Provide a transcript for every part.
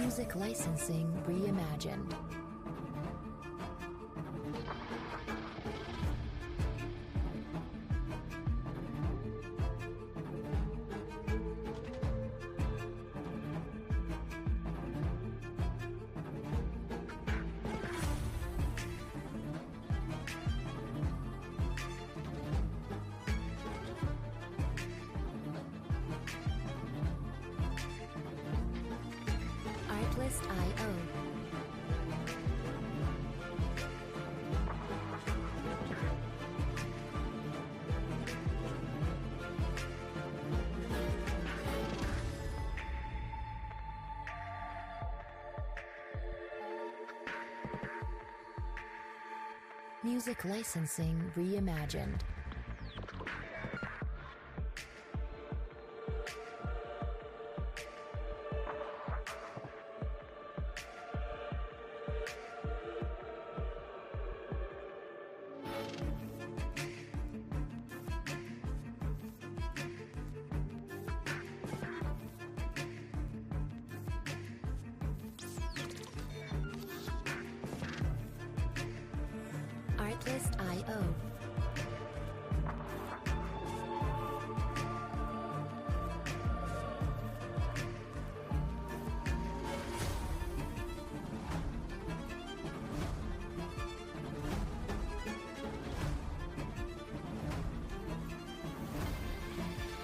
Music licensing reimagined. Artlist.io. Music licensing reimagined. Artlist.io.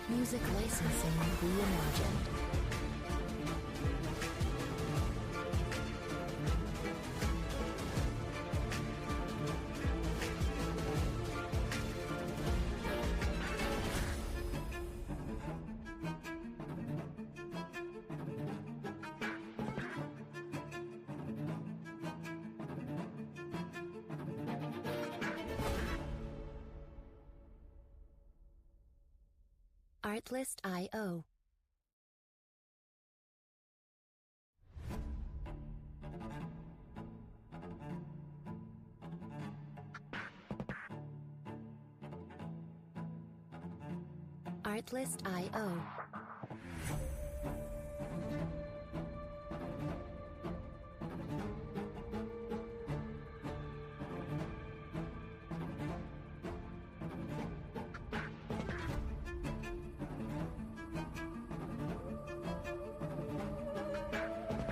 Music licensing reimagined. Artlist.io. Artlist.io.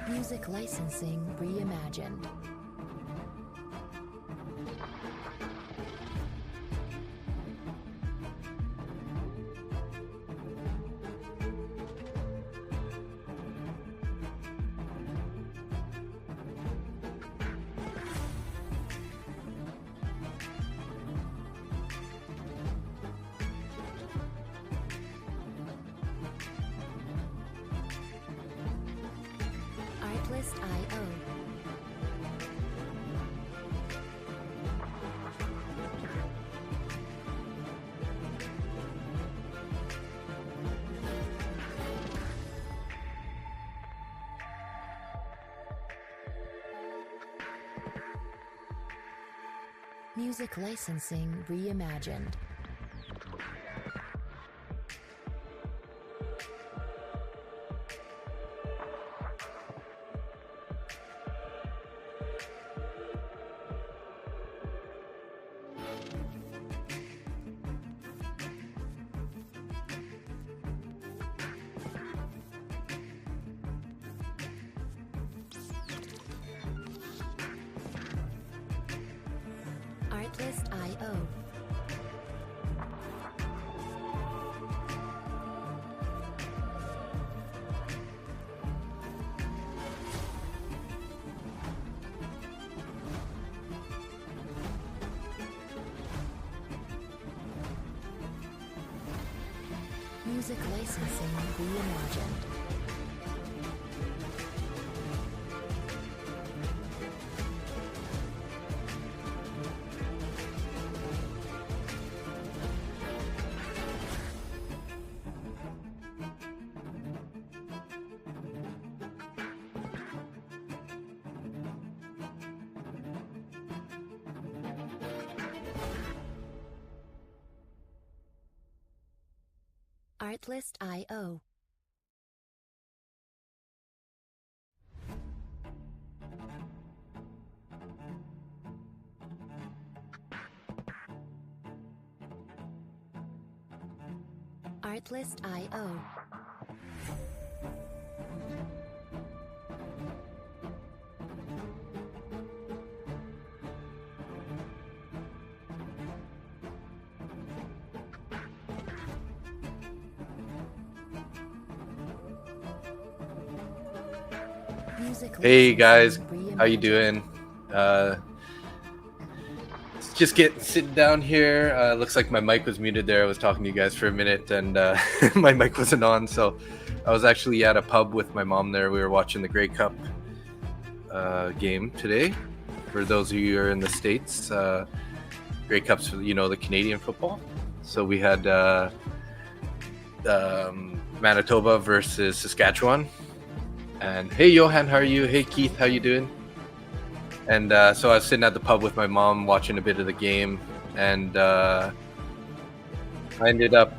Music licensing reimagined. Artlist.io. Music licensing reimagined. Artlist.io. Music licensing reimagined. Artlist.io. Artlist.io. Hey guys, how you doing? Just sitting down here. Looks like my mic was muted there. I was talking to you guys for a minute and my mic wasn't on, so I was actually at a pub with my mom there. We were watching the Grey Cup game today. For those of you who are in the States, Grey Cup's, the Canadian football. So we had Manitoba versus Saskatchewan. And hey Johan, how are you? Hey Keith, how you doing? And so I was sitting at the pub with my mom watching a bit of the game, and I ended up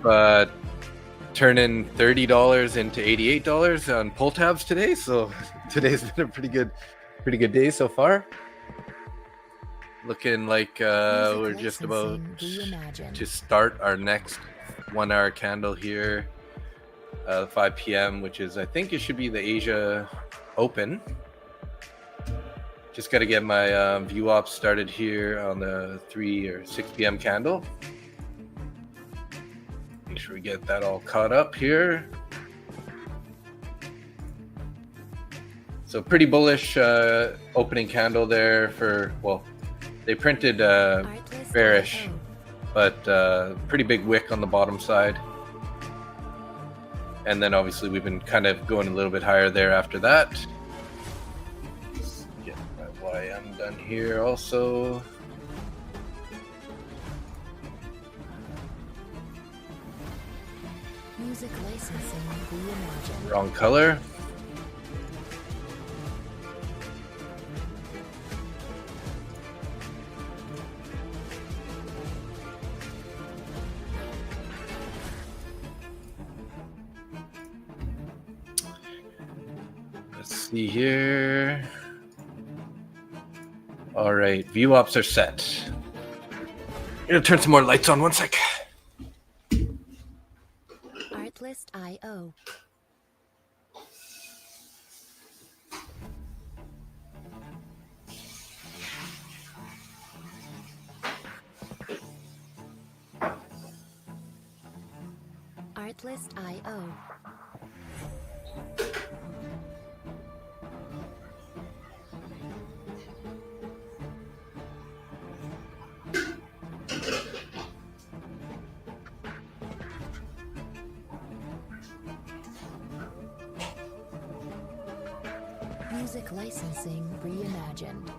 turning $30 into $88 on pull tabs today. So today's been a pretty good day so far. Looking like we're just about to start our next 1 hour candle here. 5 p.m., which is, I think it should be the Asia Open. Just got to get my view ops started here on the 3 or 6 p.m. candle. Make sure we get that all caught up here. So pretty bullish opening candle there they printed bearish, but pretty big wick on the bottom side. And then obviously we've been kind of going a little bit higher there after that. Let's get my YM done here also. Music licensing reimagined. Wrong color. See here. All right, view ops are set. I'm gonna turn some more lights on. 1 sec. Artlist.io. Artlist.io. Music licensing reimagined.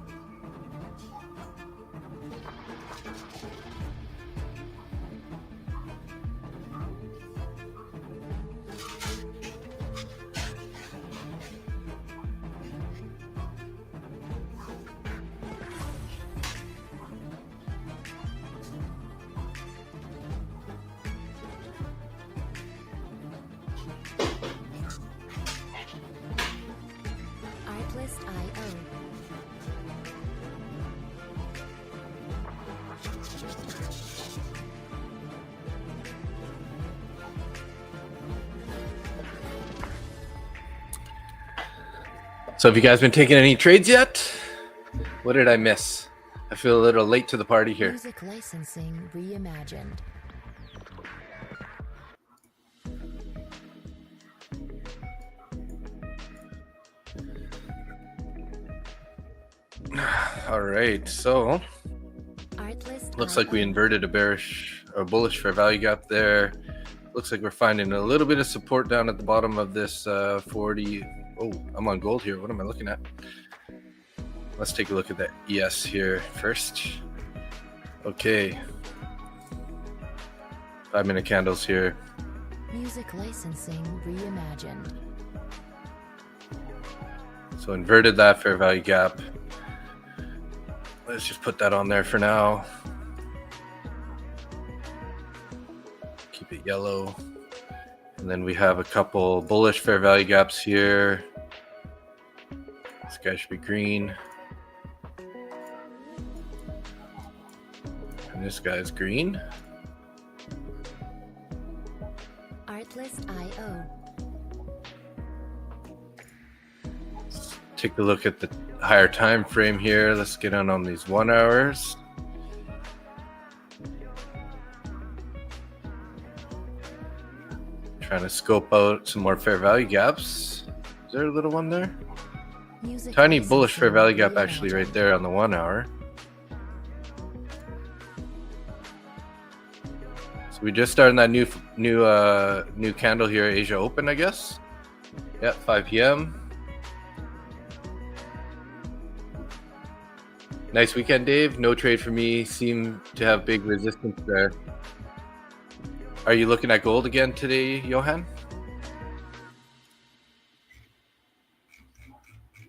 Artlist.io. So have you guys been taking any trades yet? What did I miss? I feel a little late to the party here. Music licensing reimagined. All right, so Artlist. looks like we inverted a bearish or bullish fair value gap there. Looks like we're finding a little bit of support down at the bottom of this 40. Oh, I'm on gold here. What am I looking at? Let's take a look at that ES here first. Okay. 5-minute candles here. Music licensing reimagined. So inverted that fair value gap. Let's just put that on there for now. Keep it yellow. And then we have a couple bullish fair value gaps here. This guy should be green. And this guy's green. Artlist.io. Take a look at the higher time frame here. Let's get on these 1 hours. Trying to scope out some more fair value gaps. Is there a little one there? Music Tiny bullish fair value gap licensing actually right reimagined. there on the 1 hour. So we just started that new candle here, Asia Open, I guess. Yeah, 5 p.m. Nice weekend, Dave. No trade for me. Seem to have big resistance there. Are you looking at gold again today, Johan?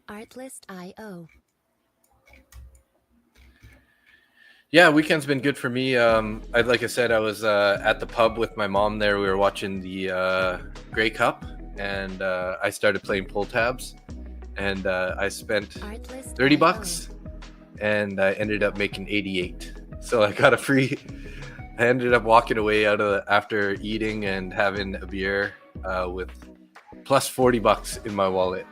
Artlist.io. Yeah, weekend's been good for me. Like I said, I was at the pub with my mom there. We were watching the Grey Cup, and I started playing pull tabs, and I spent Artlist.io. 30 bucks, and I ended up making 88. So I got a free. I ended up walking away after eating and having a beer with plus 40 bucks in my wallet.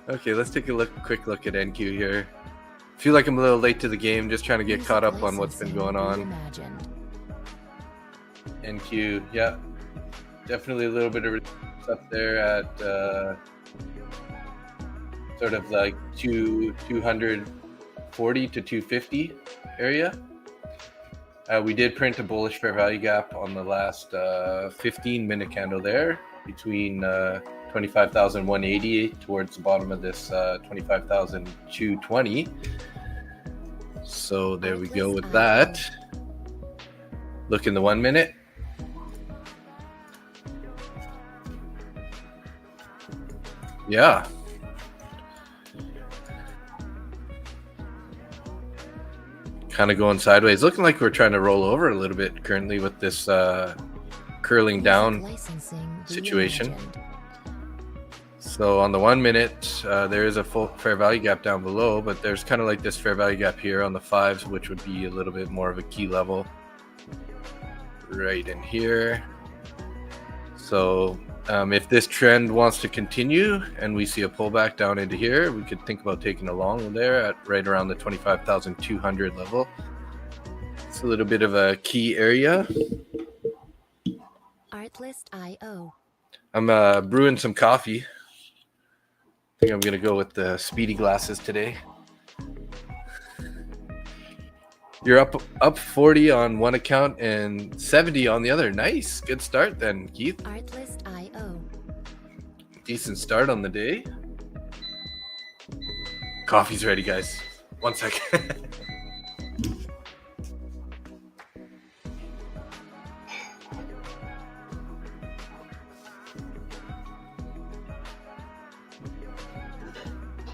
Okay, let's take a quick look at NQ here. Feel like I'm a little late to the game, just trying to get Music caught up on what's been licensing going on. reimagined. NQ, yeah, definitely a little bit of resistance up there at sort of like 240 to 250 area. We did print a bullish fair value gap on the last 15-minute candle there between 25,180 towards the bottom of this 25,220. So there we go with that. Look in the 1 minute. Yeah. Kind of going sideways. Looking like we're trying to roll over a little bit currently with this curling down Music licensing situation. reimagined. So on the 1 minute, there is a full fair value gap down below, but there's kind of like this fair value gap here on the 5s, which would be a little bit more of a key level right in here. So if this trend wants to continue and we see a pullback down into here, we could think about taking a long there at right around the 25,200 level. It's a little bit of a key area. Artlist.io. I'm brewing some coffee. I think I'm gonna go with the speedy glasses today. You're up 40 on one account and 70 on the other. Nice, good start then, Keith. Artlist.io. Decent start on the day. Coffee's ready, guys. 1 second.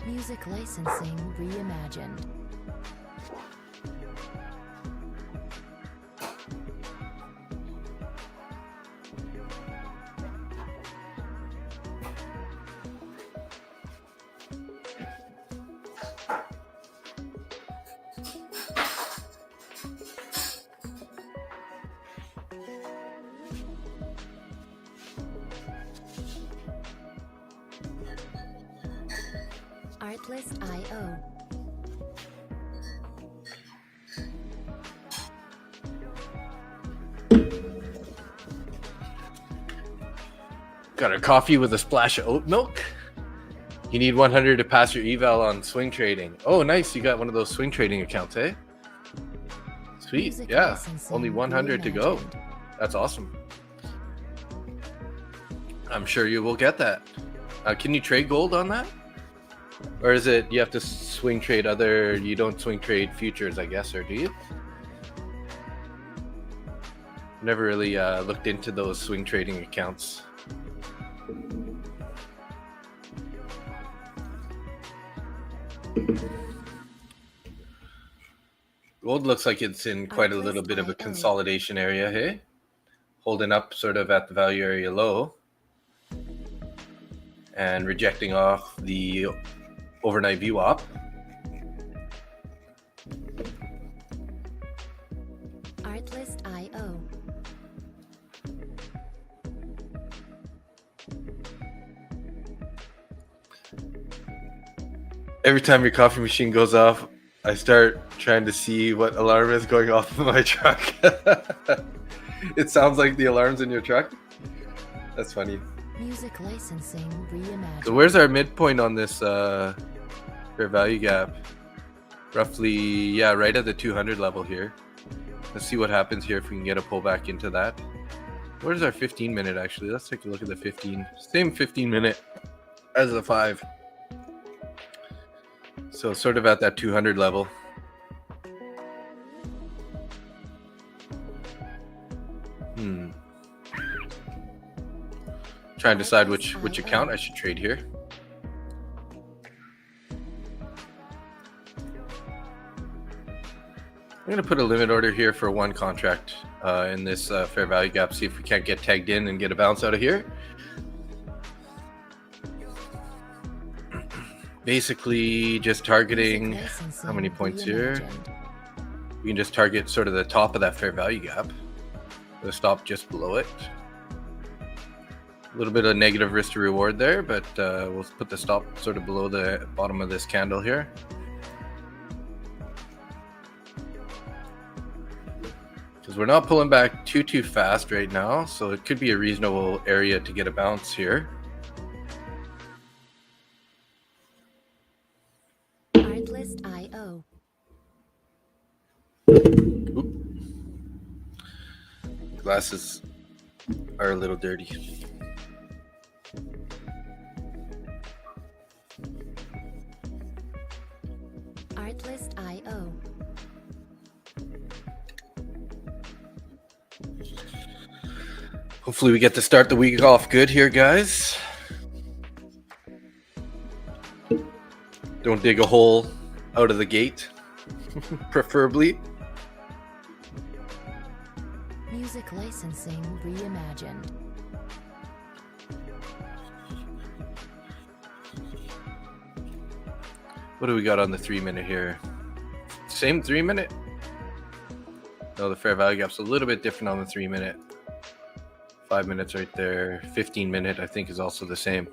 Music licensing reimagined. Artlist.io. Got our coffee with a splash of oat milk. You need 100 to pass your eval on swing trading. Oh, nice. You got one of those swing trading accounts, eh? Sweet. Music Yeah. licensing Only 100 to go. reimagined. That's awesome. I'm sure you will get that. Can you trade gold on that? Or is it you have to swing trade you don't swing trade futures, I guess, or do you? Never really looked into those swing trading accounts. Gold looks like it's in quite a little bit of a consolidation area, hey? Holding up sort of at the value area low and rejecting off the overnight VWAP. Artlist.io. Every time your coffee machine goes off, I start trying to see what alarm is going off in my truck. It sounds like the alarms in your truck. That's funny. Music licensing reimagined. So where's our midpoint on this fair value gap? Roughly, yeah, right at the 200 level here. Let's see what happens here if we can get a pullback into that. Where's our 15-minute actually? Let's take a look at the 15. Same 15-minute as the 5. So sort of at that 200 level. Try and decide which account I should trade here. I'm going to put a limit order here for one contract in this fair value gap. See if we can't get tagged in and get a bounce out of here. Basically just targeting, how many points here? We can just target sort of the top of that fair value gap. We'll stop just below it. A little bit of negative risk to reward there, but we'll put the stop sort of below the bottom of this candle here. Because we're not pulling back too fast right now, so it could be a reasonable area to get a bounce here. Artlist.io. Glasses are a little dirty. Artlist.io. Hopefully we get to start the week off good here, guys. Don't dig a hole out of the gate, preferably. Music licensing reimagined. What do we got on the 3-minute here? Same 3-minute? No, the fair value gap's a little bit different on the 3-minute. 5 minutes right there. 15-minute, I think, is also the same.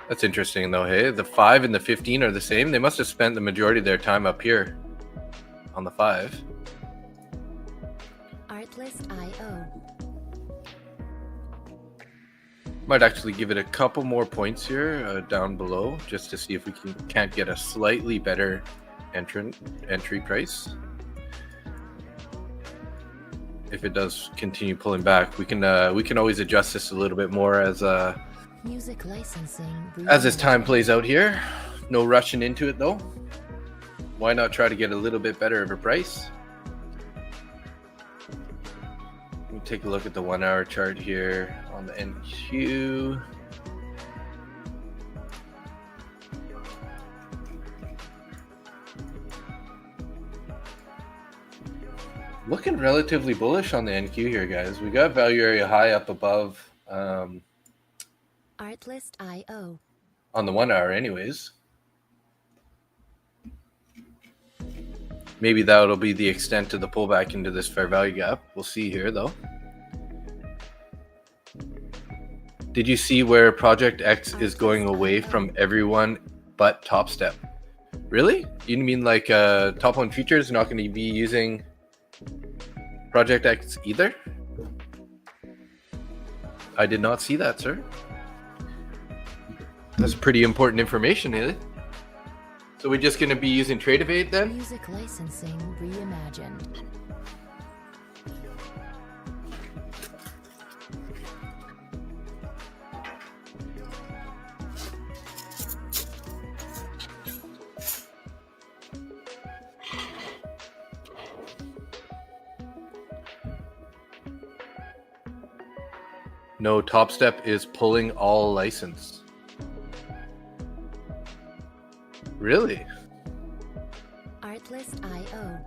That's interesting, though. Hey, the 5 and the 15 are the same. They must have spent the majority of their time up here on the 5. Artlist.io. Might actually give it a couple more points here down below, just to see if we can't get a slightly better entry price. If it does continue pulling back, we can always adjust this a little bit more as Music licensing this time plays out here. No rushing into it though. Why not try to get a little bit better of a price? Let me take a look at the 1-hour chart here on the NQ. Looking relatively bullish on the NQ here, guys. We got value area high up above Artlist.io. on the 1-hour anyways. Maybe that'll be the extent of the pullback into this fair value gap. We'll see here though. Did you see where Project X is going away from everyone but Top Step? Really? You mean like Top 1 Futures not going to be using Project X either? I did not see that, sir. That's pretty important information, isn't it? So we're just going to be using Trade Evade then? Music licensing reimagined. No, Top Step is pulling all license. Really? Artlist.io.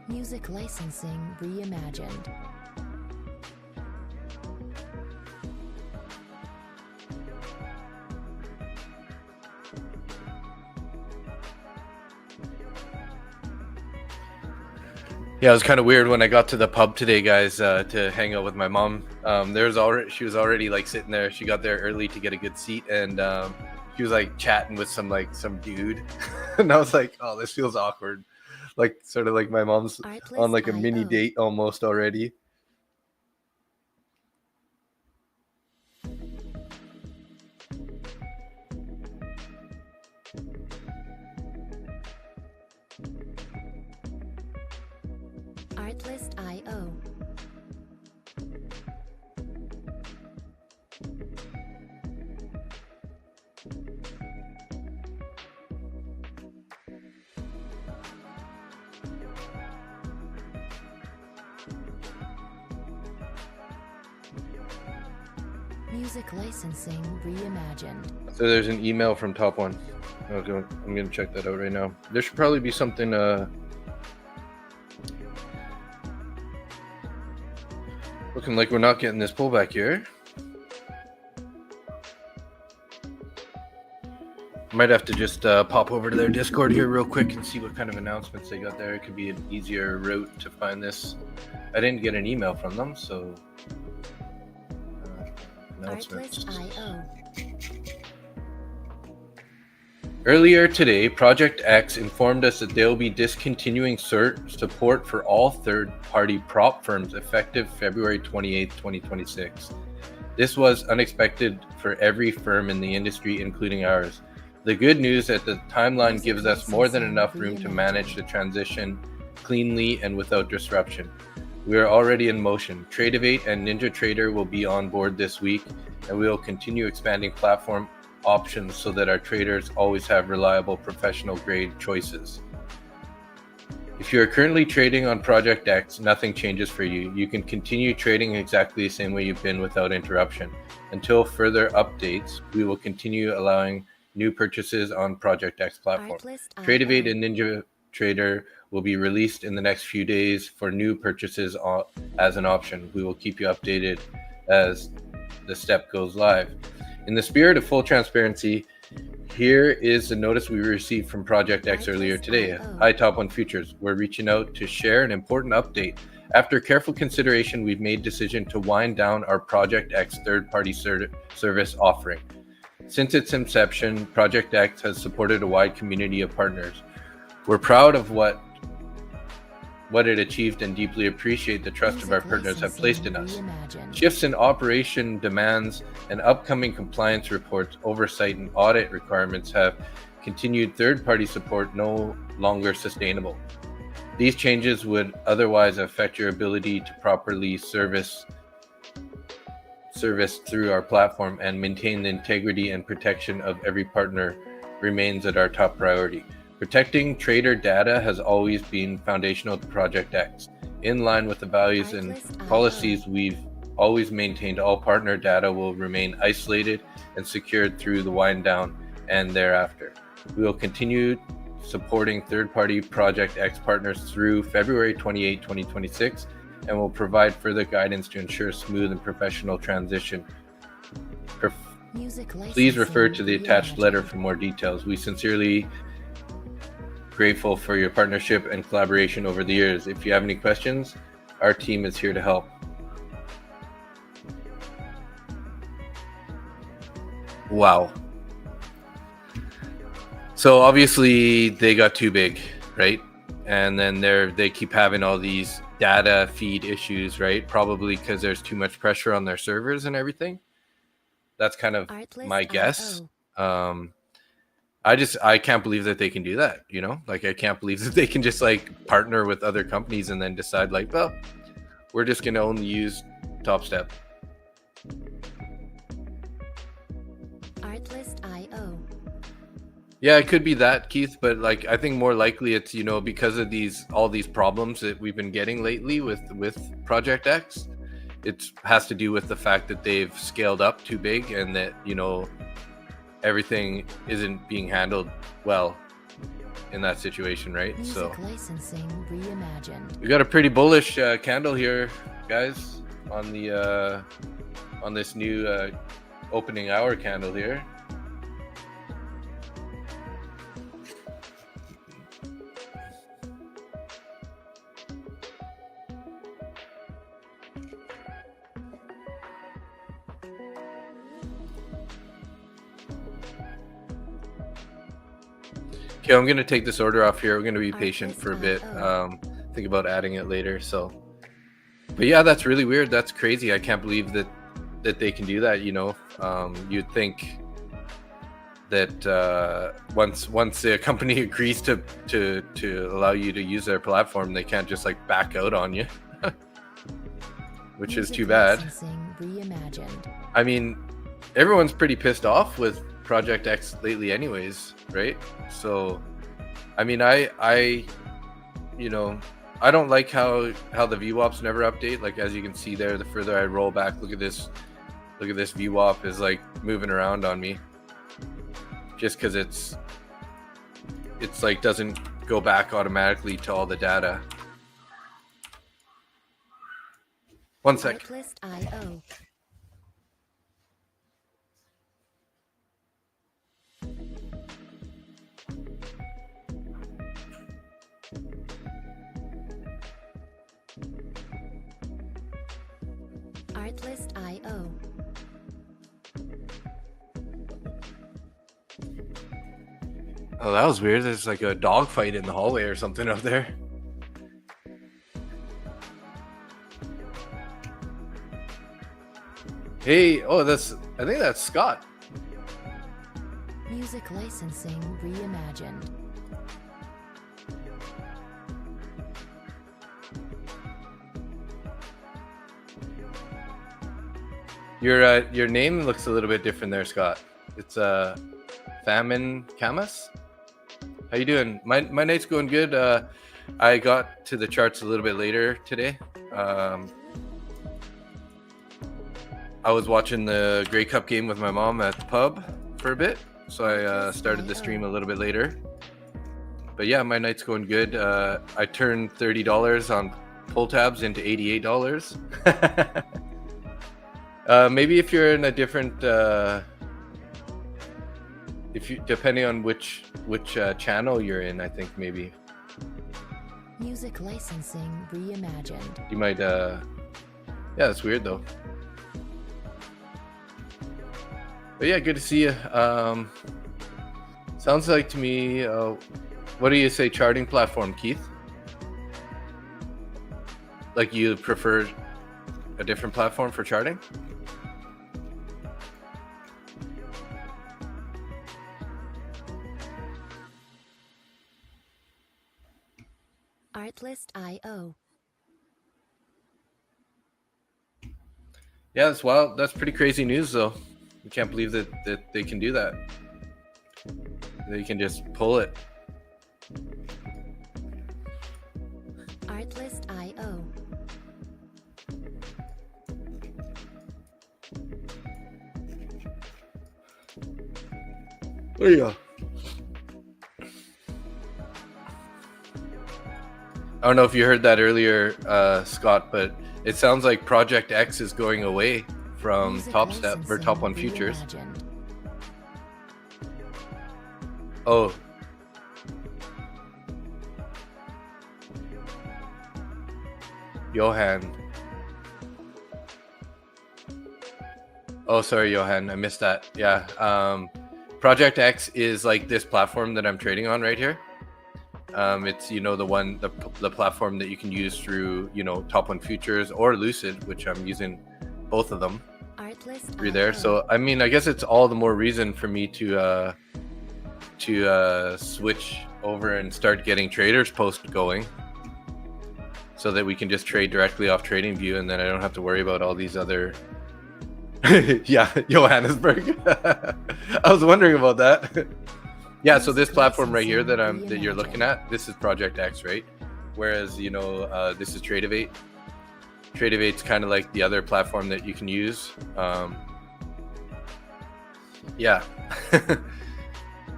Music licensing reimagined. Yeah, it was kind of weird when I got to the pub today, guys, to hang out with my mom. She was already like sitting there. She got there early to get a good seat, and she was like chatting with some dude, and I was like, oh, this feels awkward, like sort of like my mom's on like a mini date almost already. Artlist.io. Music licensing reimagined. So there's an email from Top One. Okay, I'm gonna check that out right now. There should probably be something. Looking like we're not getting this pullback here. Might have to just pop over to their Discord here real quick and see what kind of announcements they got there. It could be an easier route to find this. I didn't get an email from them, so announcements. Artlist.io. Earlier today, Project X informed us that they'll be discontinuing support for all third-party prop firms effective February 28, 2026. This was unexpected for every firm in the industry, including ours. The good news is that the timeline gives us more than enough room to manage the transition cleanly and without disruption. We are already in motion. Tradeovate and NinjaTrader will be on board this week, and we will continue expanding platform options so that our traders always have reliable professional grade choices. If you are currently trading on Project X, nothing changes for you. You can continue trading exactly the same way you've been without interruption. Until further updates, we will continue allowing new purchases on Project X platform. Tradeovate and NinjaTrader will be released in the next few days for new purchases as an option. We will keep you updated as the step goes live. In the spirit of full transparency, here is the notice we received from Project X earlier today. Hi, Top One Futures. We're reaching out to share an important update. After careful consideration, we've made decision to wind down our Project X third-party service offering. Since its inception, Project X has supported a wide community of partners. We're proud of what it achieved and deeply appreciate the trust of our partners have placed in us. Shifts in operation demands and upcoming compliance reports, oversight, and audit requirements have continued third-party support no longer sustainable. These changes would otherwise affect your ability to properly service through our platform and maintain the integrity and protection of every partner remains at our top priority. Protecting trader data has always been foundational to Project X. In line with the values and policies we've always maintained, all partner data will remain isolated and secured through the wind down and thereafter. We will continue supporting third-party Project X partners through February 28, 2026, and will provide further guidance to ensure smooth and professional transition. Please refer to the attached letter for more details. We sincerely grateful for your partnership and collaboration over the years. If you have any questions, our team is here to help. Wow. So obviously they got too big, right? And then they keep having all these data feed issues, right? Probably because there's too much pressure on their servers and everything. That's kind of my guess. I can't believe that they can do that, you know? Like, I can't believe that they can just like partner with other companies and then decide like, well, we're just going to only use TopStep. Artlist.io. Yeah, it could be that, Keith, but like I think more likely it's, you know, because of all these problems that we've been getting lately with Project X. It has to do with the fact that they've scaled up too big and that, you know, everything isn't being handled well in that situation, right? Music licensing reimagined. We got a pretty bullish candle here, guys, on the on this new opening hour candle here. Okay, I'm gonna take this order off here. We're gonna be Art patient list for a bit. IO. Think about adding it later. So, but yeah, that's really weird. That's crazy. I can't believe that they can do that. You know, you'd think that once a company agrees to allow you to use their platform, they can't just like back out on you, which is too bad. Licensing reimagined. I mean, everyone's pretty pissed off with Project X lately anyways, right? So I mean, I you know, I don't like how the VWAPs never update. Like, as you can see there, the further I roll back, look at this VWAP is like moving around on me, just because it's like doesn't go back automatically to all the data. One sec. Art list IO. Artlist IO. Oh, that was weird. There's like a dog fight in the hallway or something up there. Hey, oh, I think that's Scott. Music licensing reimagined. Your name looks a little bit different there, Scott. It's Famine Camus. How you doing? My night's going good. I got to the charts a little bit later today. I was watching the Grey Cup game with my mom at the pub for a bit, so I started the stream a little bit later. But yeah, my night's going good. I turned $30 on pull tabs into $88. Maybe if you're in a different, depending on which channel you're in, I think maybe Music licensing reimagined. you might. Yeah, that's weird though. But yeah, good to see you. Sounds like to me. What do you say, charting platform, Keith? Like you prefer a different platform for charting? Artlist IO. Yeah, that's wild. That's pretty crazy news, though. I can't believe that they can do that. They can just pull it. Artlist IO. There you go. I don't know if you heard that earlier, Scott, but it sounds like Project X is going away from Music Top Step or Top One licensing Futures. reimagined. Oh. Johan. Oh, sorry, Johan. I missed that. Yeah. Project X is like this platform that I'm trading on right here. It's, you know, the platform that you can use through, you know, Top One Futures or Lucid, which I'm using both of them Artlist through there. IO. So, I mean, I guess it's all the more reason for me to switch over and start getting Traders Post going, so that we can just trade directly off TradingView, and then I don't have to worry about all these other. Yeah, Johannesburg. I was wondering about that. Yeah, so this platform right here that you're looking at, this is Project X, right? Whereas, you know, this is Tradeovate. Tradeovate's kind of like the other platform that you can use. Yeah.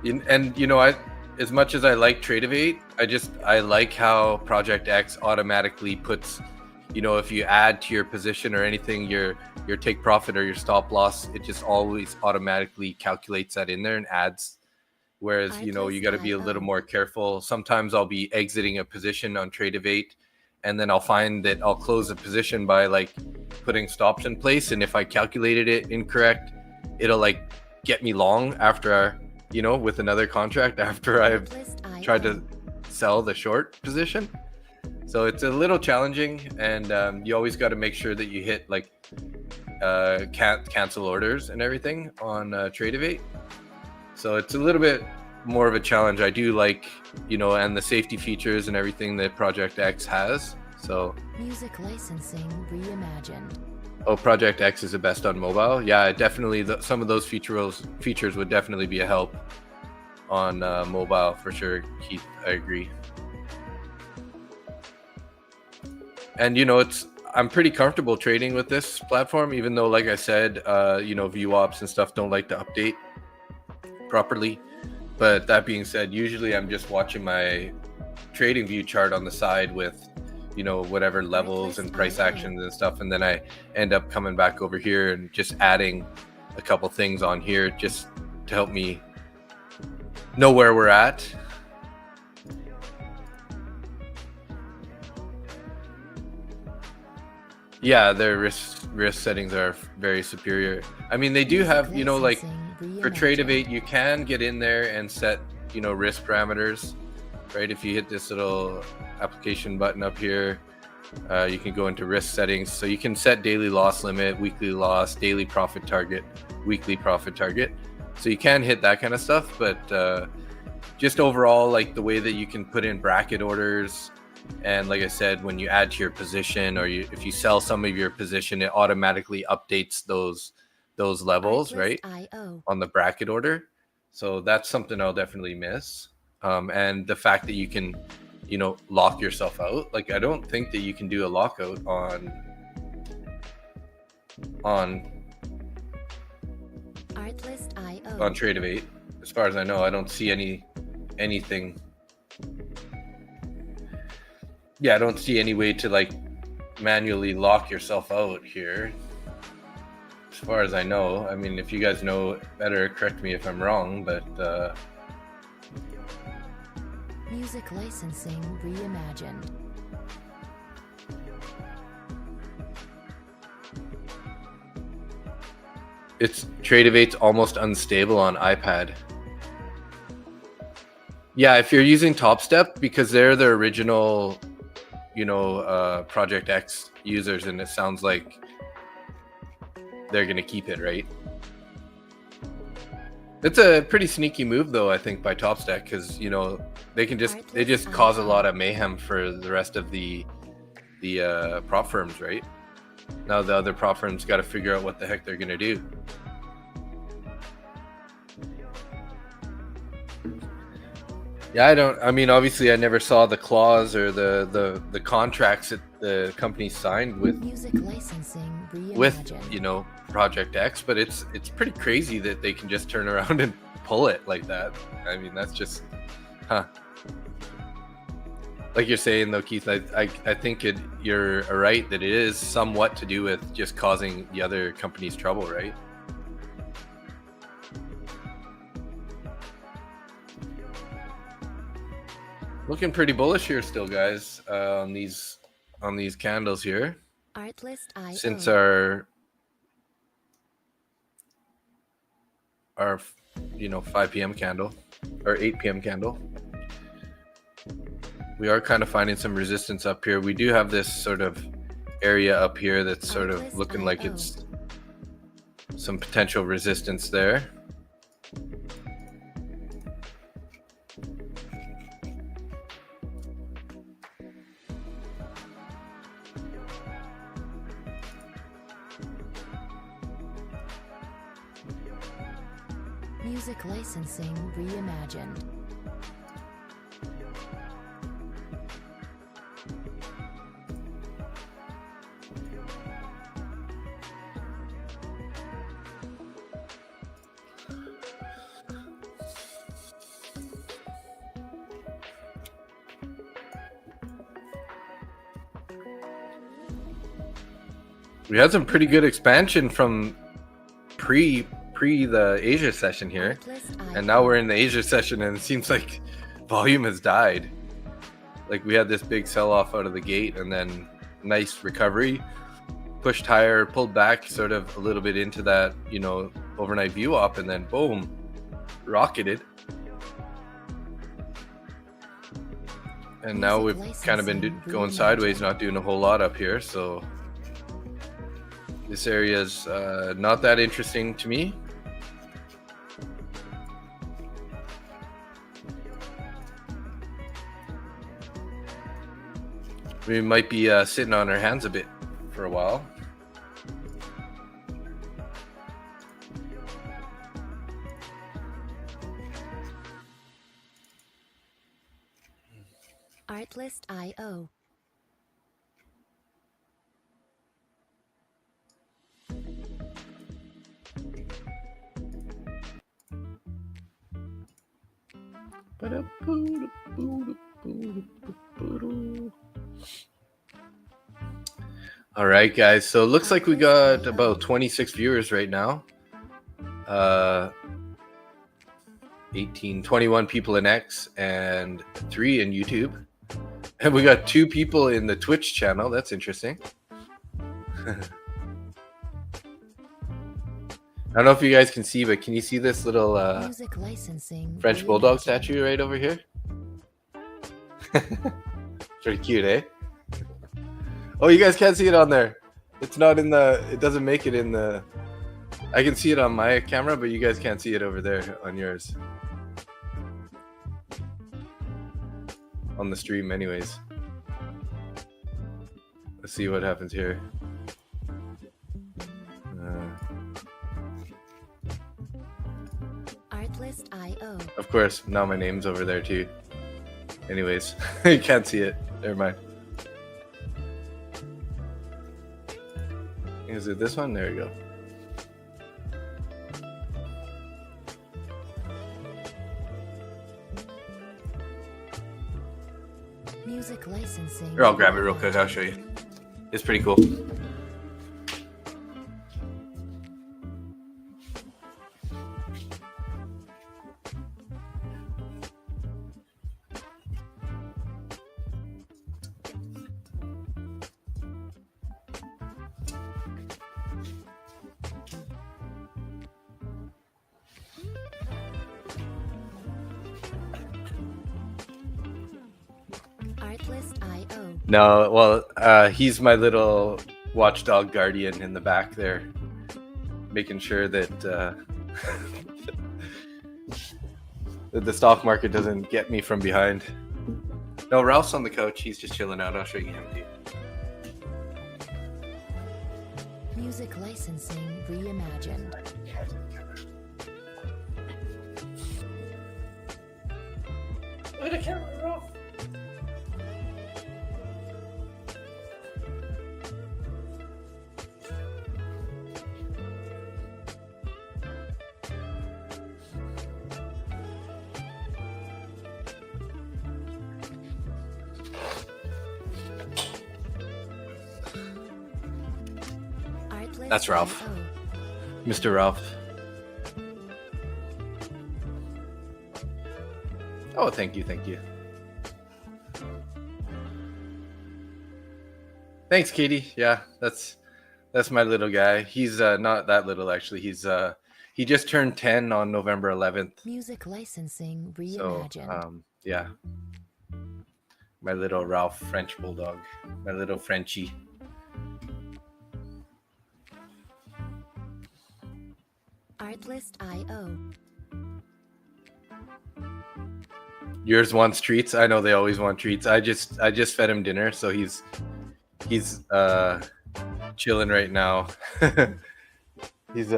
And you know, as much as I like Tradeovate, I like how Project X automatically puts, you know, if you add to your position or anything, your take profit or your stop loss, it just always automatically calculates that in there and adds. Whereas, you know, you got to be a little more careful. Sometimes I'll be exiting a position on Tradeovate, and then I'll find that I'll close a position by like putting stops in place. And if I calculated it incorrect, it'll like get me long after, you know, with another contract after I've tried to sell the short position. So it's a little challenging, and you always got to make sure that you hit like can't cancel orders and everything on Tradivate. So it's a little bit more of a challenge. I do like, and the safety features and everything that Project X has. So music licensing reimagined. Oh, Project X is the best on mobile. Yeah, definitely. Some of those features would definitely be a help on mobile for sure, Keith. I agree. And I'm pretty comfortable trading with this platform, even though, like I said, view ops and stuff don't like to update properly. But that being said, usually I'm just watching my trading view chart on the side with whatever levels and price actions and stuff, and then I end up coming back over here and just adding a couple things on here just to help me know where we're at. Yeah, their risk settings are very superior. I mean, they do have, like for Tradivate, you can get in there and set, risk parameters, right? If you hit this little application button up here, you can go into risk settings. So you can set daily loss limit, weekly loss, daily profit target, weekly profit target. So you can hit that kind of stuff, but just overall, like the way that you can put in bracket orders, and like I said, when you add to your position, or if you sell some of your position, it automatically updates those levels, right, on the bracket order. So that's something I'll definitely miss. And the fact that you can, lock yourself out. Like, I don't think that you can do a lockout on Tradivate. As far as I know, I don't see anything. Yeah, I don't see any way to like manually lock yourself out here. As far as I know. I mean, if you guys know better, correct me if I'm wrong, but music licensing reimagined. Tradivate's almost unstable on iPad. Yeah, if you're using TopStep, because they're the original, Project X users, and it sounds like they're gonna keep it, right? It's a pretty sneaky move, though, I think, by TopStep, because they just cause a lot of mayhem for the rest of the prop firms, right? Now the other prop firms got to figure out what the heck they're gonna do. Yeah, I mean, obviously I never saw the clause or the contracts that the company signed with music licensing reimagined. Project X, but it's pretty crazy that they can just turn around and pull it like that. I mean, that's just like you're saying, though, Keith. I think you're right that it is somewhat to do with just causing the other companies trouble, right? Looking pretty bullish here still, guys, on these candles here. Since our 5 p.m. candle or 8 p.m. candle, we are kind of finding some resistance up here. We do have this sort of area up here that's sort of looking like it's some potential resistance there. Music licensing reimagined. We had some pretty good expansion from pre the Asia session here, and now we're in the Asia session, and it seems like volume has died. Like, we had this big sell-off out of the gate, and then nice recovery, pushed higher, pulled back sort of a little bit into that overnight view op, and then boom, rocketed. And now we've kind of been going sideways, not doing a whole lot up here. So this area is not that interesting to me. We might be sitting on our hands a bit for a while. Artlist.io. All right, guys. So it looks like we got about 26 viewers right now. 21 people in X and 3 in YouTube. And we got 2 people in the Twitch channel. That's interesting. I don't know if you guys can see, but can you see this little Music licensing French bulldog statue right over here? Pretty cute, eh? Oh, you guys can't see it on there. It's not in the, it doesn't make it in the, I can see it on my camera, but you guys can't see it over there on yours. On the stream anyways. Let's see what happens here. Artlist.io. Of course, now my name's over there too. Anyways, you can't see it. Never mind. Is it this one? There we go. Music licensing. Here, I'll grab it real quick. I'll show you. It's pretty cool. Artlist.io. No, well, he's my little watchdog guardian in the back there, making sure that that the stock market doesn't get me from behind. No, Ralph's on the couch. He's just chilling out. I'll show you him too. Music licensing reimagined. Where'd the camera, Ralph? That's Ralph. Mr. Ralph. Oh, thank you, thank you. Thanks, Katie. Yeah, that's my little guy. He's not that little actually. He's he just turned 10 on November 11th. Music licensing So reimagined. yeah. My little Ralph French bulldog. My little Frenchie. Artlist.io. Yours wants treats. I know they always want treats. I just fed him dinner, so he's chilling right now. He's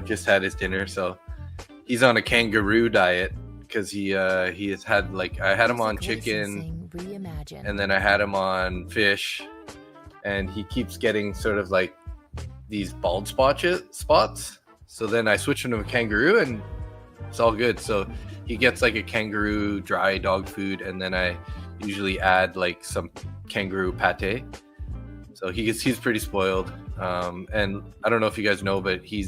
just had his dinner, so he's on a kangaroo diet because he has had, like, I had him on chicken, and then I had him on fish, and he keeps getting sort of like these bald spots. So then I switched him to a kangaroo, and it's all good. So he gets like a kangaroo dry dog food, and then I usually add like some kangaroo pate. So he's pretty spoiled. And I don't know if you guys know, but he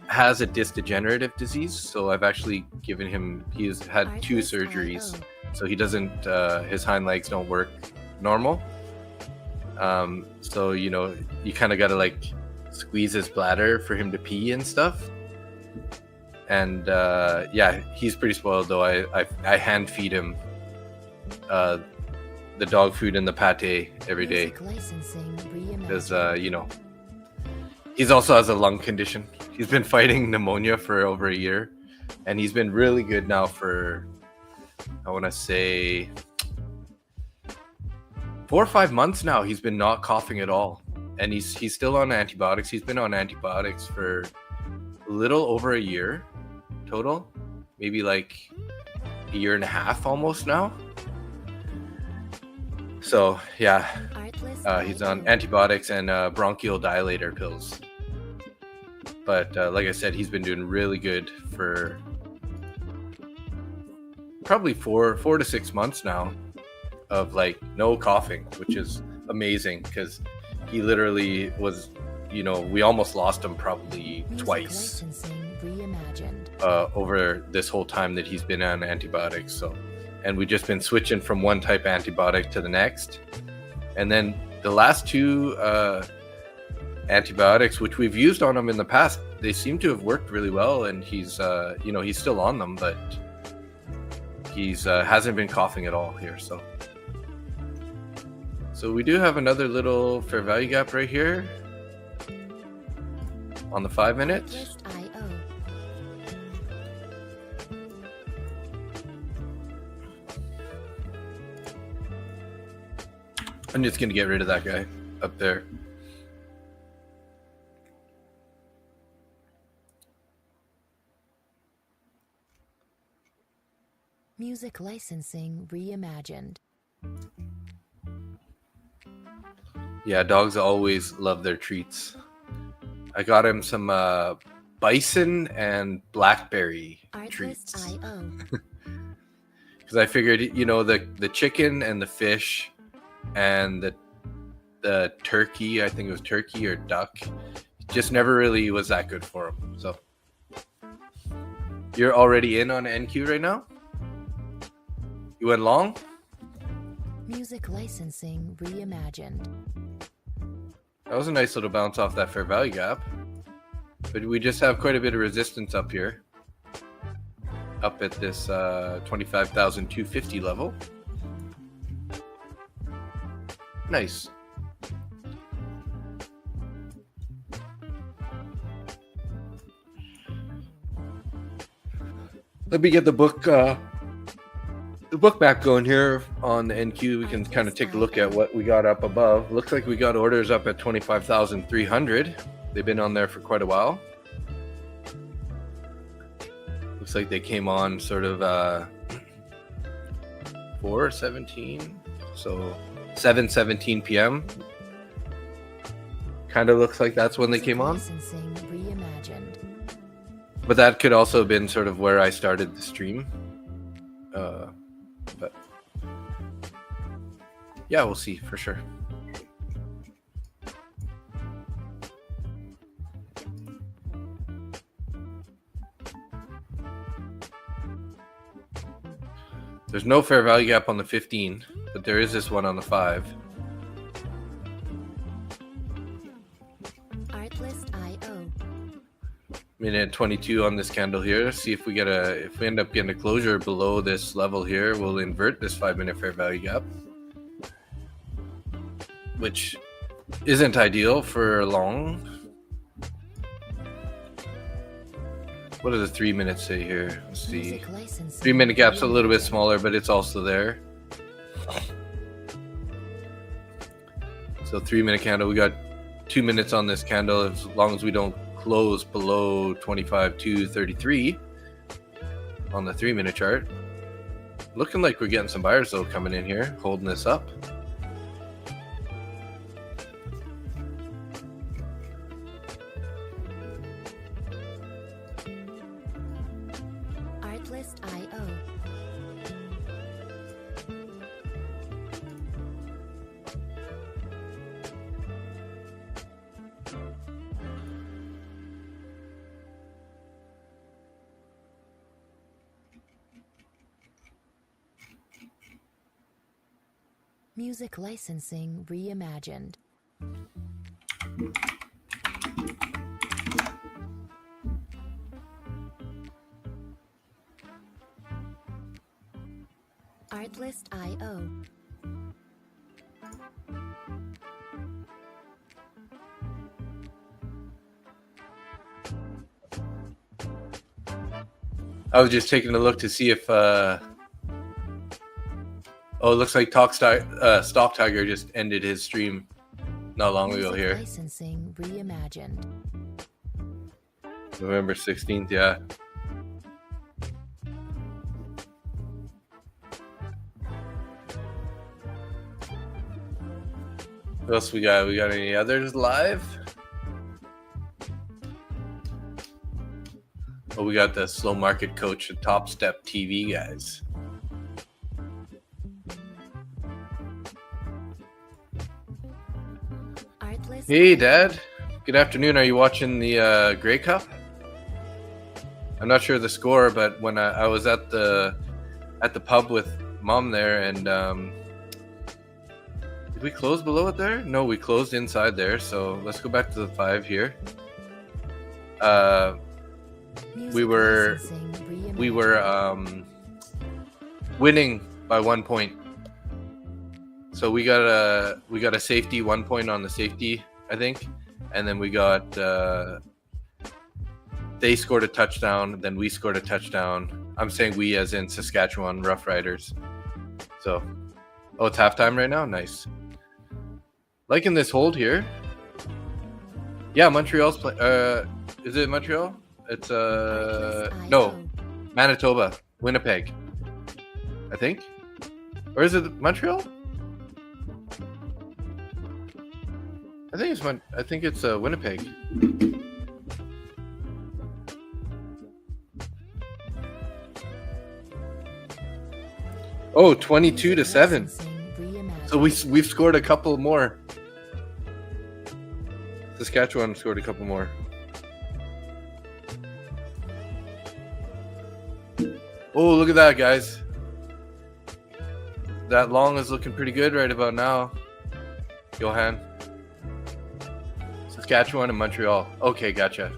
has a disc degenerative disease. So I've actually given him, he's had 2 surgeries. So he doesn't, his hind legs don't work normal. So, you kind of got to like squeeze his bladder for him to pee and stuff. And yeah, he's pretty spoiled though. I hand feed him the dog food and the pate every day Music licensing because reimagined. he's also has a lung condition. He's been fighting pneumonia for over a year, and he's been really good now for, I want to say, 4 or 5 months now. He's been not coughing at all, and he's still on antibiotics. He's been on antibiotics for a little over a year total, maybe like a year and a half almost now. So yeah, he's on antibiotics and bronchial dilator pills. But like I said, he's been doing really good for probably 4 to 6 months now of like no coughing, which is amazing because he literally was, we almost lost him probably twice over this whole time that he's been on antibiotics. So, and we've just been switching from one type of antibiotic to the next. And then the last 2 antibiotics, which we've used on him in the past, they seem to have worked really well. And he's, he's still on them, but he's hasn't been coughing at all here. So we do have another little fair value gap right here on the 5 minute. I'm just going to get rid of that guy up there. Music licensing reimagined. Yeah, dogs always love their treats. I got him some bison and blackberry treats. Because I figured, the chicken and the fish and the turkey, I think it was turkey or duck, just never really was that good for him. So you're already in on NQ right now? You went long? Music licensing reimagined. That was a nice little bounce off that fair value gap. But we just have quite a bit of resistance up here. Up at this 25,250 level. Nice. Let me get the book back going here on the NQ. We can kind of take a look at what we got up above. Looks like we got orders up at 25,300. They've been on there for quite a while. Looks like they came on sort of 4:17, so 7:17 p.m. Kind of looks like that's when they came on. But that could also have been sort of where I started the stream. But yeah, we'll see for sure. There's no fair value gap on the 15, but there is this one on the 5. Minute 22 on this candle here. See if we end up getting a closure below this level here, we'll invert this 5-minute fair value gap, which isn't ideal for long. What does the 3 minutes say here? Let's see. 3-minute gap's a little bit smaller, but it's also there. So 3-minute candle, we got 2 minutes on this candle. As long as we don't close below 25,233 on the 3-minute chart. Looking like we're getting some buyers though coming in here, holding this up. Music licensing reimagined. Artlist.io. I was just taking a look to see if oh, it looks like Stock Tiger just ended his stream not long ago Music here. licensing reimagined. November 16th, yeah. What else we got? We got any others live? Oh, we got the slow market coach at Top Step TV, guys. Artlist. Hey, Dad. Good afternoon. Are you watching the Grey Cup? I'm not sure the score, but when I was at the pub with Mom there, and did we close below it there? No, we closed inside there. So let's go back to the 5 here. We were winning by 1 point. So we got a safety 1 point on the safety, I think, and then we got they scored a touchdown, then we scored a touchdown. I'm saying we as in Saskatchewan Rough Riders. So, oh, it's halftime right now. Nice. Liking this hold here. Yeah, Montreal's play. Is it Montreal? It's no, Manitoba, Winnipeg, I think, or is it Montreal? I think it's Winnipeg. Oh, 22-7. So we've scored a couple more. Saskatchewan scored a couple more. Oh, look at that, guys. That long is looking pretty good right about now. Johan. Saskatchewan and Montreal. Okay, gotcha.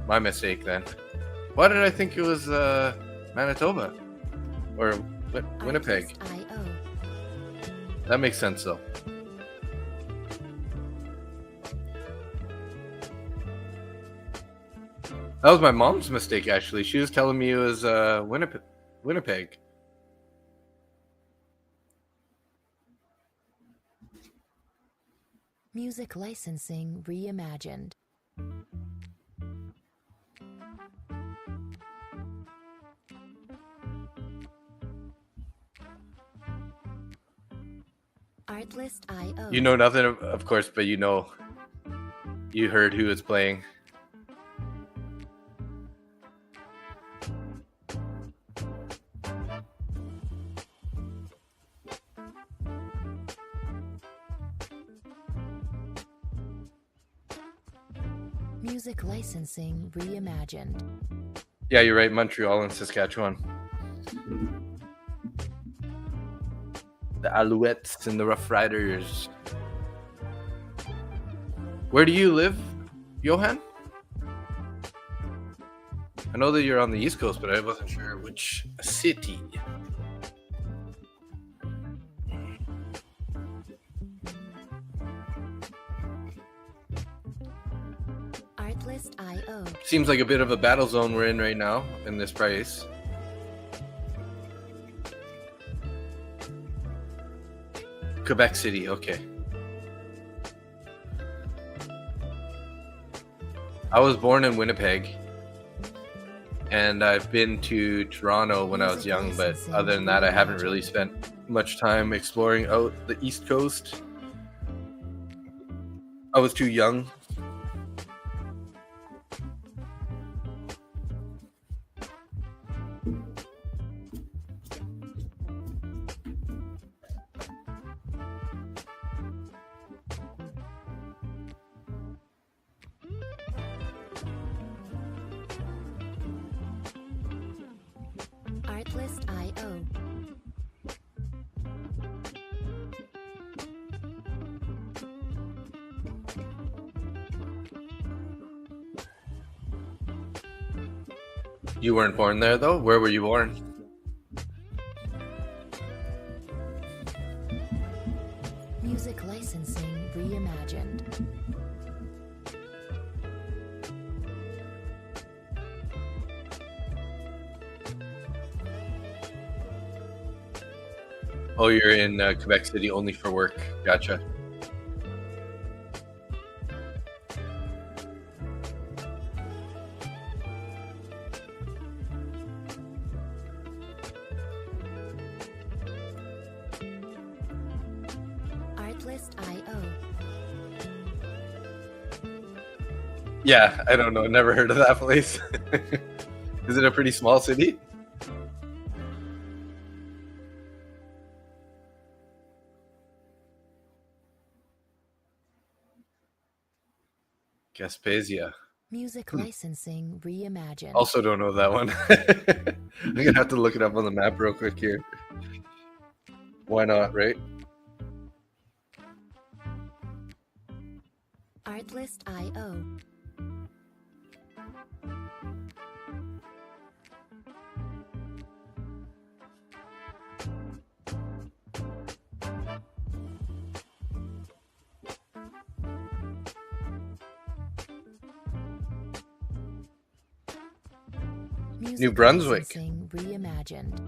My mistake then. Why did I think it was Manitoba? Or Winnipeg? That makes sense though. That was my mom's mistake, actually. She was telling me it was Winnipeg. Music licensing reimagined. Artlist.io. You know nothing, of course, but you heard who is playing. Music licensing reimagined. Yeah, you're right. Montreal and Saskatchewan. The Alouettes and the Rough Riders. Where do you live, Johan? I know that you're on the East Coast, but I wasn't sure which city. Artlist.io. Seems like a bit of a battle zone we're in right now in this price. Quebec City, okay. I was born in Winnipeg, and I've been to Toronto when I was young, but other than that, I haven't really spent much time exploring out the East Coast. I was too young. Artlist.io. You weren't born there, though? Where were you born? Oh, you're in Quebec City only for work. Gotcha. Artlist.io. Yeah, I don't know. Never heard of that place. Is it a pretty small city? Gaspesia. Music licensing reimagined. Also don't know that one. I'm gonna have to look it up on the map real quick here. Why not, right? Artlist.io. Music New Brunswick. licensing reimagined.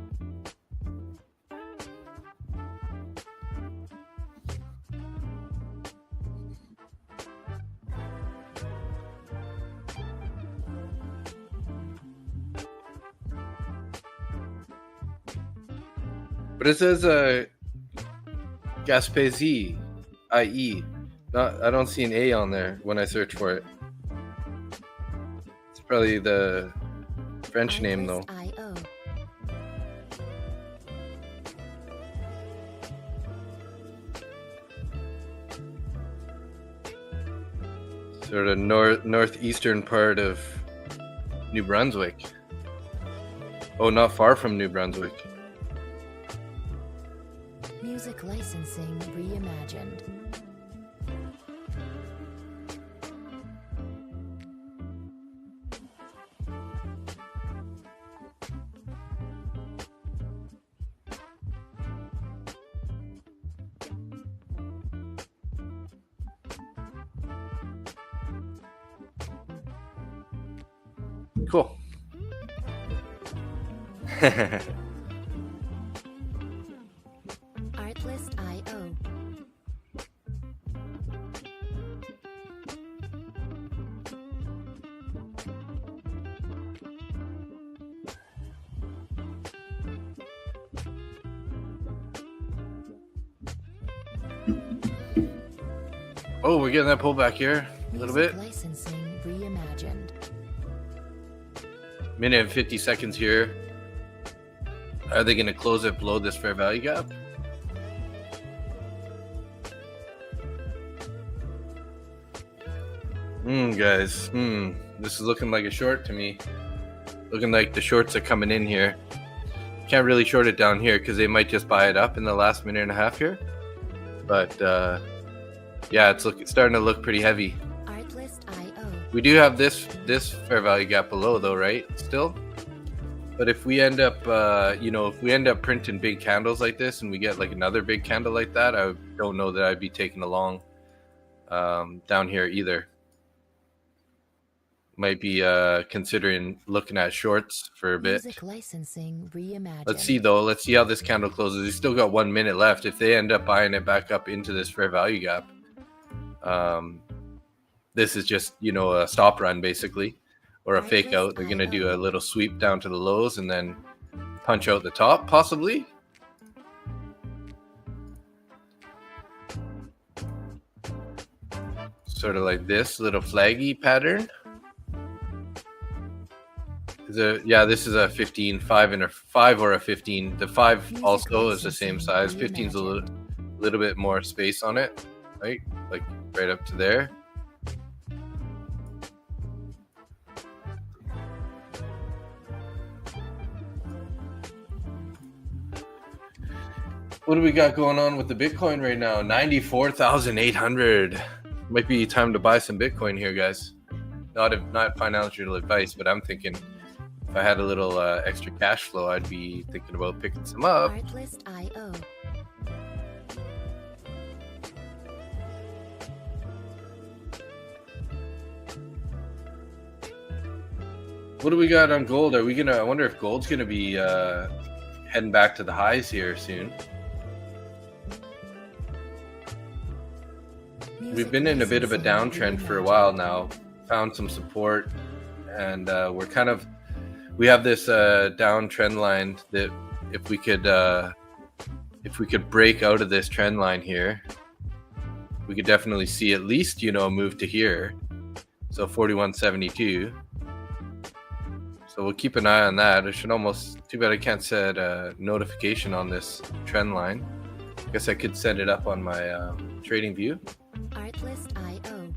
But it says Gaspésie, IE. I don't see an A on there when I search for it. It's probably the French name though. Artlist.io. Sort of northeastern part of New Brunswick. Oh, not far from New Brunswick. Music licensing reimagined. Cool. Artlist.io. Oh, we're getting that pullback here a little Music bit. licensing reimagined. Minute and 50 seconds here. Are they going to close it below this fair value gap? Guys. This is looking like a short to me. Looking like the shorts are coming in here. Can't really short it down here because they might just buy it up in the last minute and a half here. But yeah, it's starting to look pretty heavy. Artlist.io. We do have this fair value gap below though, right? Still. But if we end up, if we end up printing big candles like this and we get like another big candle like that, I don't know that I'd be taking along down here either. Might be considering looking at shorts for a bit. Music licensing reimagined. Let's see though. Let's see how this candle closes. We still got 1 minute left. If they end up buying it back up into this fair value gap, this is just a stop run basically, or a fake out. They're gonna do a little sweep down to the lows and then punch out the top possibly. Sort of like this little flaggy pattern. Yeah, this is a 15, 5 and a 5 or a 15. The 5 also is the same size. 15's a little bit more space on it, right? Like right up to there. What do we got going on with the Bitcoin right now? 94,800. Might be time to buy some Bitcoin here, guys. Not financial advice, but I'm thinking if I had a little extra cash flow, I'd be thinking about picking some up. Artlist.io. What do we got on gold? I wonder if gold's gonna be heading back to the highs here soon. we've been in a bit of a downtrend for a while now. Found some support, and we have this downtrend line that if we could break out of this trend line here, we could definitely see at least a move to here. So 41.72. So we'll keep an eye on that. I should almost, too bad I can't set a notification on this trend line. I guess I could set it up on my trading view. Artlist.io.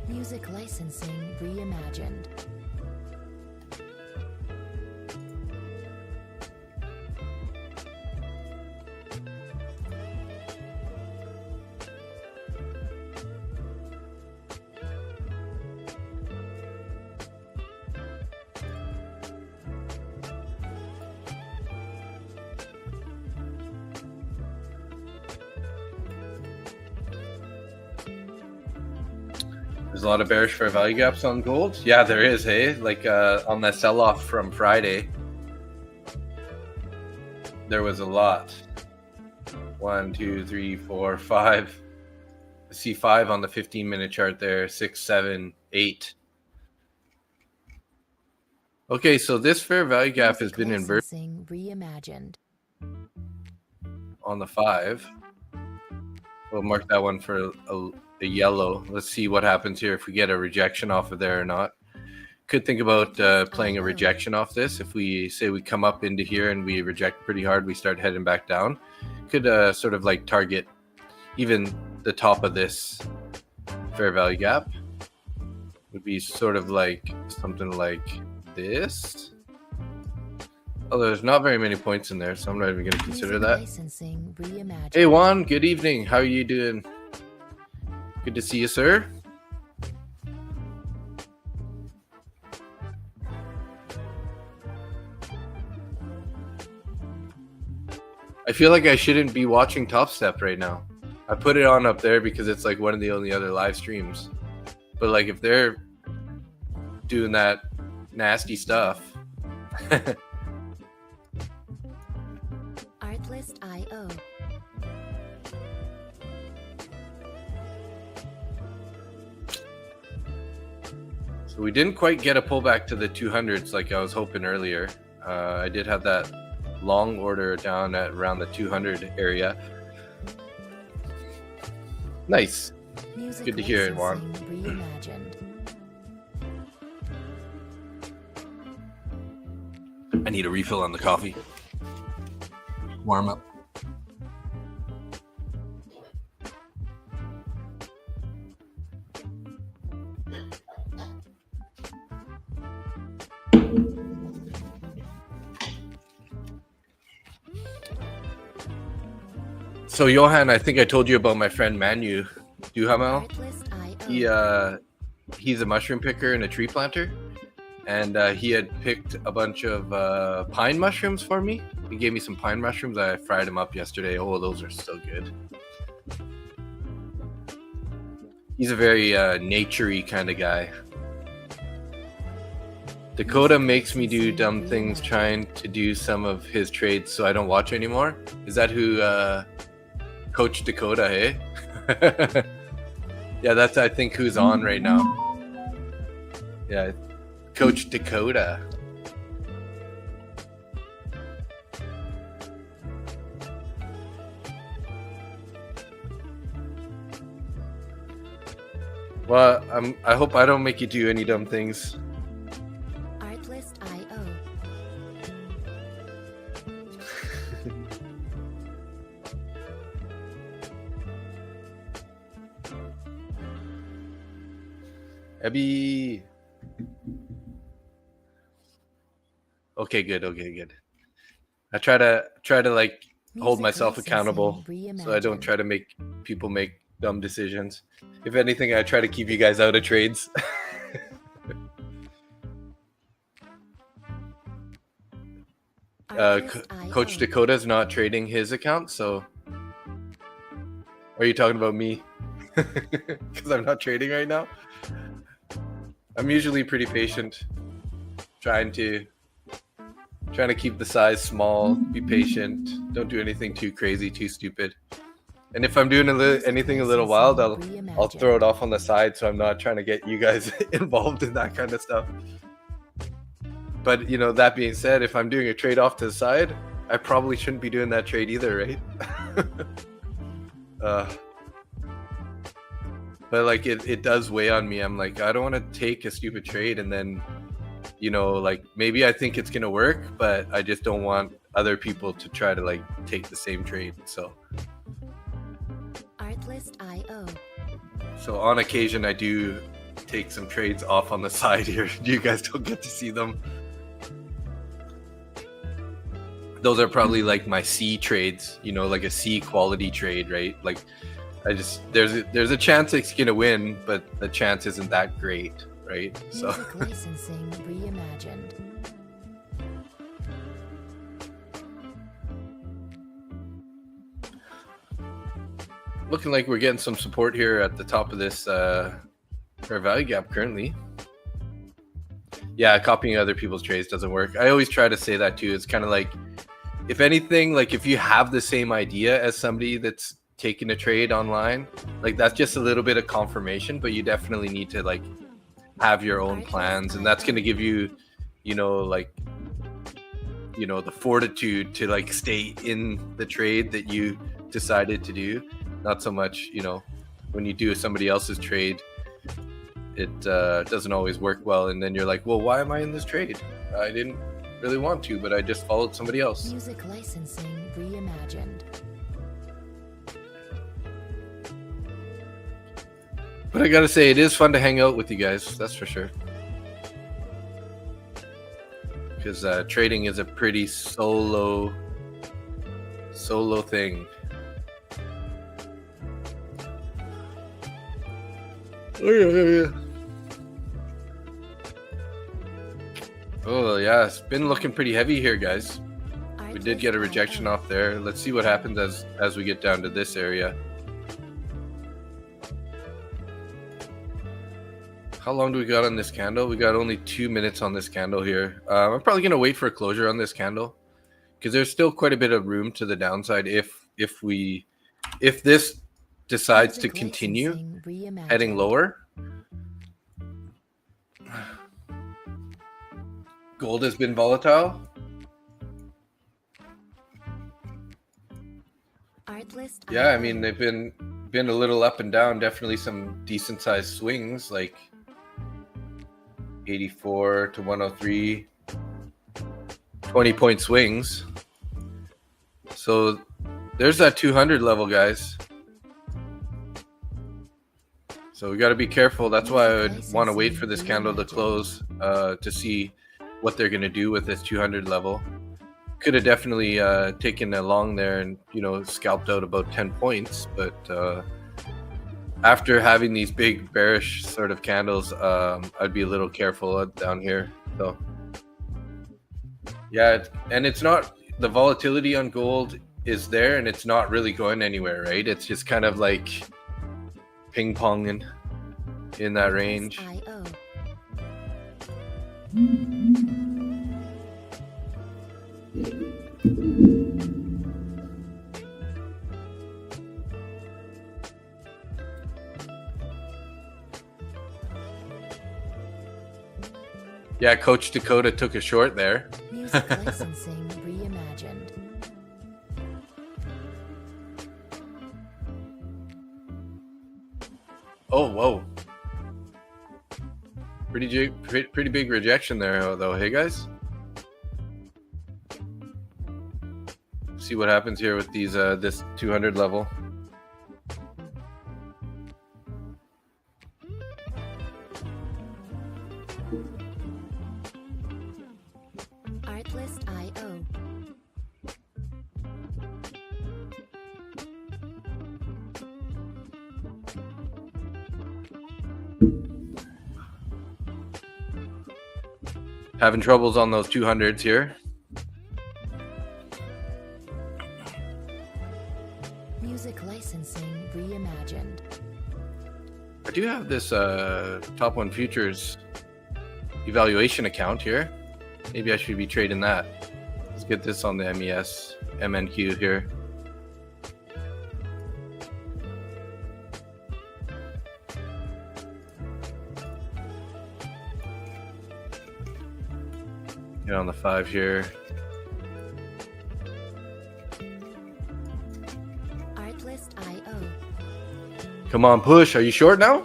Music licensing reimagined. There's a lot of bearish fair value gaps on gold. Yeah, there is, hey? Like on that sell-off from Friday, there was a lot. 1, 2, 3, 4, 5. I see 5 on the 15-minute chart there. 6, 7, 8. Okay, so this fair value gap has been inverted Reimagined. on the 5. We'll mark that one for a yellow. Let's see what happens here if we get a rejection off of there or not. Could think about playing a rejection off this. If we say we come up into here and we reject pretty hard, we start heading back down. Could sort of like target even the top of this fair value gap. Would be sort of like something like this. Although there's not very many points in there, so I'm not even going to consider that. Hey Juan, good evening. How are you doing? Good to see you, sir. I feel like I shouldn't be watching Top Step right now. I put it on up there because it's like one of the only other live streams. But like if they're doing that nasty stuff. Artlist.io. So we didn't quite get a pullback to the 200s like I was hoping earlier. I did have that long order down at around the 200 area. Nice. Good to hear it, Juan. I need a refill on the coffee. Warm up. So Johan, I think I told you about my friend Manu Duhamel. He's a mushroom picker and a tree planter, and he had picked a bunch of pine mushrooms for me. He gave me some pine mushrooms. I fried them up yesterday. Oh, those are so good. He's a very nature-y kind of guy. Dakota makes me do dumb things trying to do some of his trades so I don't watch anymore. Is that who Coach Dakota, hey? Yeah, that's I think who's on right now. Yeah, Coach Dakota. Well, I hope I don't make you do any dumb things. Artlist.io. Abby. Okay, good. Okay, good. I try to like hold myself accountable so I don't try to make people make dumb decisions. If anything, I try to keep you guys out of trades. Coach Dakota's not trading his account, so Or are you talking about me? Because I'm not trading right now. I'm usually pretty patient, trying to keep the size small, be patient, don't do anything too crazy, too stupid. And if I'm doing anything a little wild, I'll throw it off on the side, so I'm not trying to get you guys involved in that kind of stuff. But you know, that being said, if I'm doing a trade off to the side, I probably shouldn't be doing that trade either, right? But like it does weigh on me. I'm like, I don't want to take a stupid trade and then, you know, like maybe I think it's gonna work, but I just don't want other people to try to like take the same trade. So Artlist.io. So on occasion I do take some trades off on the side here. You guys don't get to see them. Those are probably like my C trades, you know, like a C quality trade, right? Like there's a chance it's gonna win, but the chance isn't that great, right? So Music licensing reimagined. looking like we're getting some support here at the top of this fair value gap currently. Yeah, copying other people's trades doesn't work. I always try to say that too. It's kind of like, if anything, like if you have the same idea as somebody that's taking a trade online, like that's just a little bit of confirmation, but you definitely need to like have your own plans, and that's going to give you, you know, like, you know, the fortitude to like stay in the trade that you decided to do. Not so much, you know, when you do somebody else's trade, it doesn't always work well, and then you're like, well, why am I in this trade? I didn't really want to, but I just followed somebody else. Music licensing reimagined. But I gotta say, it is fun to hang out with you guys, that's for sure. Because trading is a pretty solo thing. Oh yeah, it's been looking pretty heavy here, guys. We did get a rejection off there. Let's see what happens as we get down to this area. How long do we got on this candle? We got only 2 minutes on this candle here. I'm probably gonna wait for a closure on this candle because there's still quite a bit of room to the downside if this decides to continue heading lower. Gold has been volatile. Yeah, I mean, they've been a little up and down. Definitely some decent sized swings, like 84 to 103, 20-point swings. So there's that 200 level, guys. So we got to be careful. That's why I would want to wait for this candle to close to see what they're going to do with this 200 level. Could have definitely taken a long there and, you know, scalped out about 10 points. But after having these big bearish sort of candles, I'd be a little careful down here. So yeah, and it's not, the volatility on gold is there and it's not really going anywhere, right? It's just kind of like ping ponging in that range. Yeah, Coach Dakota took a short there. Music licensing reimagined. Oh, whoa. Pretty big rejection there, though. Hey, guys. See what happens here with these this 200 level. Artlist.io. Having troubles on those 200s here. Music licensing reimagined. do have this Top 1 Futures evaluation account here. Maybe I should be trading that. Let's get this on the MES MNQ here. Get on the 5 here. Artlist.io. Come on, push. Are you short now?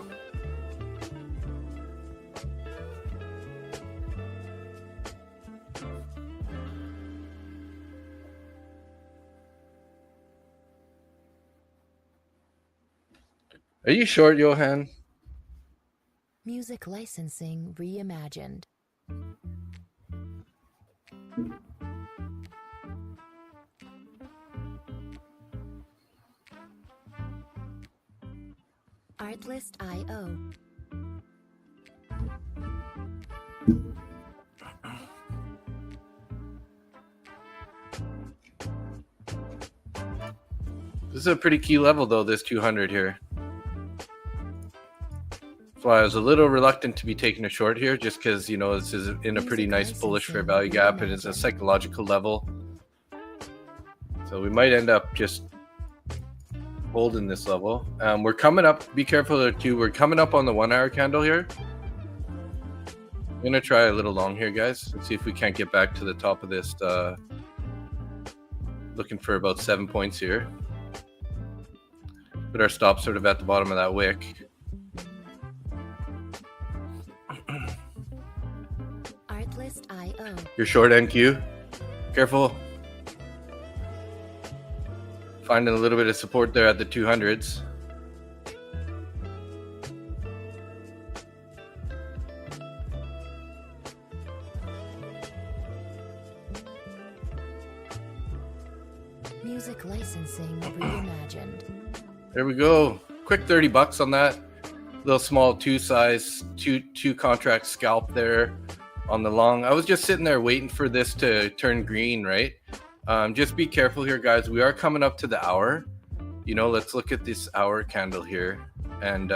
Are you short, Johan? Music licensing reimagined. Artlist.io. This is a pretty key level, though, this 200 here. That's why I was a little reluctant to be taking a short here, just because, you know, this is in a pretty nice bullish fair value gap, and it's a psychological level. So we might end up just holding this level. We're coming up, be careful there too, we're coming up on the 1 hour candle here. I'm gonna try a little long here, guys. Let's see if we can't get back to the top of this. Looking for about 7 points here. Put our stop sort of at the bottom of that wick. Artlist.io. You're short NQ. Careful. Finding a little bit of support there at the 200s. Music licensing reimagined. There we go. Quick 30 bucks on that. Little small two contract scalp there on the long. I was just sitting there waiting for this to turn green, right? Just be careful here, guys. We are coming up to the hour. You know, let's look at this hour candle here. And,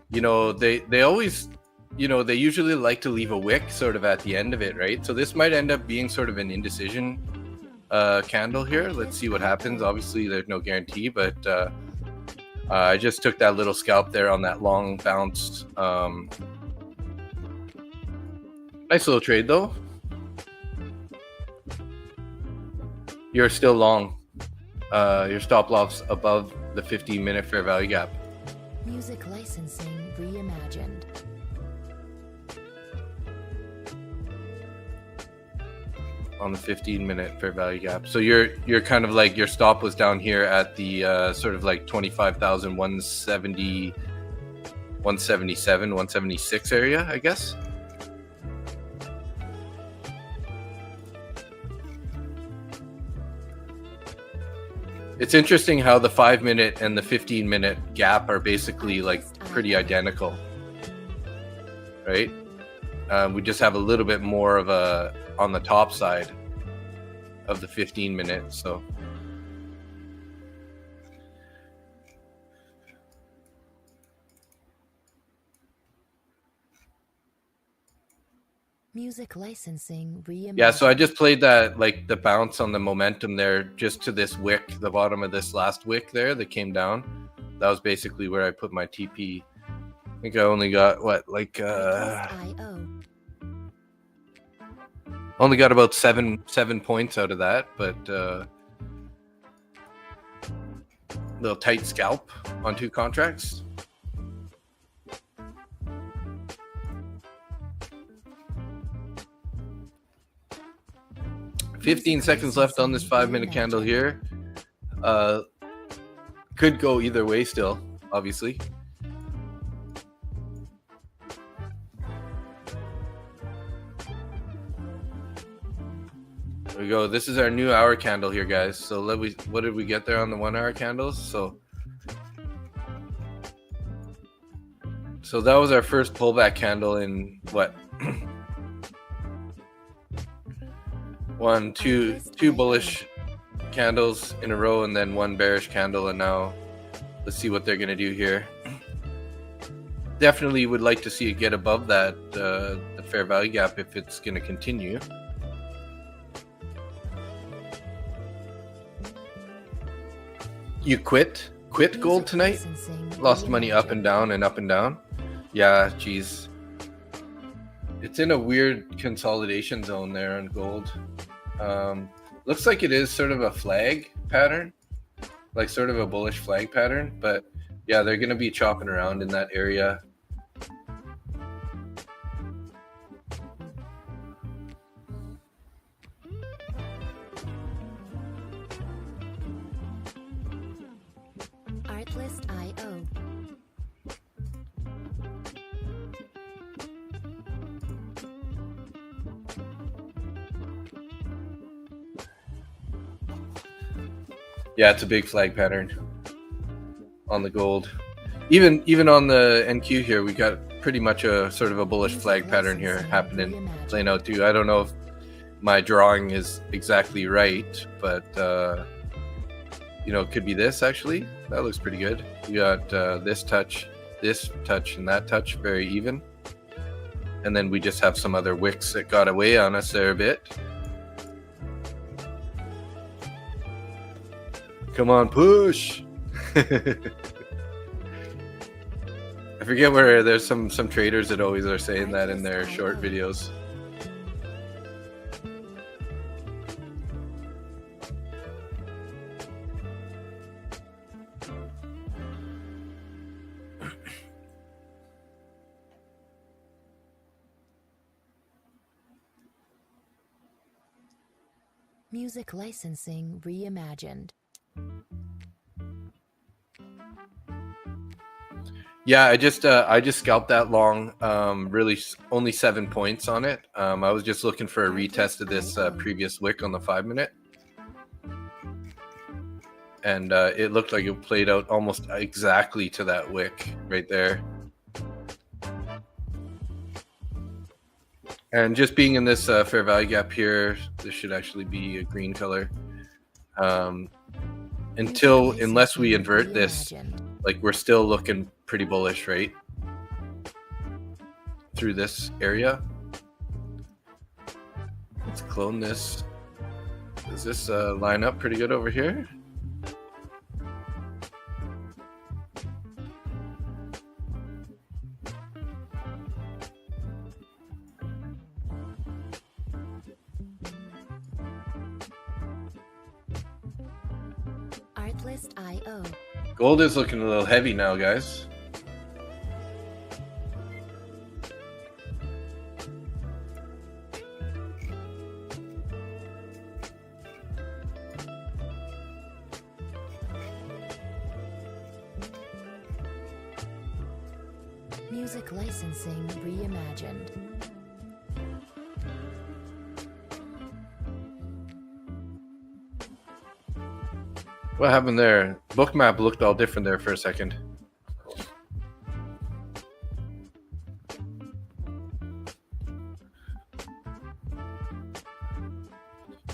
you know, they always, you know, they usually like to leave a wick sort of at the end of it, right? So this might end up being sort of an indecision candle here. Let's see what happens. Obviously, there's no guarantee, but I just took that little scalp there on that long bounced. Nice little trade, though. You're still long. Your stop loss above the 15-minute fair value gap. Music licensing reimagined. On the 15-minute fair value gap. So you're kind of like your stop was down here at the sort of like 25,170, 177, 176 area, I guess. It's interesting how the 5-minute and the 15-minute gap are basically like pretty identical, right? We just have a little bit more of a on the top side of the 15-minute. So Music licensing reimagined. yeah, so I just played that, like the bounce on the momentum there just to this wick, the bottom of this last wick there that came down. That was basically where I put my TP. I think I only got what, like only got about seven points out of that, but little tight scalp on 2 contracts. $15 seconds left on this 5-minute candle here. Could go either way still, obviously. There we go. This is our new hour candle here, guys. So what did we get there on the 1 hour candles? So that was our first pullback candle in what? two bullish candles in a row, and then 1 bearish candle. And now let's see what they're gonna do here. definitely would like to see it get above that the fair value gap if it's going to continue. You quit gold tonight? Lost money up and down and up and down? Yeah, geez. It's in a weird consolidation zone there on gold. Looks like it is sort of a flag pattern, like sort of a bullish flag pattern, but yeah, they're going to be chopping around in that area. Artlist.io. Yeah, it's a big flag pattern on the gold. Even on the NQ here, we got pretty much a sort of a bullish flag pattern here happening, playing out too. I don't know if my drawing is exactly right, but you know, it could be this actually. That looks pretty good. You got this touch, and that touch, very even. And then we just have some other wicks that got away on us there a bit. Come on, push! I forget where there's some traders that always are saying that in their short videos. Music licensing reimagined. Yeah, I just scalped that long. Really, only 7 points on it. I was just looking for a retest of this previous wick on the 5-minute, and it looked like it played out almost exactly to that wick right there. And just being in this fair value gap here, this should actually be a green color. Unless we invert this, like we're still looking pretty bullish, right? Through this area. Let's clone this. Does this line up pretty good over here? Artlist.io. Gold is looking a little heavy now, guys. Music licensing reimagined. What happened there? Bookmap looked all different there for a second.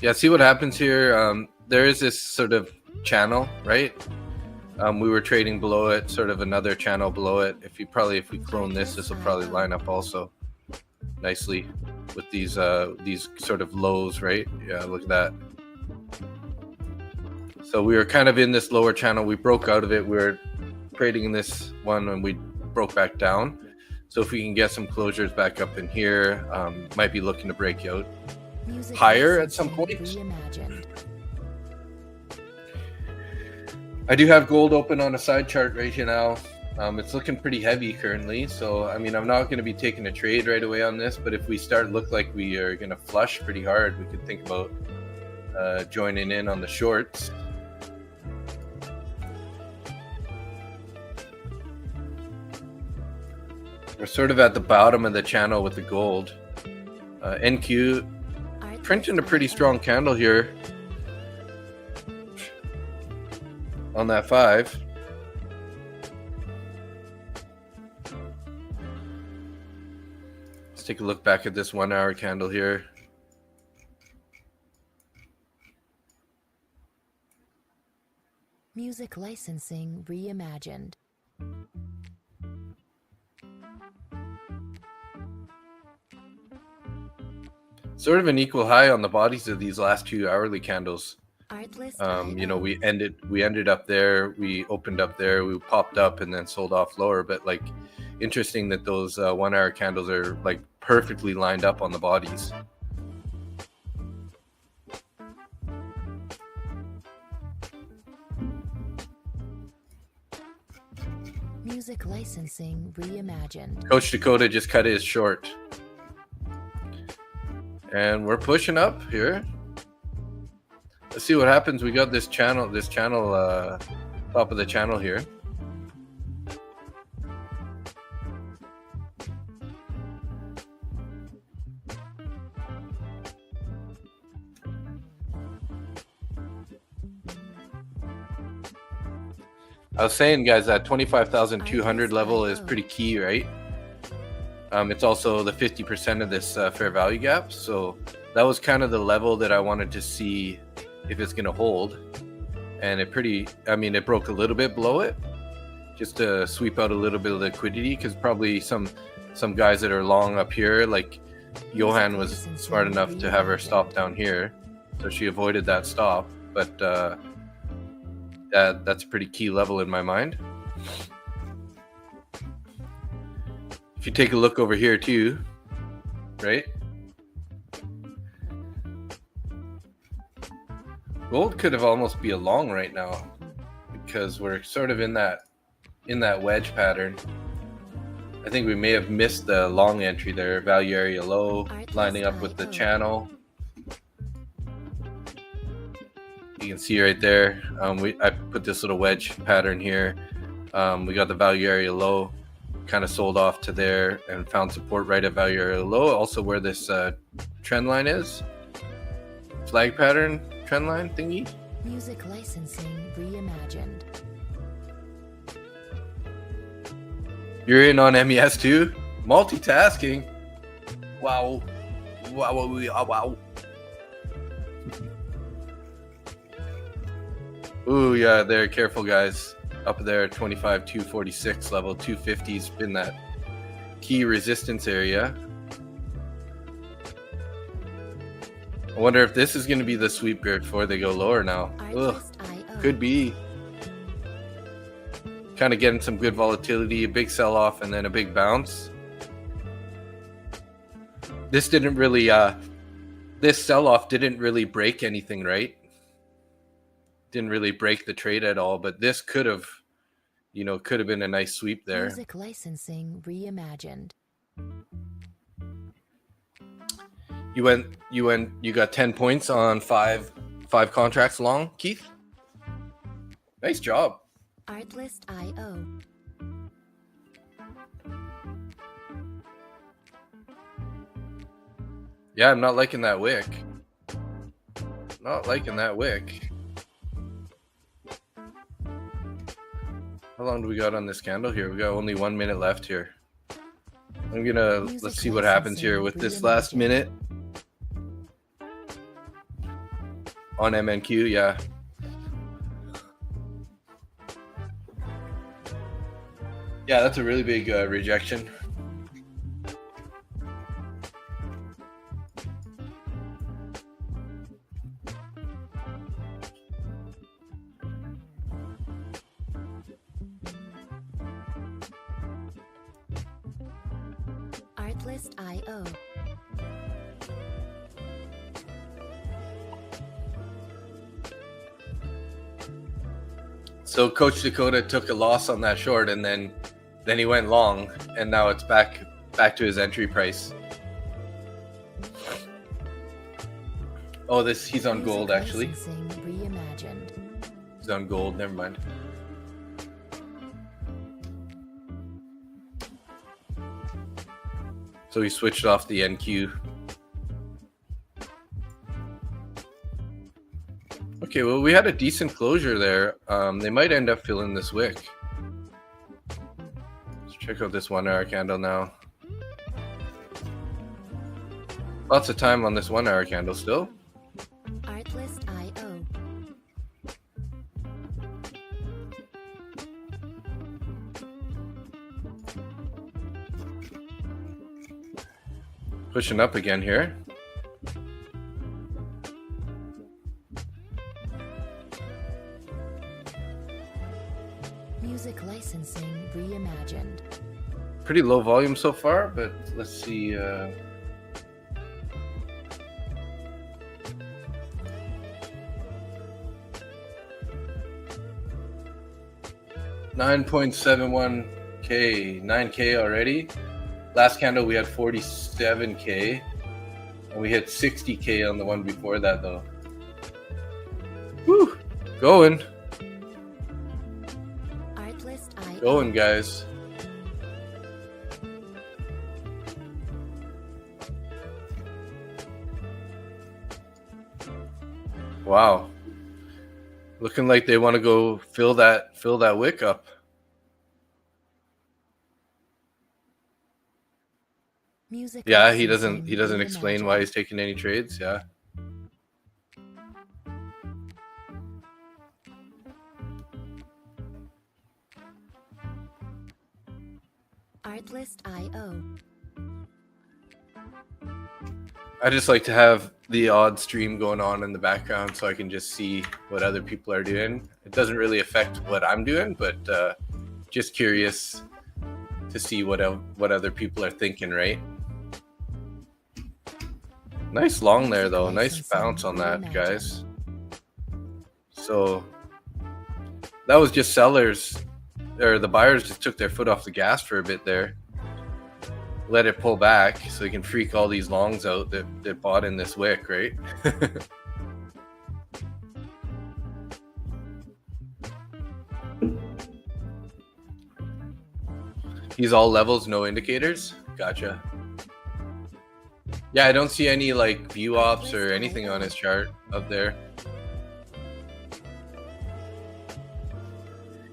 Yeah, see what happens here? There is this sort of channel, right? We were trading below it, sort of another channel below it. If we clone this will probably line up also nicely with these sort of lows, right? Yeah, look at that. So we were kind of in this lower channel. We broke out of it. We were trading in this one and we broke back down. So if we can get some closures back up in here, might be looking to break out higher at some point. I do have gold open on a side chart right here now. It's looking pretty heavy currently. So, I mean, I'm not going to be taking a trade right away on this, but if we look like we are going to flush pretty hard, we could think about joining in on the shorts. We're sort of at the bottom of the channel with the gold. NQ printing a pretty strong candle here on that 5. Let's take a look back at this 1 hour candle here. Music licensing reimagined. sort of an equal high on the bodies of these last 2 hourly candles. You know, we ended up there, we opened up there, we popped up and then sold off lower. But like, interesting that those 1 hour candles are like perfectly lined up on the bodies. Music licensing reimagined. Coach Dakota just cut his short. And we're pushing up here. Let's see what happens. We got this channel, top of the channel here. I was saying, guys, that 25,200 level is pretty key, right? It's also the 50% of this fair value gap. So that was kind of the level that I wanted to see if it's going to hold. And it broke a little bit below it just to sweep out a little bit of liquidity, because probably some guys that are long up here, like Johan was smart enough to have her stop down here. So she avoided that stop. But that's a pretty key level in my mind. If you take a look over here too, right? Gold could have almost be a long right now, because we're sort of in that wedge pattern. I think we may have missed the long entry there, value area low, lining up with the channel. You can see right there, I put this little wedge pattern here. We got the value area low, kind of sold off to there and found support right at value area low. Also where this trend line is, flag pattern trend line thingy. Music licensing reimagined. You're in on MES too? Multitasking. Wow. Wow. Ooh, yeah, there. Careful, guys. Up there, 25,246 level. 250's been that key resistance area. I wonder if this is going to be the sweep here before they go lower now. Ugh, could be. Kind of getting some good volatility, a big sell-off, and then a big bounce. This didn't really, this sell-off didn't really break anything, right? Didn't really break the trade at all, but this could have, could have been a nice sweep there. Music licensing reimagined. You got 10 points on five contracts long, Keith. Nice job. Artlist.io. Yeah, I'm not liking that wick. Not liking that wick. How long do we got on this candle here? We got only 1 minute left here. Let's see what happens here with this last minute on MNQ. Yeah. Yeah, that's a really big rejection. Artlist.io. So Coach Dakota took a loss on that short, and then he went long, and now it's back to his entry price. Oh, he's on gold actually. Reimagined. He's on gold. Never mind. So he switched off the NQ. Okay, well, we had a decent closure there. They might end up filling this wick. Let's check out this 1 hour candle now. Lots of time on this 1 hour candle still. Artlist.io. Pushing up again here. pretty low volume so far, but let's see. 9.71K, 9K already. Last candle we had 47K, and we hit 60K on the one before that though. Whew, going. Going, guys. Wow. Looking like they want to go fill that wick up. Yeah, he doesn't explain why he's taking any trades. Yeah. Artlist.io. I just like to have the odd stream going on in the background so I can just see what other people are doing. It doesn't really affect what I'm doing, but just curious to see what other people are thinking, right? Nice long there though. Nice bounce on that, guys. So that was just sellers, or the buyers just took their foot off the gas for a bit there. Let it pull back so you can freak all these longs out that bought in this wick, right? He's all levels, no indicators. Gotcha. Yeah, I don't see any like view ops or anything on his chart up there.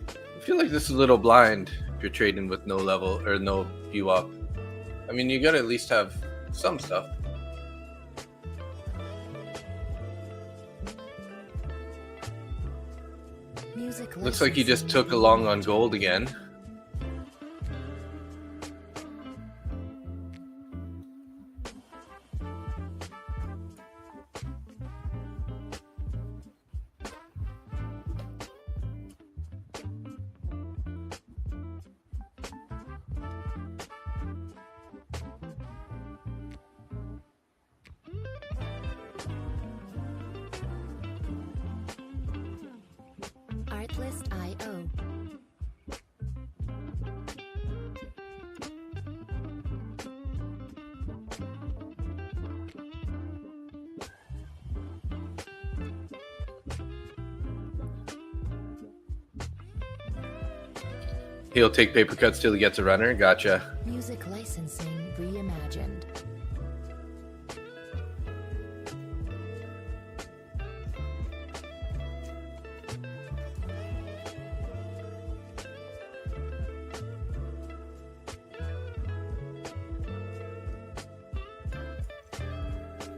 I feel like this is a little blind if you're trading with no level or no view op. I mean, you gotta at least have some stuff. Looks like he just took a long on gold again. Artlist.io. He'll take paper cuts till he gets a runner. Gotcha. Music licensing reimagined.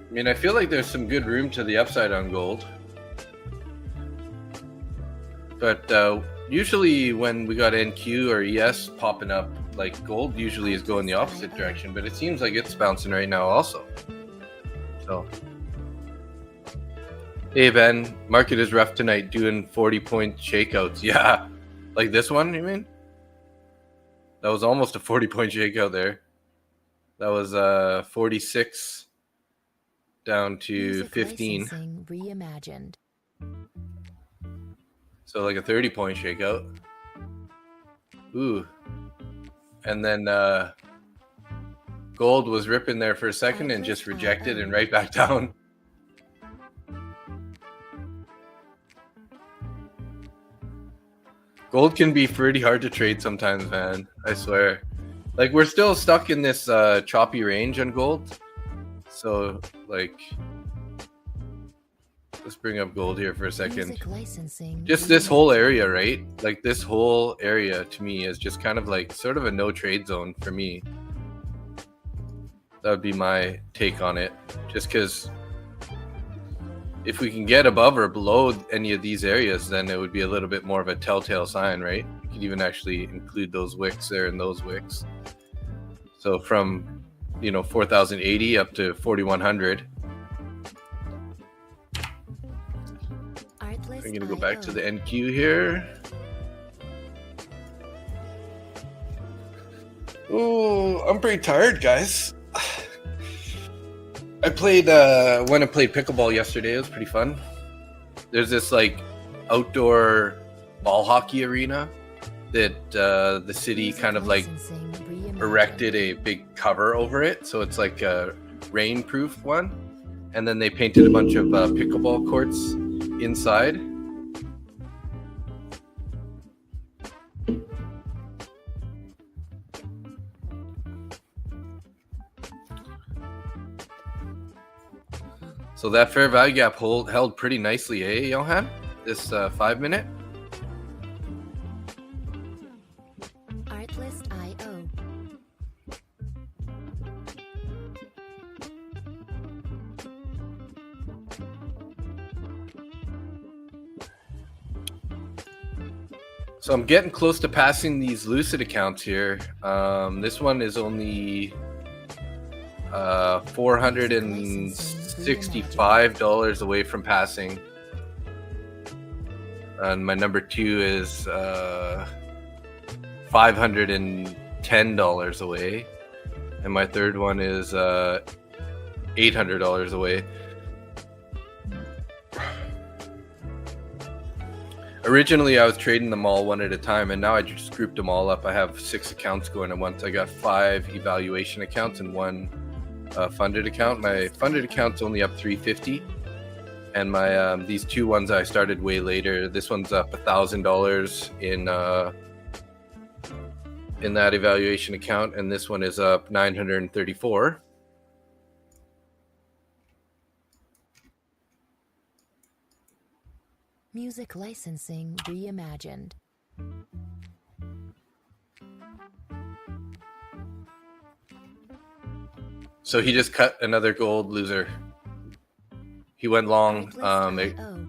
I mean, I feel like there's some good room to the upside on gold. But usually when we got NQ or ES popping up, like gold usually is going the opposite direction, but it seems like it's bouncing right now also. So, hey Ben, market is rough tonight doing 40-point shakeouts. Yeah, like this one, you mean? That was almost a 40-point shakeout there. That was 46 down to 15. Reimagined. So like a 30-point shakeout. Ooh. And then gold was ripping there for a second and just rejected and right back down. Gold can be pretty hard to trade sometimes, man. I swear. Like, we're still stuck in this choppy range on gold. So, like, let's bring up gold here for a second. Just this whole area, right? Like, this whole area to me is just kind of like sort of a no trade zone for me. That would be my take on it. Just because if we can get above or below any of these areas, then it would be a little bit more of a telltale sign, right? You could even actually include those wicks there and those wicks. So from, 4,080 up to 4,100. I'm going to go back to the NQ here. Oh, I'm pretty tired, guys. I played when I played pickleball yesterday. It was pretty fun. There's this like outdoor ball hockey arena that the city kind of like erected a big cover over it, so it's like a rain-proof one, and then they painted a bunch of pickleball courts inside. So that fair value gap held pretty nicely, eh, Johan? This 5 minute. Artlist.io. So I'm getting close to passing these Lucid accounts here. This one is only $465 away from passing, and my number 2 is $510 away, and my third one is $800 away. Originally I was trading them all one at a time, and now I just grouped them all up. I have 6 accounts going at once. I got 5 evaluation accounts and 1 funded account. My funded account's only up $350, and my these 2 ones I started way later. This one's up $1,000 in that evaluation account, and this one is up $934. Music licensing reimagined. So he just cut another gold loser. He went long.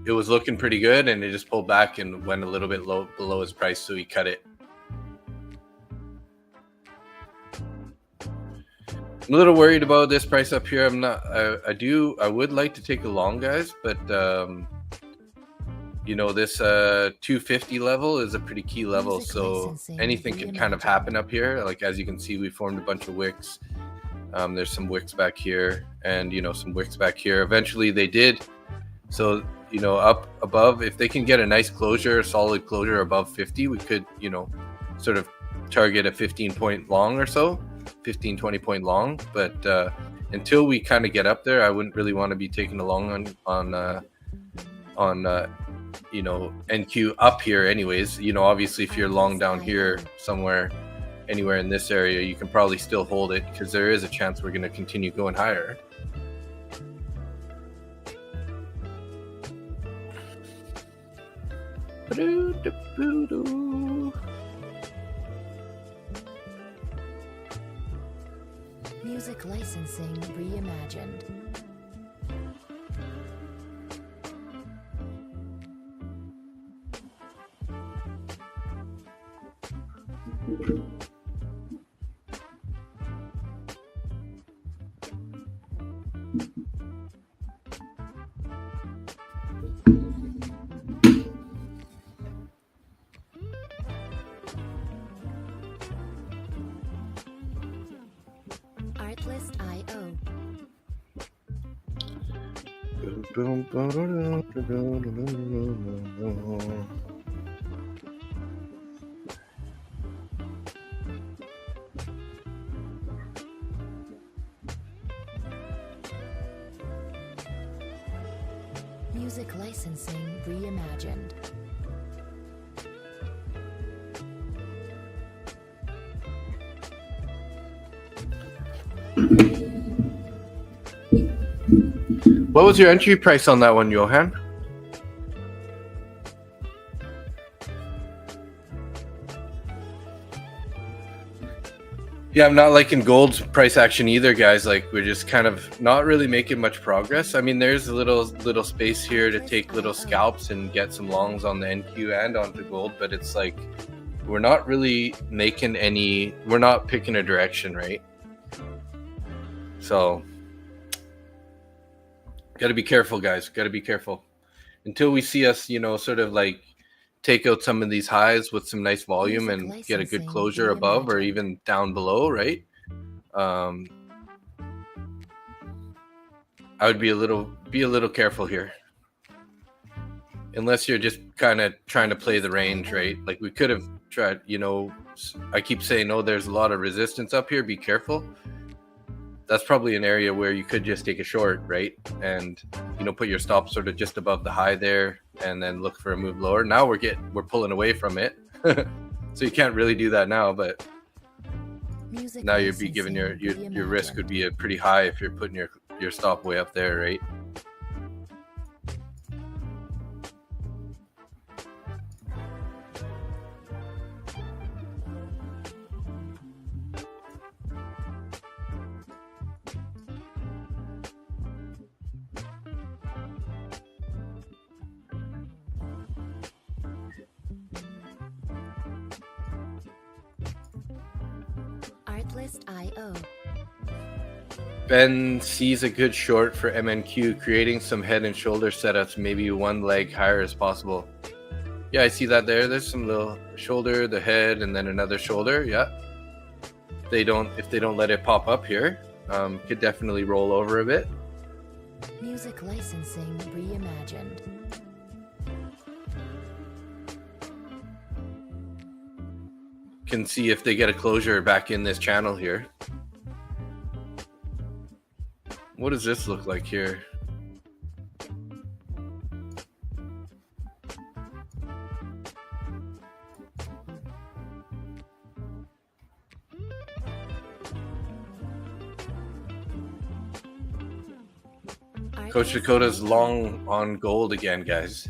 It was looking pretty good, and it just pulled back and went a little bit below his price, so he cut it. I'm a little worried about this price up here. I'm not. I would like to take a long, guys, but you know, this 250 level is a pretty key level, so anything can kind of happen up here. Like, as you can see, we formed a bunch of wicks. There's some wicks back here, and you know, some wicks back here. Eventually they did. So, you know, up above, if they can get a nice closure, solid closure above 50, we could, you know, sort of target a 15-point long or so, 20 point long. But until we kind of get up there, I wouldn't really want to be taking a long on you know, NQ up here anyways. You know, obviously if you're long down here somewhere, anywhere in this area, you can probably still hold it, because there is a chance we're going to continue going higher. Music licensing reimagined. Artlist.io. Music licensing reimagined. What was your entry price on that one, Johan? Yeah, I'm not liking gold's price action either, guys. Like, we're just kind of not really making much progress. I mean, there's a little space here to take little scalps and get some longs on the NQ and onto gold, but it's like we're not really making any. We're not picking a direction, right? So, got to be careful, guys. Got to be careful until we see us, you know, sort of like take out some of these highs with some nice volume Music and get a good licensing closure above or reimagined. even down below, right? I would be a little careful here. Unless you're just kind of trying to play the range, right? Like we could have tried, you know, I keep saying, oh, there's a lot of resistance up here, be careful. That's probably an area where you could just take a short, right? And, you know, put your stop sort of just above the high there and then look for a move lower. Now we're pulling away from it. So you can't really do that now, but Music now you'd be giving your risk would be a pretty high if you're putting your stop way up there, right? Artlist.io. Ben sees a good short for MNQ, creating some head and shoulder setups, maybe one leg higher as possible. Yeah, I see that there. There's some little shoulder, the head, and then another shoulder. Yeah. If they don't let it pop up here, could definitely roll over a bit. Music licensing reimagined. Can see if they get a closure back in this channel here. What does this look like here? Coach Dakota's long on gold again, guys.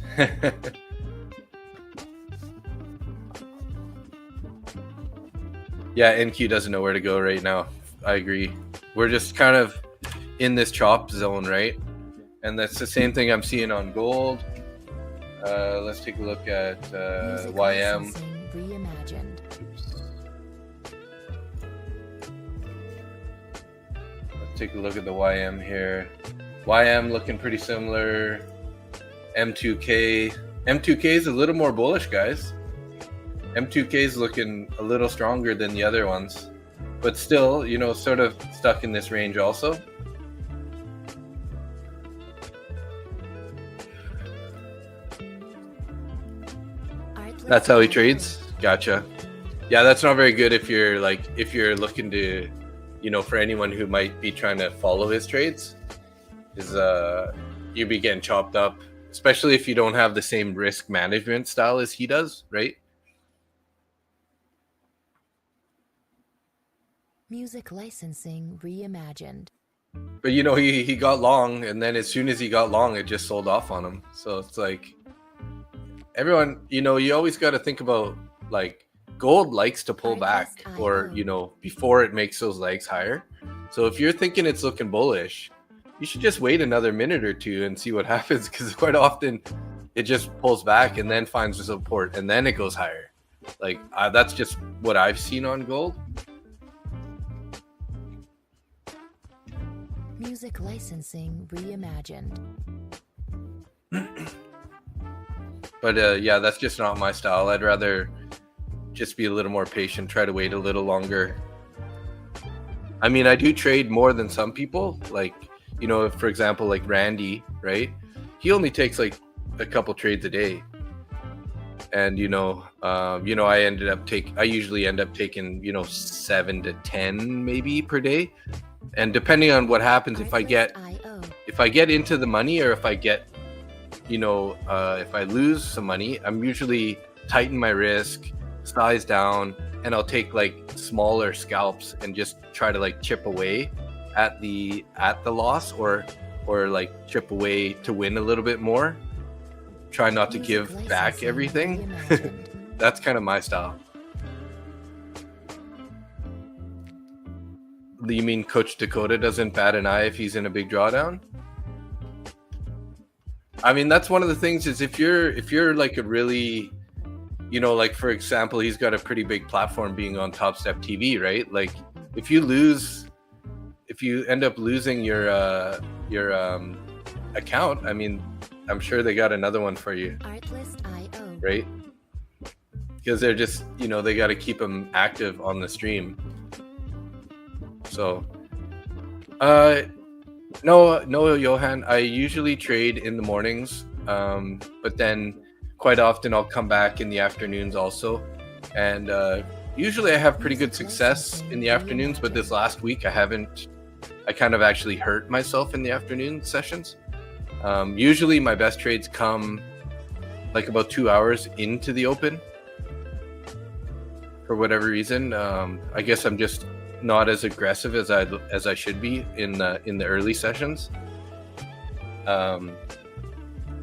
Yeah, NQ doesn't know where to go right now. I agree. We're just kind of in this chop zone, right? And that's the same thing I'm seeing on gold. Let's take a look at Music YM. licensing reimagined. Let's take a look at the YM here. YM looking pretty similar. M2K. M2K is a little more bullish, guys. M2K is looking a little stronger than the other ones, but still, you know, sort of stuck in this range also. That's how he trades. Gotcha. Yeah, that's not very good if you're looking to, you know, for anyone who might be trying to follow his trades, is you'd be getting chopped up, especially if you don't have the same risk management style as he does, right? Music licensing reimagined. But you know, he got long, and then as soon as he got long, it just sold off on him. So it's like, everyone, you know, you always got to think about, like, gold likes to pull back, or, you know, before it makes those legs higher. So if you're thinking it's looking bullish, you should just wait another minute or two and see what happens, because quite often it just pulls back and then finds the support and then it goes higher. Like, that's just what I've seen on gold. Music licensing reimagined. But yeah, that's just not my style. I'd rather just be a little more patient, try to wait a little longer. I mean, I do trade more than some people. Like, you know, for example, like Randy, right? He only takes like a couple trades a day. And, I usually end up taking, 7 to 10 maybe per day. And depending on what happens, if I get into the money, or if I get, if I lose some money, I'm usually tighten my risk, size down, and I'll take like smaller scalps and just try to like chip away at the loss, or like chip away to win a little bit more. Try not to give back everything. That's kind of my style. You mean Coach Dakota doesn't bat an eye if he's in a big drawdown? I mean, that's one of the things, is if you're like a really, like for example, he's got a pretty big platform being on Top Step TV, right? Like if you end up losing your account, I mean, I'm sure they got another one for you. Artlist.io. Right? because they're just, they got to keep them active on the stream. So no, Johan, I usually trade in the mornings, but then quite often I'll come back in the afternoons also, and usually I have pretty good success in the afternoons, but this last week I kind of actually hurt myself in the afternoon sessions. Usually my best trades come like about 2 hours into the open for whatever reason. I guess I'm just not as aggressive as I should be in the early sessions. And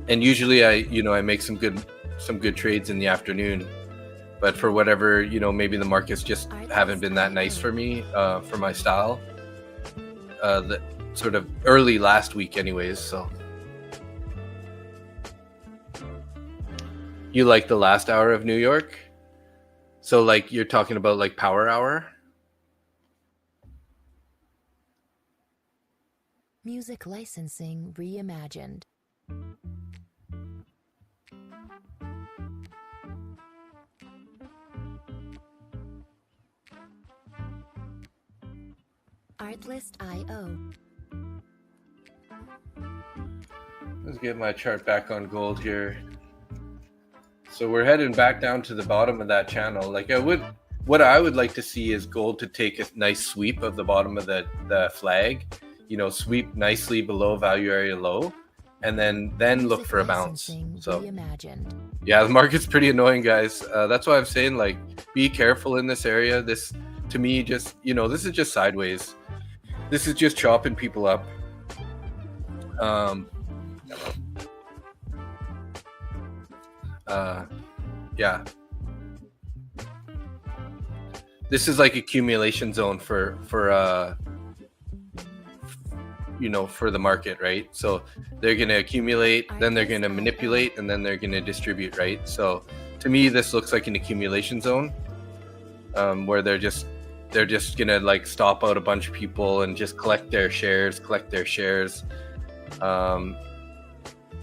usually I make some good trades in the afternoon, but for whatever, maybe the markets just haven't been that nice for me, for my style, the sort of early last week anyways. So you like the last hour of New York? So like you're talking about like power hour? Music licensing reimagined. Artlist.io. Let's get my chart back on gold here. So we're heading back down to the bottom of that channel. Like what I would like to see is gold to take a nice sweep of the bottom of the flag, sweep nicely below value area low, and then look for a bounce. So yeah, the market's pretty annoying, guys. That's why I'm saying, like, be careful in this area. This, to me, just, this is just sideways. This is just chopping people up. Yeah. This is like accumulation zone for the market, right? So they're going to accumulate, then they're going to manipulate, and then they're going to distribute, right? So to me, this looks like an accumulation zone, where they're just going to like stop out a bunch of people and just collect their shares.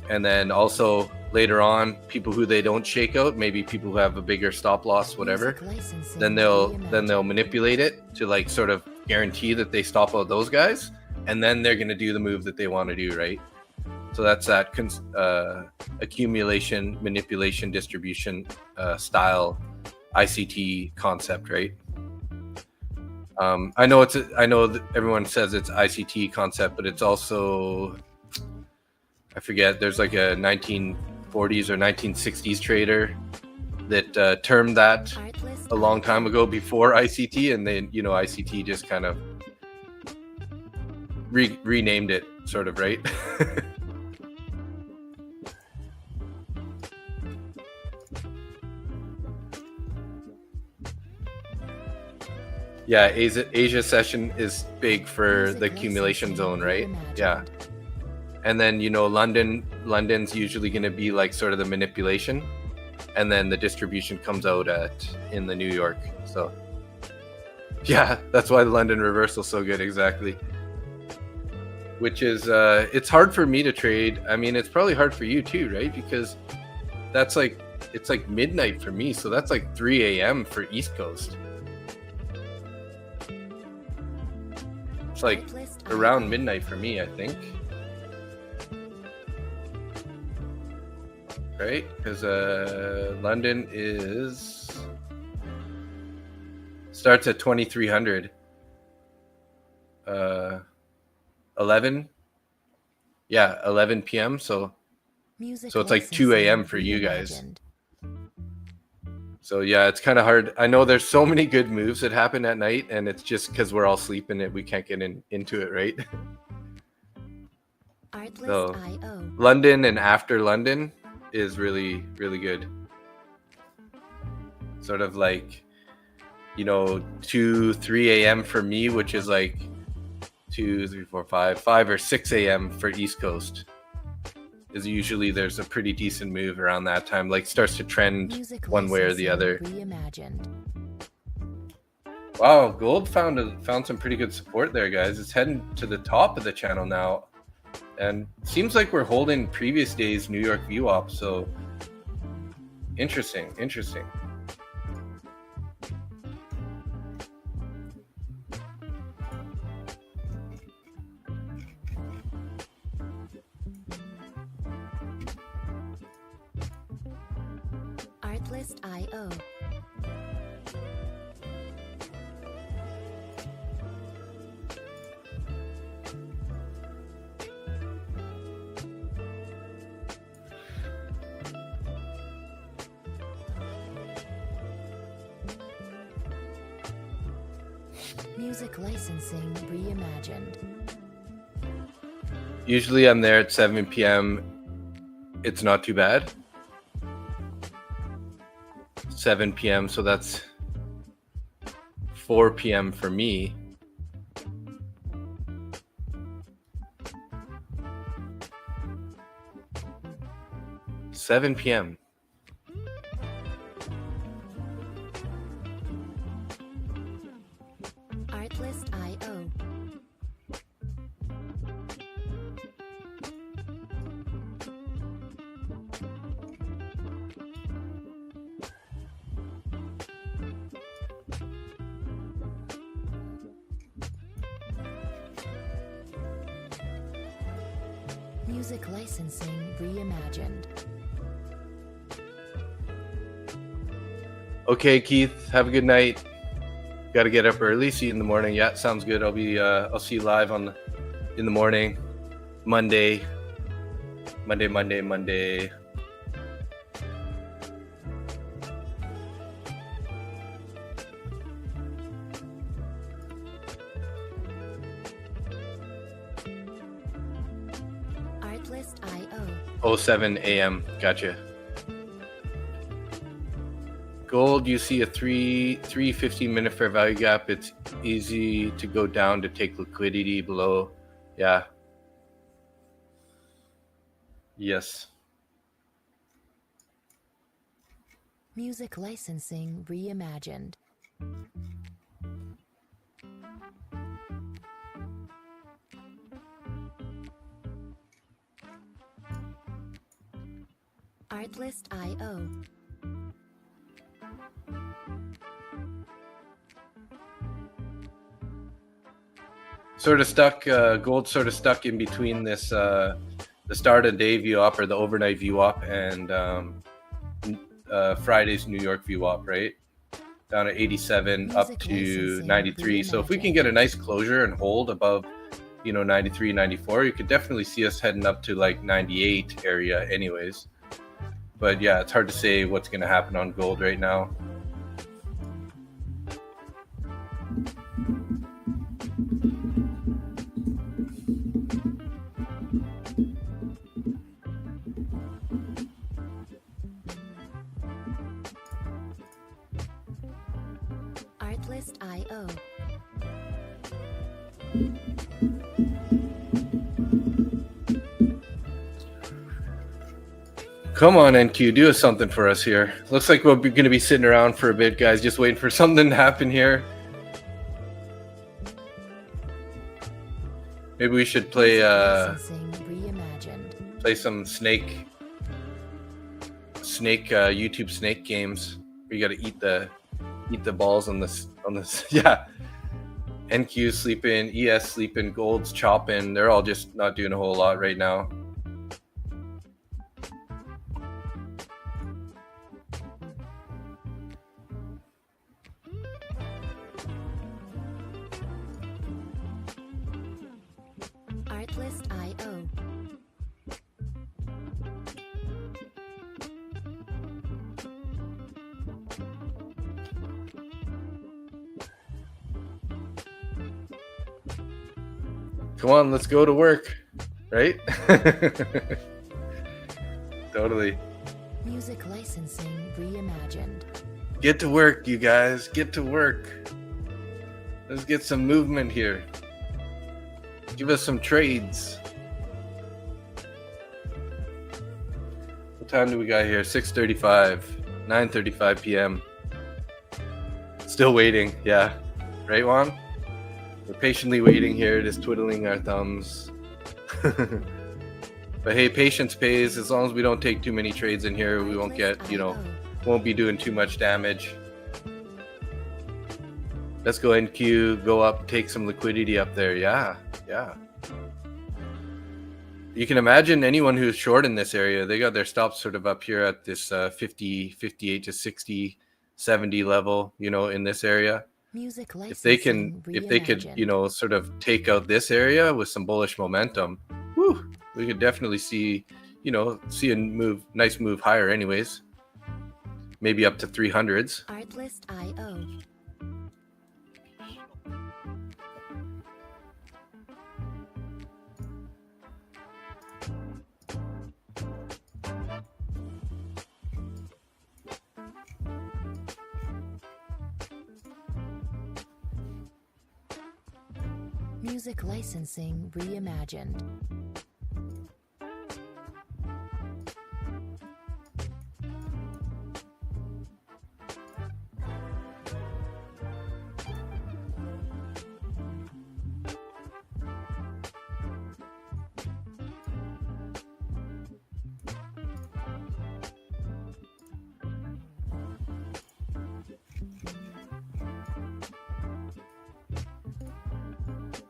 And then also later on, people who they don't shake out, maybe people who have a bigger stop loss, whatever, then they'll manipulate it to like sort of guarantee that they stop out those guys, and then they're going to do the move that they want to do, right? So that's that accumulation, manipulation, distribution style ICT concept, right? I know that everyone says it's ICT concept, but it's also, I forget, there's like a 1940s or 1960s trader that termed that a long time ago before ICT, and then ICT just kind of renamed it, sort of, right? Yeah, Asia session is big for the accumulation zone, right? Yeah. And then, London's usually going to be like sort of the manipulation, and then the distribution comes out in the New York. So yeah, that's why the London reversal is so good. Exactly. Which is, it's hard for me to trade. I mean, it's probably hard for you too, right? Because it's like midnight for me. So that's like 3 a.m. for East Coast. It's like around midnight for me, I think. Right? Because London starts at 2300. 11 p.m. So it's like 2 a.m. for you guys. So yeah, it's kind of hard. I know there's so many good moves that happen at night, and it's just because we're all sleeping it, we can't get into it, right? So London and after London is really, really good. Sort of like, 2, 3 a.m. for me, which is like 2, 3, 4, 5 or 6 a.m. for East Coast. Is usually there's a pretty decent move around that time, like starts to trend one way or the other. Wow, gold found some pretty good support there, guys. It's heading to the top of the channel now, and seems like we're holding previous days New York VWAP. So interesting. Artlist.io. Music licensing reimagined. Usually I'm there at 7 p.m. It's not too bad. 7 p.m. So that's 4 p.m. for me. $7 p.m. Artlist.io. Music licensing reimagined. Okay, Keith, have a good night. Got to get up early. See you in the morning. Yeah, sounds good. I'll see you live in the morning. Monday. Artlist.io. 07 a.m. Gotcha. Gold, you see a 15-minute fair value gap. It's easy to go down to take liquidity below. Yeah. Yes. Music licensing reimagined. Artlist.io. Sort of stuck, gold sort of stuck in between this, the start of day VWAP or the overnight VWAP and Friday's New York VWAP, right? Down at 87 up to 93. So if we can get a nice closure and hold above, 93, 94, you could definitely see us heading up to like 98 area anyways. But yeah, it's hard to say what's going to happen on gold right now. Artlist.io. Come on, NQ, do something for us here. Looks like we're going to be sitting around for a bit, guys, just waiting for something to happen here. Maybe we should play some snake YouTube snake games. We got to eat the balls on this. Yeah. NQ sleeping, ES sleeping, Gold's chopping. They're all just not doing a whole lot right now. Artlist.io. Come on, let's go to work, right? Totally. Music licensing reimagined. Get to work, you guys. Get to work. Let's get some movement here. Give us some trades. What time do we got here? 6:35, 9:35 p.m. Still waiting. Yeah. Right, Juan? We're patiently waiting here, just twiddling our thumbs. But hey, patience pays. As long as we don't take too many trades in here, we won't get, won't be doing too much damage. Let's go NQ, go up, take some liquidity up there. Yeah. you can imagine anyone who's short in this area, they got their stops sort of up here at this 50, 58 to 60, 70 level, you know, in this area. Music If they could, reimagined. you know, sort of take out this area with some bullish momentum, whew, we could definitely see, you know, a nice move higher anyways. Maybe up to 300s. Artlist.io. Music licensing reimagined.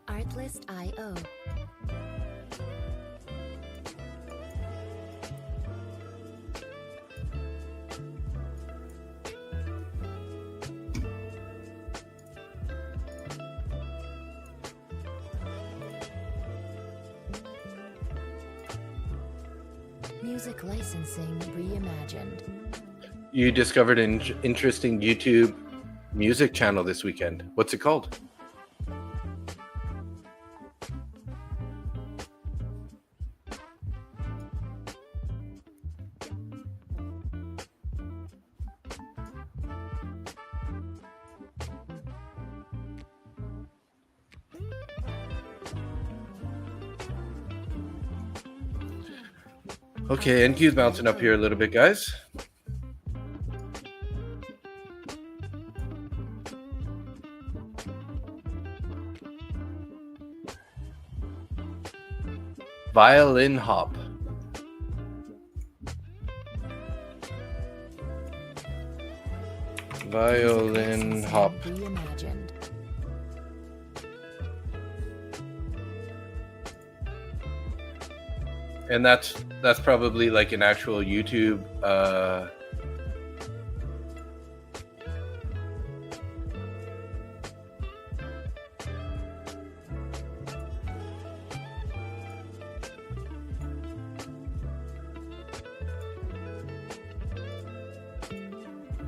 Artlist.io. Music licensing reimagined. You discovered an interesting YouTube music channel this weekend. What's it called? Okay, NQ's bouncing up here a little bit, guys. Violin hop. Violin hop. Reimagined. And that's probably like an actual YouTube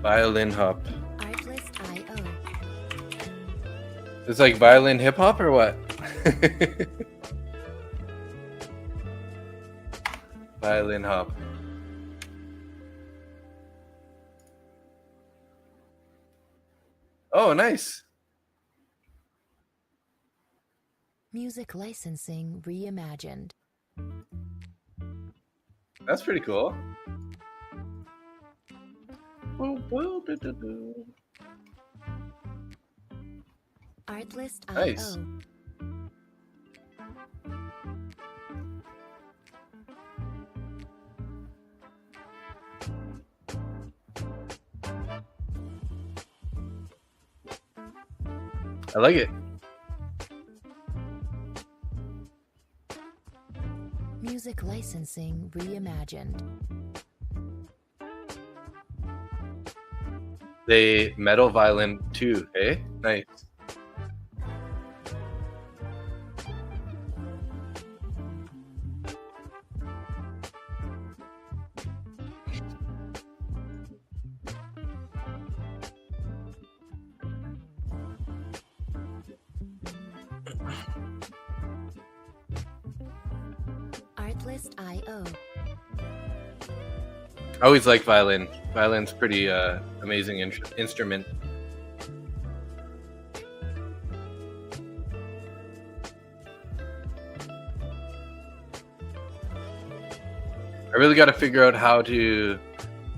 violin hop. Artlist.io. It's like violin hip hop or what? Violin hop. Oh, nice. Music licensing reimagined. That's pretty cool. Artlist.io. Nice. I like it. Music licensing reimagined. They metal violin too, eh? Nice. Artlist.io. I always like violin. Violin's pretty amazing instrument. I really got to figure out how to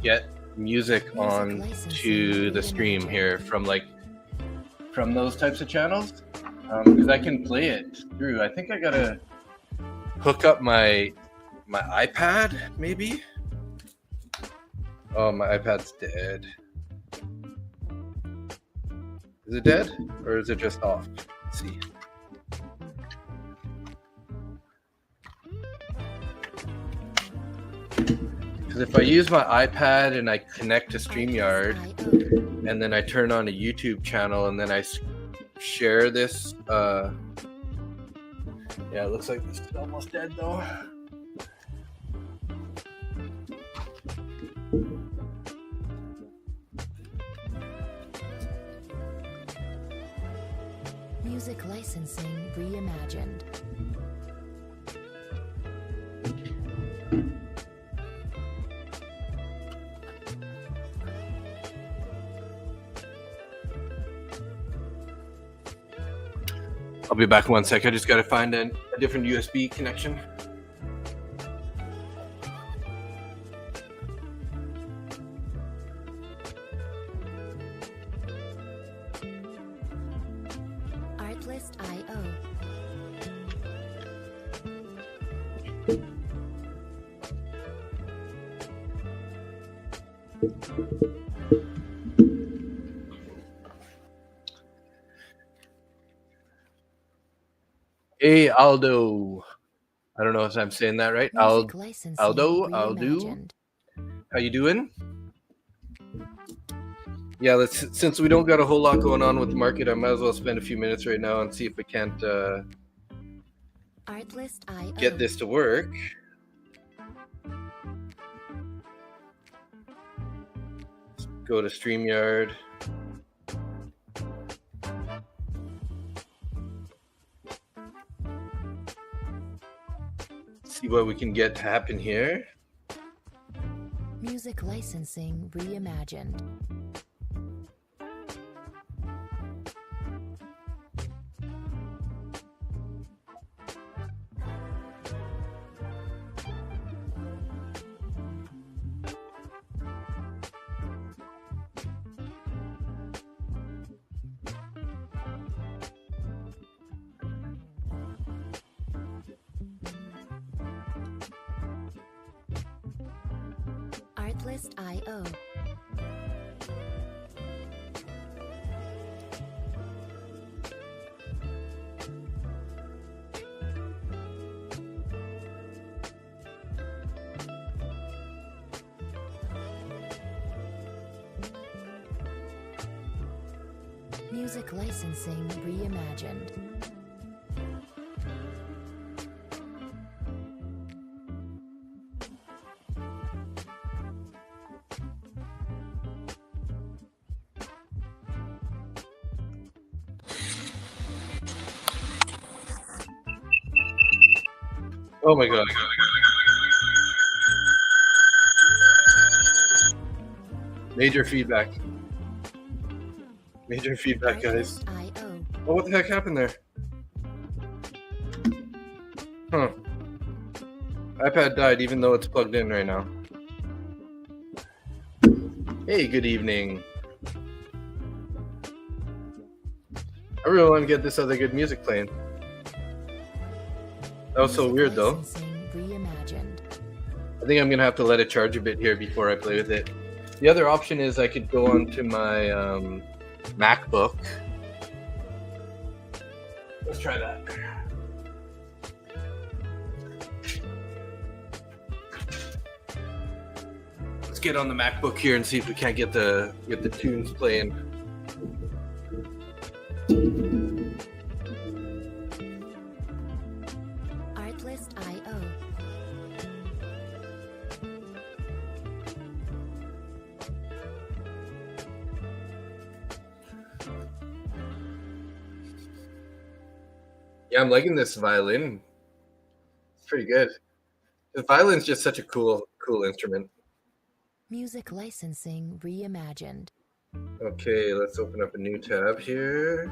get music on to the stream here from those types of channels, because I can play it through. I think I gotta hook up my iPad, maybe. Oh, my iPad's dead. Is it dead or is it just off? Let's see. Because if I use my iPad and I connect to StreamYard, and then I turn on a YouTube channel, and then I share this. Yeah, it looks like this is almost dead though. Music licensing reimagined. I'll be back in 1 sec. I just got to find a different USB connection. Artlist.io. Hey, Aldo. I don't know if I'm saying that right. Music licensing Aldo. reimagined. How you doing? Yeah, since we don't got a whole lot going on with the market, I might as well spend a few minutes right now and see if we can't Artlist.io. get this to work. Let's go to StreamYard. See what we can get to happen here. Music licensing reimagined. Artlist.io. Music licensing reimagined. Oh my god. Major feedback. Major feedback, guys. Artlist.io. Oh, what the heck happened there? Huh. iPad died even though it's plugged in right now. Hey, good evening. I really want to get this other good music playing. That was so weird though. Licensing reimagined. I think I'm gonna have to let it charge a bit here before I play with it. The other option is I could go onto my MacBook. Let's try that. Let's get on the MacBook here and see if we can't get the tunes playing. Artlist.io. Yeah, I'm liking this violin. It's pretty good. The violin's just such a cool instrument. Music licensing reimagined. Okay, let's open up a new tab here.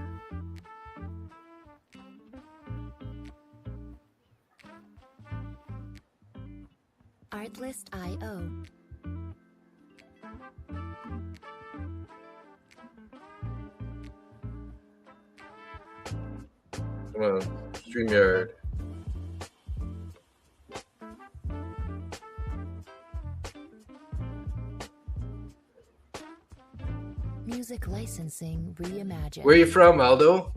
Artlist.io. Come on, StreamYard. Music licensing reimagined. Where are you from, Aldo?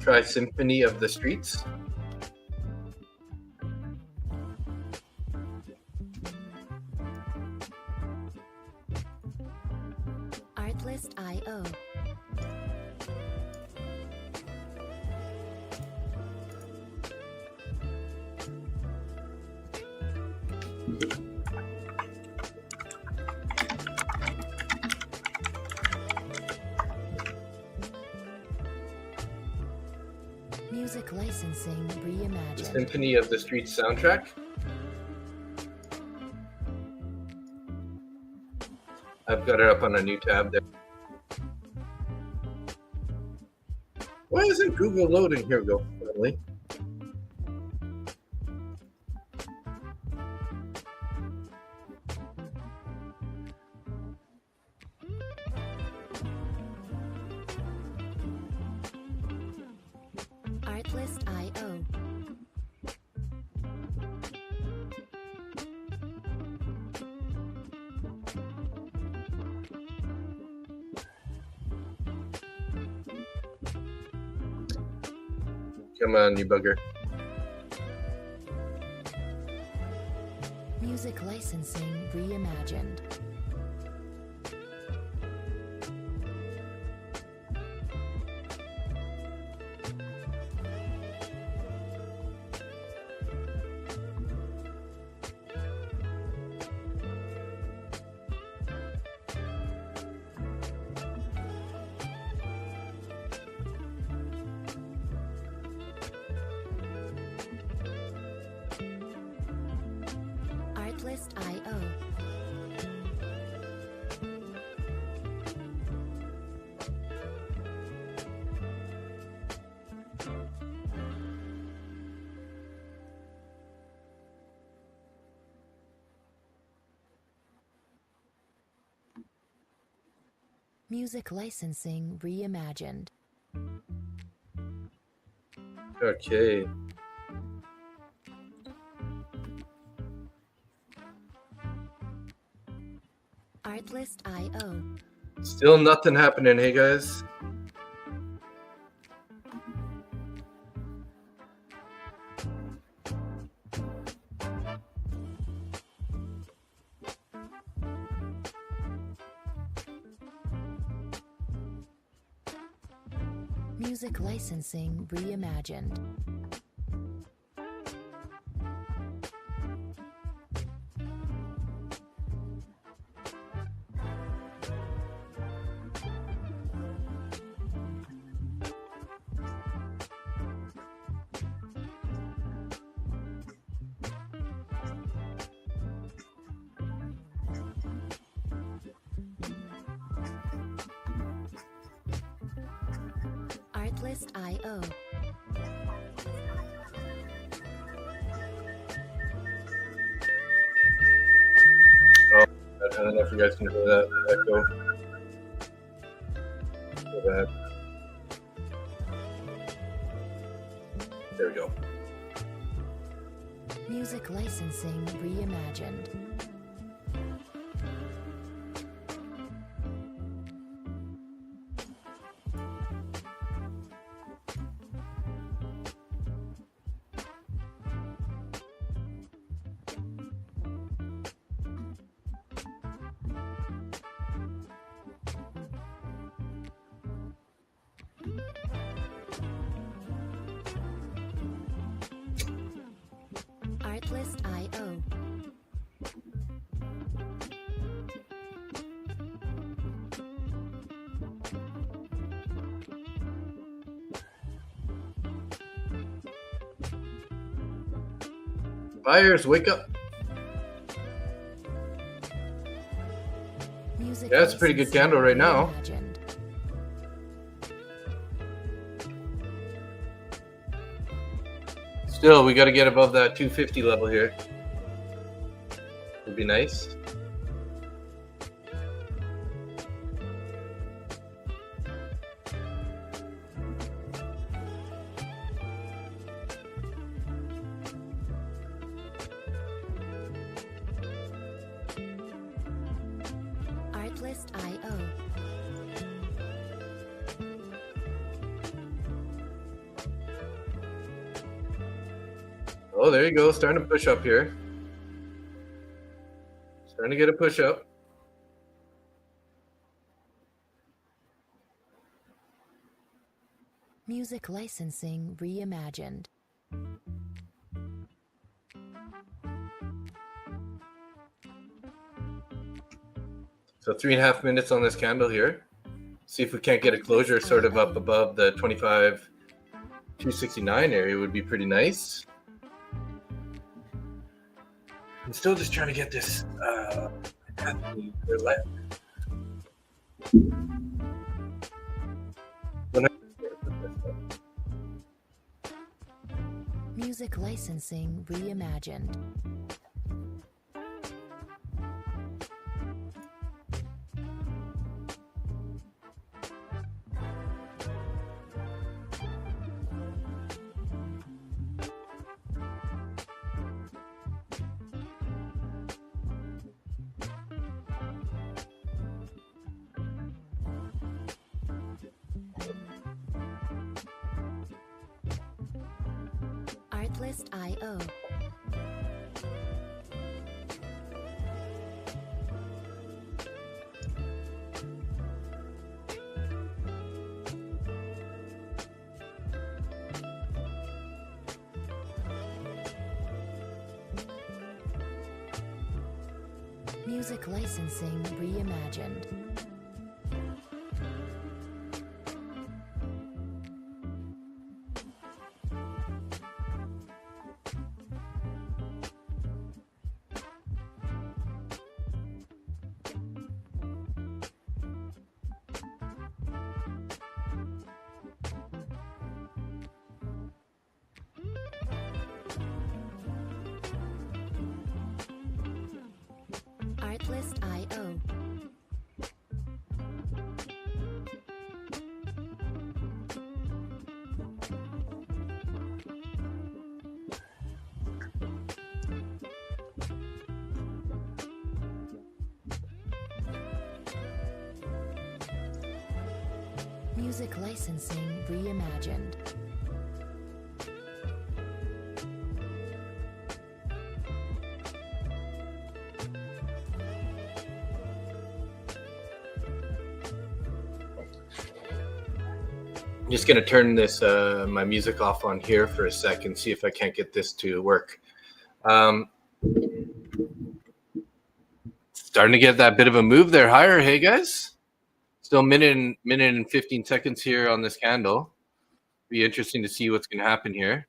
Try Symphony of the Streets. Artlist.io. Music licensing reimagined. Symphony of the Streets soundtrack. I've got it up on a new tab there. Why isn't Google loading? Here we go, finally. Artlist.io. Come on, you bugger. Music licensing reimagined. Artlist.io. Music licensing reimagined. Okay. Artlist.io. Still nothing happening, hey guys. Music licensing reimagined. Artlist.io. Oh, I don't know if you guys can hear that echo. So bad. There we go. Music licensing reimagined. Artlist.io. Buyers, wake up. Music Yeah, it's a pretty good licensing candle right now. reimagined. Still, we got to get above that 250 level here. Would be nice. Artlist.io. Oh, there you go. Starting to push up here. Starting to get a push up. Music licensing reimagined. So 3.5 minutes on this candle here. See if we can't get a closure sort of up above the 25,269 area would be pretty nice. I'm still just trying to get this Music licensing reimagined. Artlist.io. Music licensing reimagined. Artlist.io. Music licensing reimagined. I'm just gonna turn this my music off on here for a second, see if I can't get this to work. Starting to get that bit of a move there higher. Hey guys, still minute and 15 seconds here on this candle. Be interesting to see what's gonna happen here.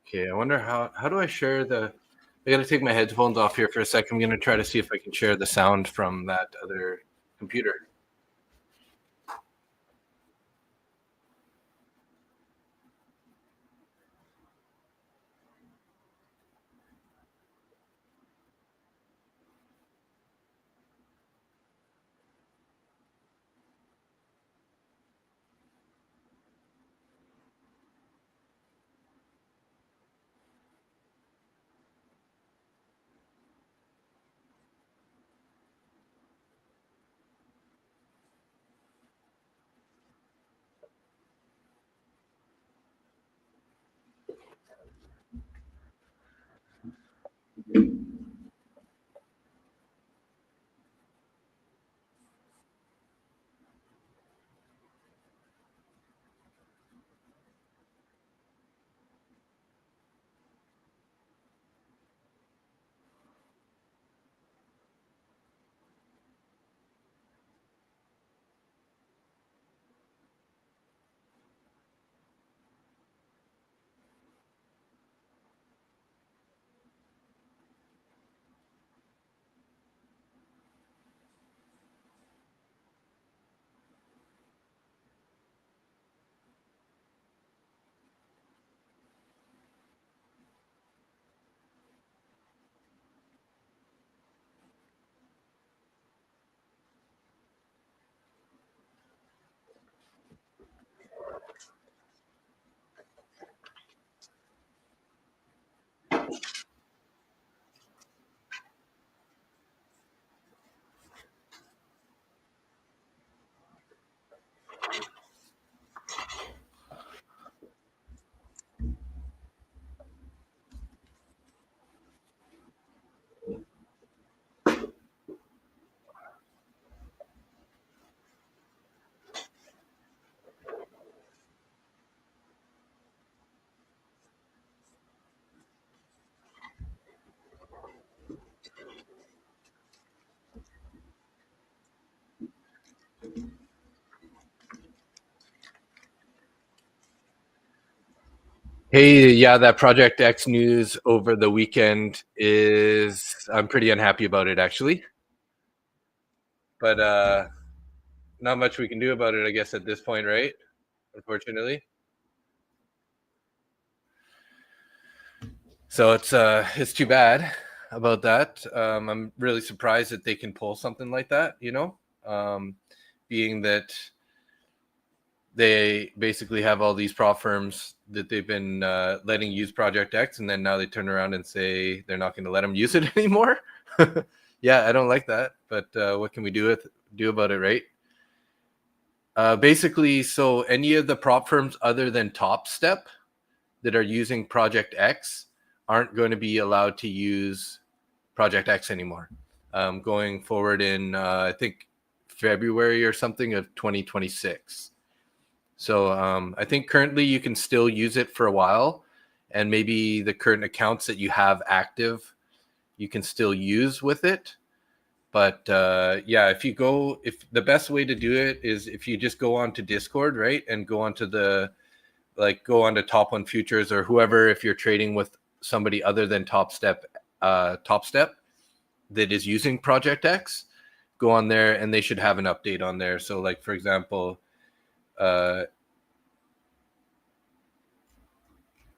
Okay, I wonder how do I share the. I gotta take my headphones off here for a second. I'm gonna try to see if I can share the sound from that other computer. Hey, yeah, that Project X news over the weekend I'm pretty unhappy about it actually. But not much we can do about it, I guess, at this point, right? Unfortunately. So it's too bad about that. I'm really surprised that they can pull something like that, being that they basically have all these prop firms that they've been letting use Project X, and then now they turn around and say they're not going to let them use it anymore. Yeah, I don't like that, but what can we do about it, right? Basically, so any of the prop firms other than Top Step that are using Project X aren't going to be allowed to use Project X anymore. Going forward in I think February or something of 2026. So I think currently you can still use it for a while, and maybe the current accounts that you have active, you can still use with it. But yeah, if the best way to do it is if you just go onto Discord, right, and go onto Top One Futures or whoever, if you're trading with somebody other than Top Step that is using Project X, go on there and they should have an update on there. So, like for example,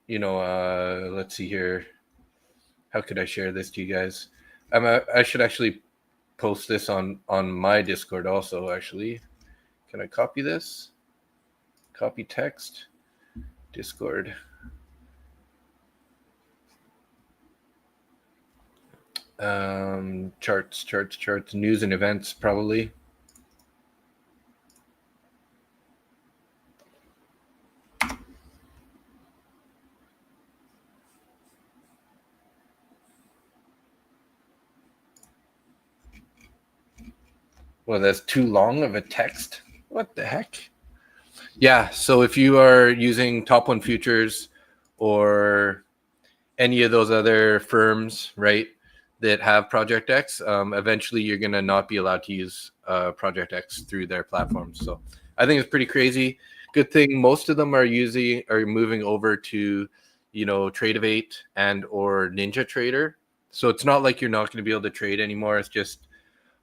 let's see here. How could I share this to you guys? I should actually post this on my Discord also. Actually, can I copy this? Copy text, Discord. Charts, news and events, probably. Well, that's too long of a text. What the heck? Yeah, so if you are using Top One Futures or any of those other firms, right, that have Project X, eventually you're going to not be allowed to use Project X through their platforms. So I think it's pretty crazy. Good thing most of them are moving over to, Trade-of-8 and or Ninja Trader. So it's not like you're not going to be able to trade anymore. It's just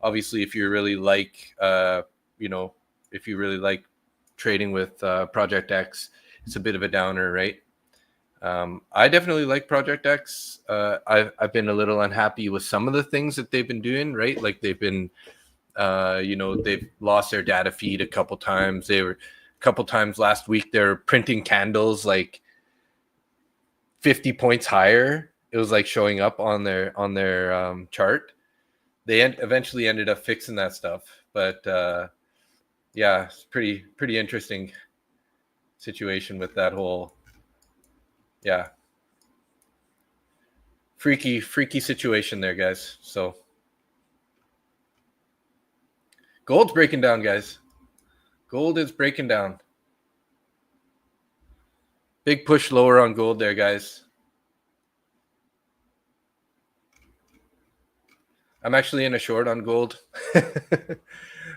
obviously if you really like, trading with Project X, it's a bit of a downer, right? I definitely like Project X. I've been a little unhappy with some of the things that they've been doing, right? Like they've been, they've lost their data feed a couple times. They were a couple times last week. They're printing candles like 50 points higher. It was like showing up on their chart. They eventually ended up fixing that stuff, but yeah, it's pretty interesting situation with that whole, yeah, freaky situation there, guys. So gold's breaking down, guys. Gold is breaking down. Big push lower on gold there, guys. I'm actually in a short on gold.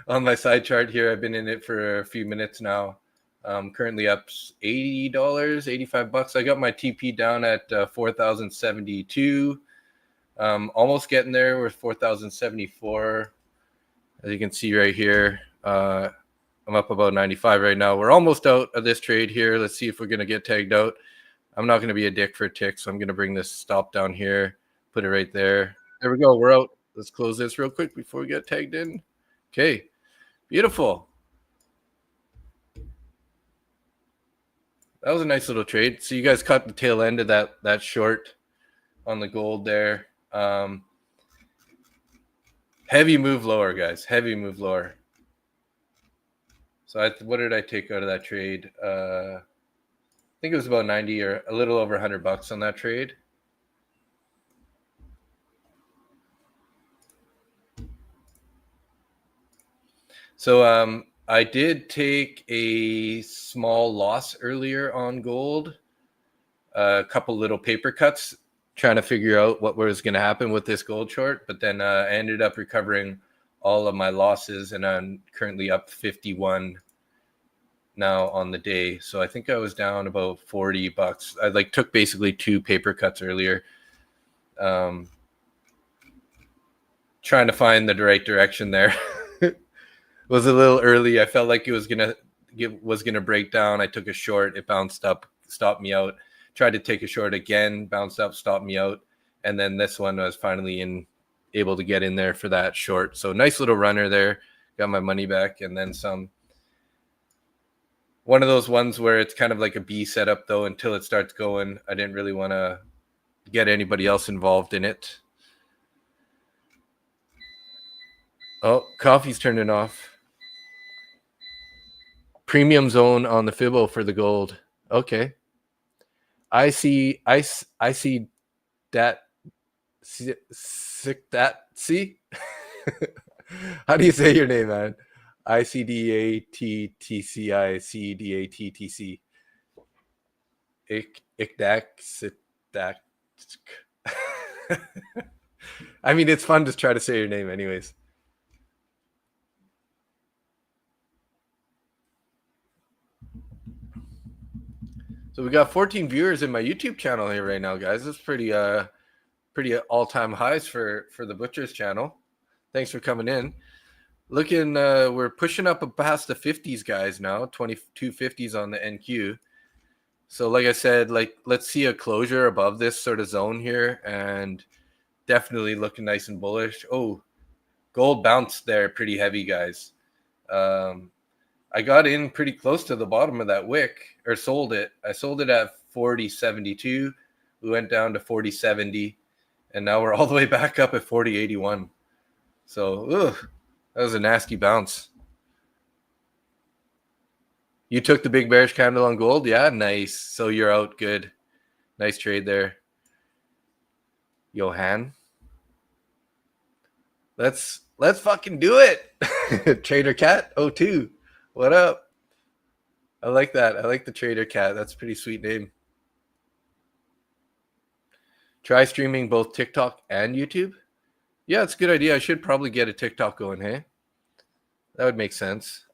On my side chart here, I've been in it for a few minutes now. Currently up $80, $85. I got my TP down at 4,072. Almost getting there. We're 4,074. As you can see right here, I'm up about 95 right now. We're almost out of this trade here. Let's see if we're going to get tagged out. I'm not going to be a dick for a tick, so I'm going to bring this stop down here, put it right there. There we go. We're out. Let's close this real quick before we get tagged in. Okay. Beautiful. That was a nice little trade. So you guys caught the tail end of that short on the gold there. Heavy move lower, guys. Heavy move lower. So what did I take out of that trade? I think it was about 90 or a little over $100 on that trade. So I did take a small loss earlier on gold, a couple little paper cuts, trying to figure out what was going to happen with this gold short. But then I ended up recovering all of my losses, and I'm currently up 51 now on the day. So I think I was down about $40. I like took basically 2 paper cuts earlier. Trying to find the right direction there. It was a little early. I felt like it was gonna break down. I took a short. It bounced up, stopped me out. Tried to take a short again, bounced up, stopped me out, and then this one I was finally able to get in there for that short. So nice little runner there. Got my money back and then some. One of those ones where it's kind of like a B setup though until it starts going. I didn't really want to get anybody else involved in it. Oh, coffee's turning off. Premium zone on the Fibbo for the gold. Okay. I see that. See? How do you say your name, man? ICDATTCICDATTC. Ikdak. I mean, it's fun to try to say your name, anyways. So we got 14 viewers in my YouTube channel here right now, guys. That's pretty all-time highs for the Butchers channel. Thanks for coming in. Looking, we're pushing up past the 50s, guys. Now 22 50s on the NQ. So, like I said, let's see a closure above this sort of zone here, and definitely looking nice and bullish. Oh, gold bounced there pretty heavy, guys. I got in pretty close to the bottom of that wick, or sold it. I sold it at 40.72. We went down to 40.70, and now we're all the way back up at 40.81. So, that was a nasty bounce. You took the big bearish candle on gold? Yeah, nice. So you're out. Good. Nice trade there. Johan. Let's fucking do it. Trader Cat 02. What up? I like that. I like the Trader Cat. That's a pretty sweet name. Try streaming both TikTok and YouTube. Yeah, it's a good idea. I should probably get a TikTok going, hey? That would make sense.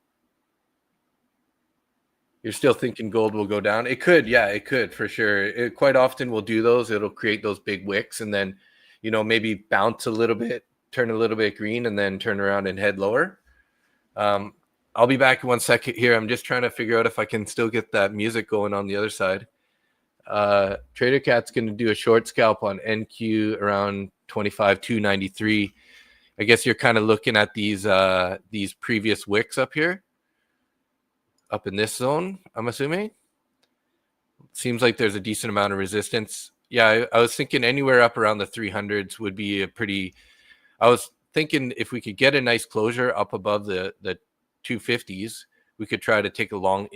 You're still thinking gold will go down? It could, yeah, it could for sure. It quite often will do those. It'll create those big wicks and then, maybe bounce a little bit, turn a little bit green, and then turn around and head lower. I'll be back in 1 second here. I'm just trying to figure out if I can still get that music going on the other side. Trader Cat's going to do a short scalp on NQ around 25,293. I guess you're kind of looking at these previous wicks up here, up in this zone, I'm assuming. Seems like there's a decent amount of resistance. Yeah, I was thinking anywhere up around the 300s would be I was thinking if we could get a nice closure up above the 250s, we could try to take a long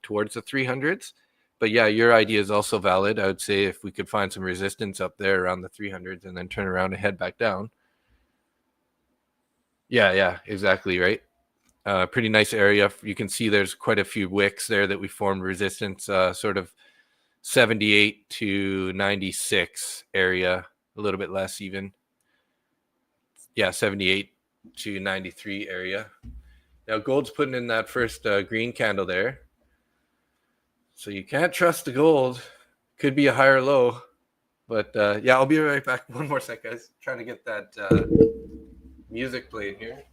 towards the 300s. But yeah, your idea is also valid. I would say if we could find some resistance up there around the 300s and then turn around and head back down. Yeah, exactly, right? Pretty nice area. You can see there's quite a few wicks there that we formed resistance, sort of 78 to 96 area, a little bit less even. Yeah, 78 to 93 area. Now gold's putting in that first green candle there. So you can't trust the gold. Could be a higher low. But yeah, I'll be right back. One more sec, guys. Trying to get that music played here.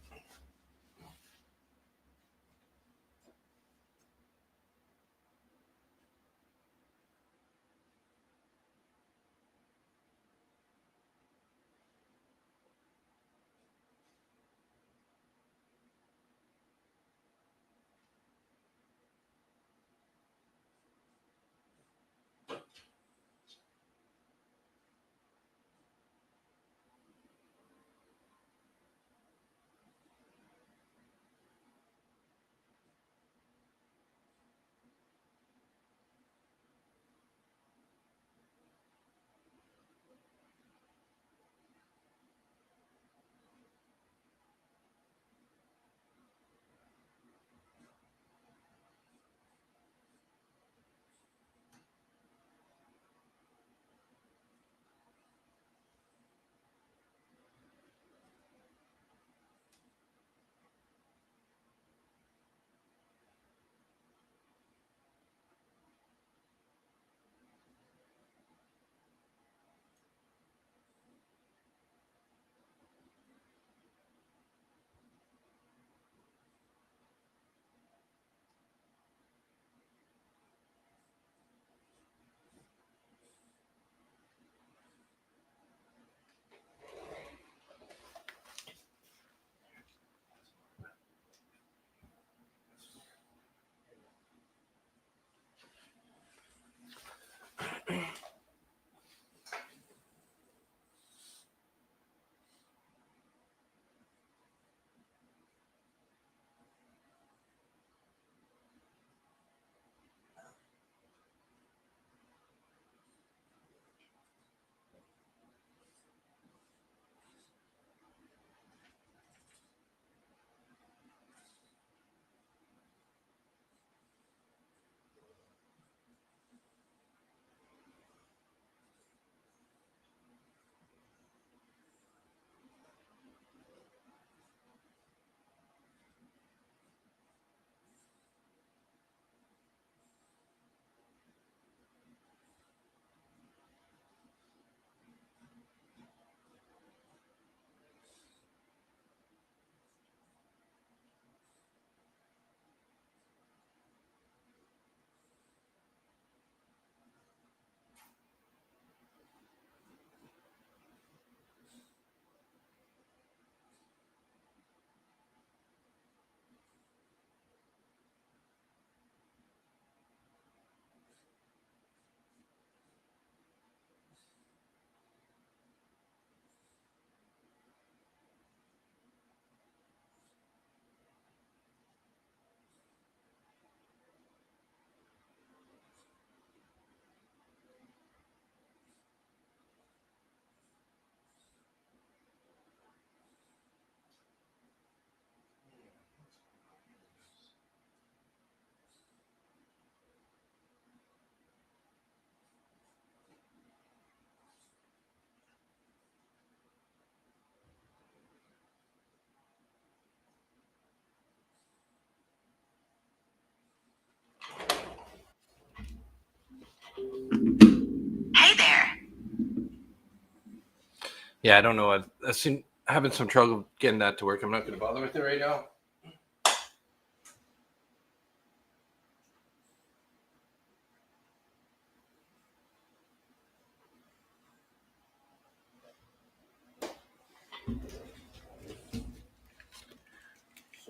Yeah, I don't know. I've seen having some trouble getting that to work. I'm not going to bother with it right now.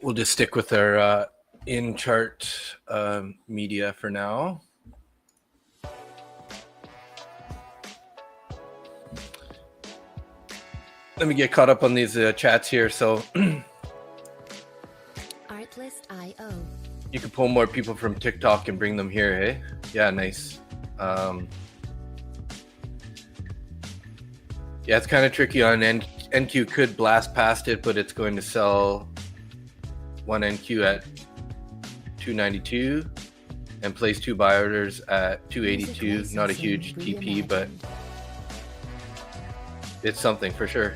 We'll just stick with our in-chart media for now. Let me get caught up on these chats here. So Artlist.io. You can pull more people from TikTok and bring them here, hey? Yeah, nice. Yeah, it's kind of tricky on NQ. Could blast past it, but it's going to sell one NQ at 292 and place 2 buy orders at 282. Not a huge TP, but it's something for sure.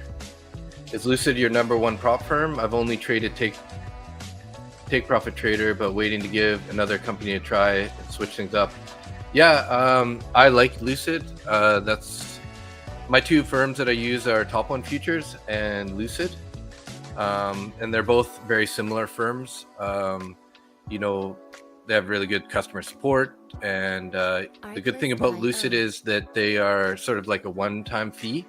Is Lucid your number one prop firm? I've only traded take profit trader, but waiting to give another company a try and switch things up. Yeah, I like Lucid. That's my 2 firms that I use are Top One Futures and Lucid. And they're both very similar firms. You know, they have really good customer support, and the good thing about Lucid is that they are sort of like a one-time fee.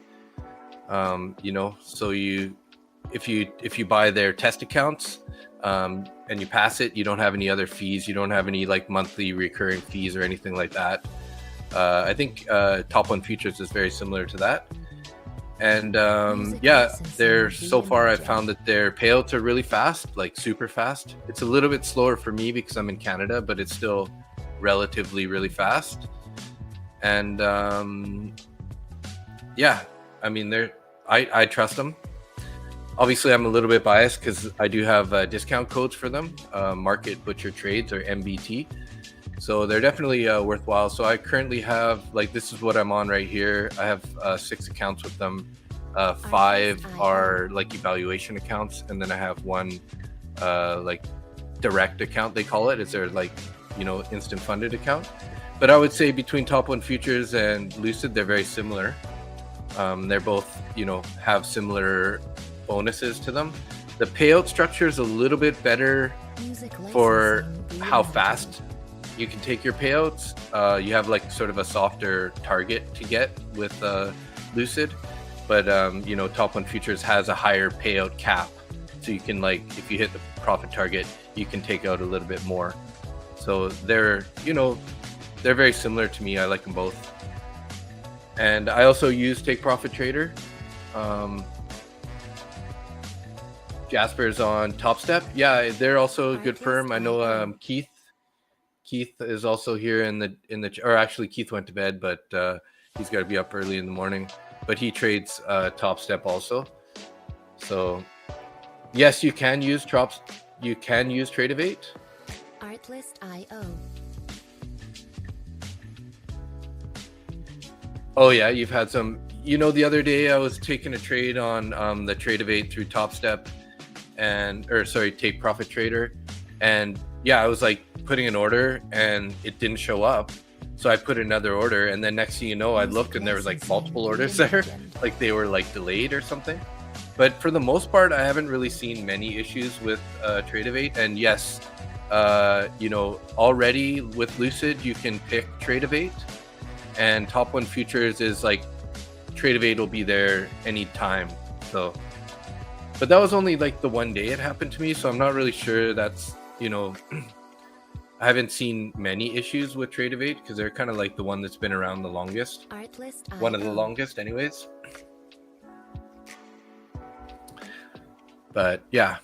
You know, so if you buy their test accounts and you pass it, you don't have any other fees. You don't have any like monthly recurring fees or anything like that. I think Top One Futures is very similar to that. And yeah, so far I've found that their payouts are really fast, like super fast. It's a little bit slower for me because I'm in Canada, but it's still relatively really fast. And yeah, I mean, I trust them. Obviously, I'm a little bit biased because I do have discount codes for them, Market Butcher Trades, or MBT. So they're definitely worthwhile. So I currently have, like, this is what I'm on right here. I have 6 accounts with them. 5 are like evaluation accounts, and then I have 1 like direct account, they call it. It's their, like, you know, instant funded account. But I would say between Top One Futures and Lucid, they're very similar. They're both, you know, have similar bonuses to them. The payout structure is a little bit better for how fast you can take your payouts. You have like sort of a softer target to get with Lucid, but you know, Top One Futures has a higher payout cap, so you can, like, if you hit the profit target, you can take out a little bit more. So they're, you know, they're very similar to me. I like them both. And I also use Take Profit Trader. Jasper's on Top Step. Yeah, they're also a good firm. I know Keith is also here in the or actually Keith went to bed, but he's got to be up early in the morning. But he trades Top Step also. So yes, you can use Tradeovate. Artlist.io. Oh yeah, you've had some. You know, the other day I was taking a trade on the Tradeovate through Top Step, Take Profit Trader, and yeah, I was like putting an order and it didn't show up, so I put another order, and then next thing you know, I looked and there was like multiple orders there, like they were like delayed or something. But for the most part, I haven't really seen many issues with Tradeovate. And yes, you know, already with Lucid you can pick Tradeovate, and Top One Futures is like Tradeovate will be there anytime. So, but that was only like the one day it happened to me, so I'm not really sure that's, you know, I haven't seen many issues with Tradeovate because they're kind of like the one that's been around the longest. One of the longest anyways. But yeah,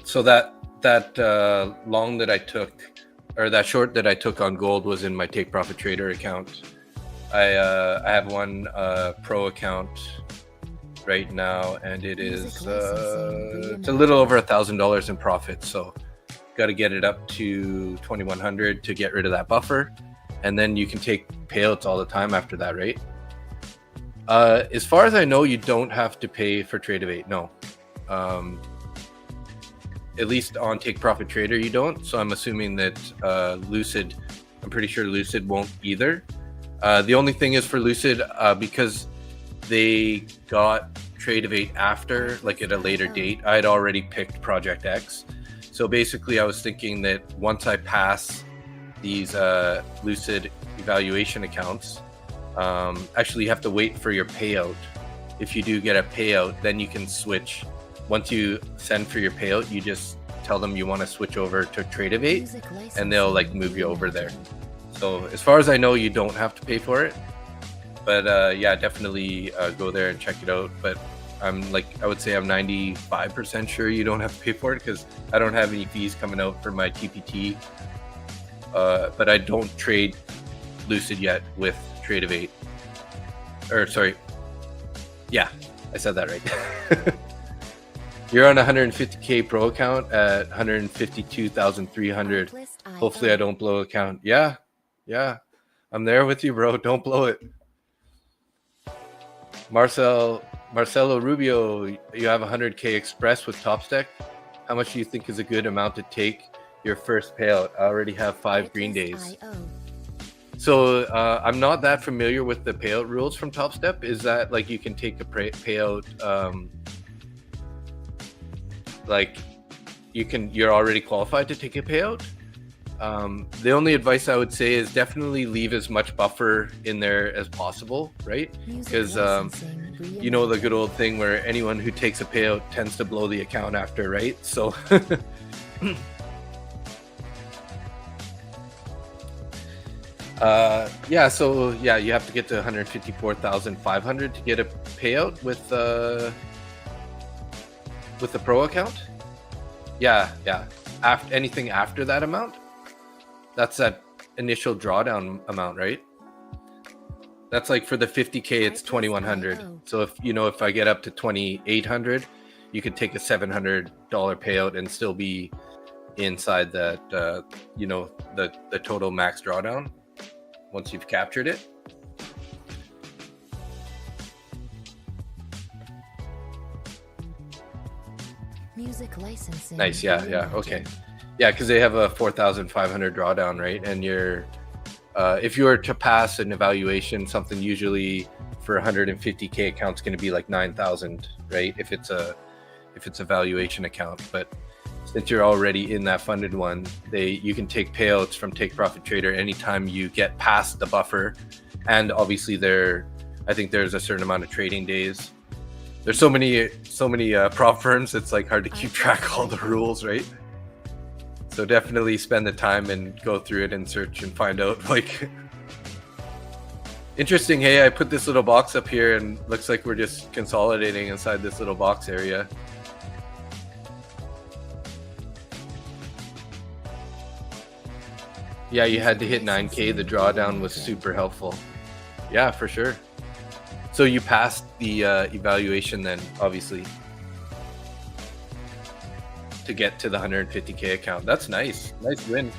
so that long that I took, or that short that I took on gold, was in my Take Profit Trader account. I have one pro account right now, and it is it's a little over $1,000 in profit. So got to get it up to 2,100 to get rid of that buffer, and then you can take payouts all the time after that, right? As far as I know, you don't have to pay for Tradeovate. No. At least on Take Profit Trader you don't, so I'm assuming that Lucid, I'm pretty sure Lucid won't either. The only thing is for Lucid, because they got Tradeovate after, like at a later date. I had already picked Project X. So basically I was thinking that once I pass these Lucid evaluation accounts, actually you have to wait for your payout. If you do get a payout, then you can switch. Once you send for your payout, you just tell them you want to switch over to Tradeovate, and they'll like move you over there. So as far as I know, you don't have to pay for it. But yeah, definitely go there and check it out. But I'm like, I would say I'm 95% sure you don't have to pay for it, because I don't have any fees coming out for my TPT. But I don't trade Lucid yet with Tradeovate. Or sorry, yeah, I said that right. You're on a 150K pro account at 152,300. Hopefully I don't blow account. Yeah, I'm there with you, bro. Don't blow it. Marcelo Rubio, you have 100K Express with TopStack. How much do you think is a good amount to take your first payout? I already have 5 green days. So I'm not that familiar with the payout rules from TopStep. Is that like you can take a payout, like you're already qualified to take a payout? The only advice I would say is definitely leave as much buffer in there as possible, right? Because you know the good old thing where anyone who takes a payout tends to blow the account after, right? So yeah, so yeah, you have to get to 154,500 to get a payout with the pro account. Yeah. After anything after that amount, that's that initial drawdown amount, right? That's like for the 50K, it's 2,100. So if I get up to 2,800, you could take a $700 payout and still be inside that, the total max drawdown once you've captured it. Music licensing. Nice. Yeah. Okay. Yeah, because they have a 4,500 drawdown, right? And you're, if you were to pass an evaluation, something usually for 150K account's going to be like 9,000, right? If it's a valuation account. But since you're already in that funded one, you can take payouts from Take Profit Trader anytime you get past the buffer. And obviously I think there's a certain amount of trading days. There's so many prop firms, it's like hard to keep track of all the rules, right? So definitely spend the time and go through it and search and find out. Like, interesting. Hey, I put this little box up here and looks like we're just consolidating inside this little box area. Yeah, you had to hit 9K. The drawdown was super helpful. Yeah, for sure. So you passed the evaluation then, obviously, to get to the 150K account. That's nice. Nice win.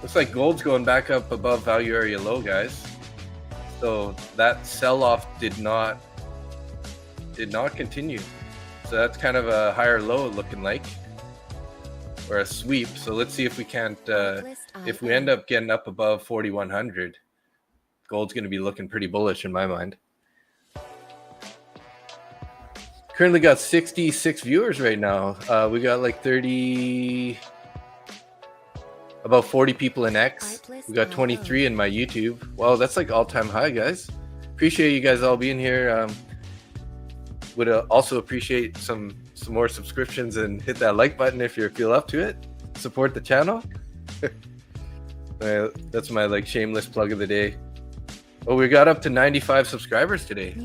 Looks like gold's going back up above value area low, guys. So that sell-off did not continue. So that's kind of a higher low looking like, or a sweep. So let's see if we can't, if we end up getting up above 4,100. Gold's going to be looking pretty bullish in my mind. Currently got 66 viewers right now. We got like about 40 people in X. We got 23 in my YouTube. Wow, that's like all-time high, guys. Appreciate you guys all being here. Would also appreciate some more subscriptions, and hit that like button if you feel up to it. Support the channel. That's my like shameless plug of the day. Oh, we got up to 95 subscribers today.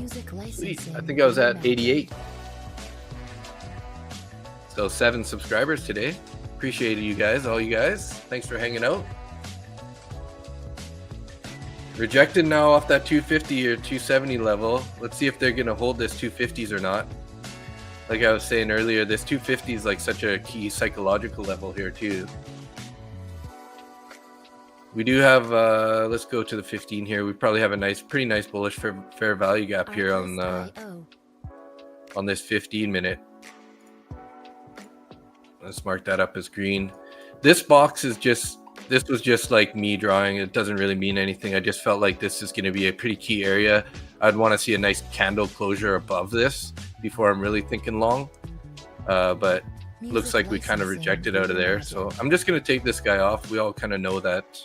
Sweet. I think I was at 88. So 7 subscribers today. Appreciate you guys, all you guys. Thanks for hanging out. Rejected now off that 250 or 270 level. Let's see if they're going to hold this 250s or not. Like I was saying earlier, this 250 is like such a key psychological level here too. We do have, let's go to the 15 here. We probably have a pretty nice bullish fair value gap here on this 15 minute. Let's mark that up as green. This box is this was just like me drawing. It doesn't really mean anything. I just felt like this is going to be a pretty key area. I'd want to see a nice candle closure above this before I'm really thinking long. But looks like we kind of rejected out of there. So I'm just going to take this guy off. We all kind of know that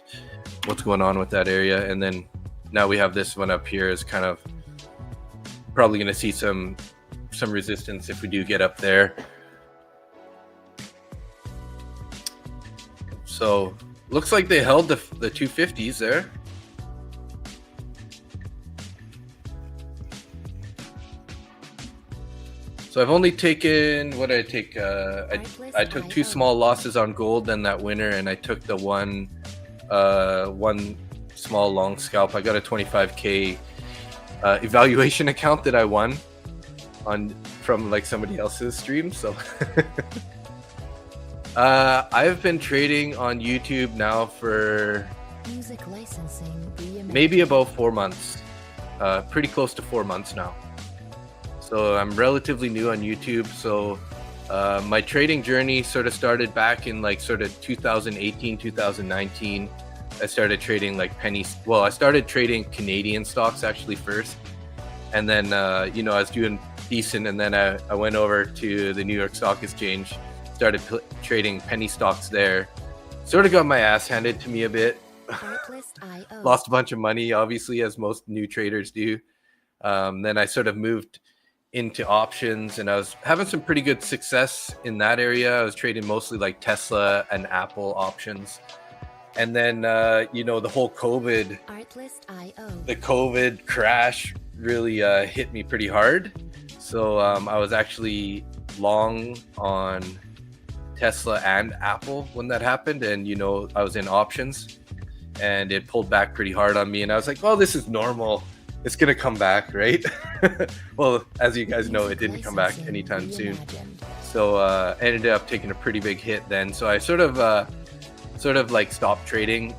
what's going on with that area. And then now we have this one up here is kind of probably going to see some resistance if we do get up there. So looks like they held the 250s there. So I've only taken, what did I take? I took 2 small losses on gold and that winner, and I took the one small long scalp. I got a 25K evaluation account that I won from like somebody else's stream. So I've been trading on YouTube now for maybe about 4 months, pretty close to 4 months now. So I'm relatively new on YouTube. So my trading journey sort of started back in like sort of 2018, 2019. I started trading like pennies. Well, I started trading Canadian stocks actually first. And then, you know, I was doing decent. And then I went over to the New York Stock Exchange, started trading penny stocks there. Sort of got my ass handed to me a bit. Lost a bunch of money, obviously, as most new traders do. Then I sort of moved into options, and I was having some pretty good success in that area. I was trading mostly like Tesla and Apple options. And then, you know, the whole COVID crash really hit me pretty hard. So I was actually long on Tesla and Apple when that happened. And, you know, I was in options and it pulled back pretty hard on me. And I was like, well, this is normal. It's going to come back, right? Well, as you guys know, it didn't come back anytime soon. So I ended up taking a pretty big hit then. So I sort of like stopped trading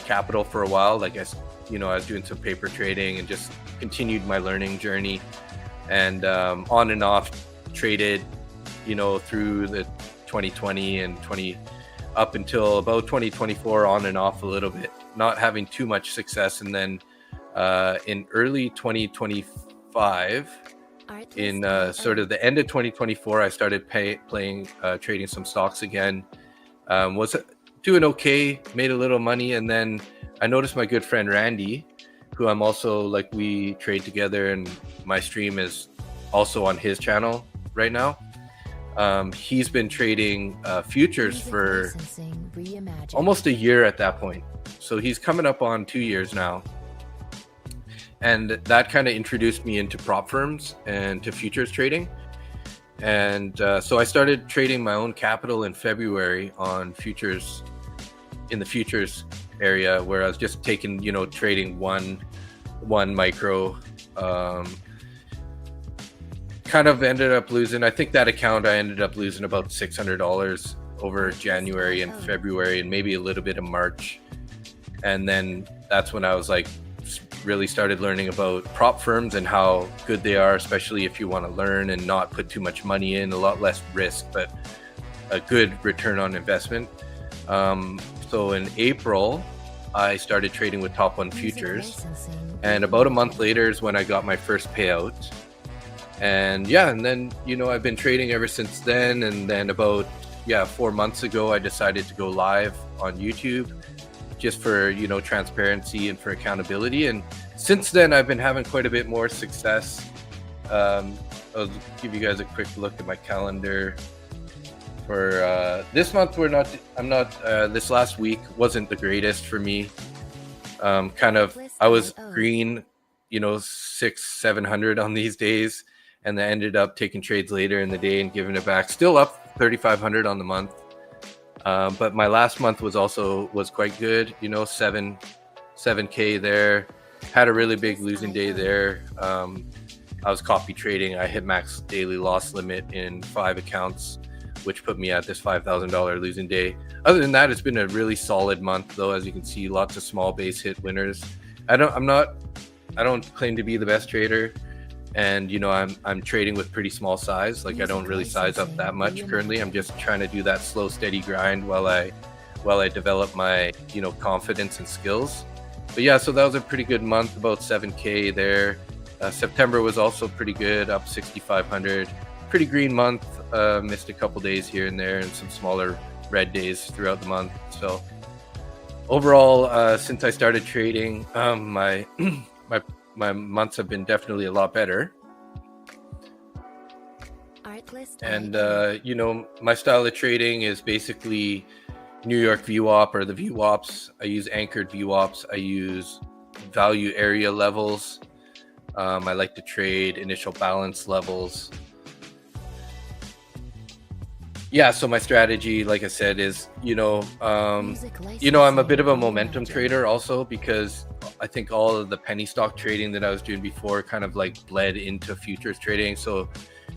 capital for a while. Like I was doing some paper trading and just continued my learning journey, and on and off traded, you know, through the 2020 and up until about 2024, on and off a little bit, not having too much success. And then in early 2025, in sort of the end of 2024, I started trading some stocks again. Was doing okay, made a little money, and then I noticed my good friend Randy, who I'm also like, we trade together, and my stream is also on his channel right now. He's been trading futures for almost a year at that point. So he's coming up on 2 years now. And that kind of introduced me into prop firms and to futures trading. And so I started trading my own capital in February on futures, in the futures area, where I was just taking, you know, trading one micro. Kind of ended up losing, I think that account I ended up losing about $600 over January and February, and maybe a little bit of March. And then that's when I was like, really started learning about prop firms and how good they are, especially if you want to learn and not put too much money in, a lot less risk, but a good return on investment. So in April, I started trading with Top One Futures, and about a month later is when I got my first payout. And yeah, and then, you know, I've been trading ever since then. And then about 4 months ago, I decided to go live on YouTube, just for, you know, transparency and for accountability. And since then, I've been having quite a bit more success. I'll give you guys a quick look at my calendar. For this month, this last week wasn't the greatest for me. I was green, you know, 600-700 on these days, and then ended up taking trades later in the day and giving it back. Still up 3,500 on the month. But my last month was quite good, you know, 7K there. Had a really big losing day there. I was copy trading. I hit max daily loss limit in 5 accounts, which put me at this $5,000 losing day. Other than that, it's been a really solid month, though. As you can see, lots of small base hit winners. I don't claim to be the best trader, and you know, I'm trading with pretty small size. Like, I don't really size up that much currently. I'm just trying to do that slow, steady grind while I develop my, you know, confidence and skills. But yeah, so that was a pretty good month, about 7K there. September was also pretty good, up 6,500. Pretty green month. Missed a couple days here and there, and some smaller red days throughout the month. So overall, since I started trading, my my months have been definitely a lot better. And you know, my style of trading is basically New York VWAP or the VWAPs. I use anchored VWAPs. I use value area levels. I like to trade initial balance levels. Yeah, so my strategy, like I said, is, you know, I'm a bit of a momentum trader also, because I think all of the penny stock trading that I was doing before kind of like bled into futures trading. So,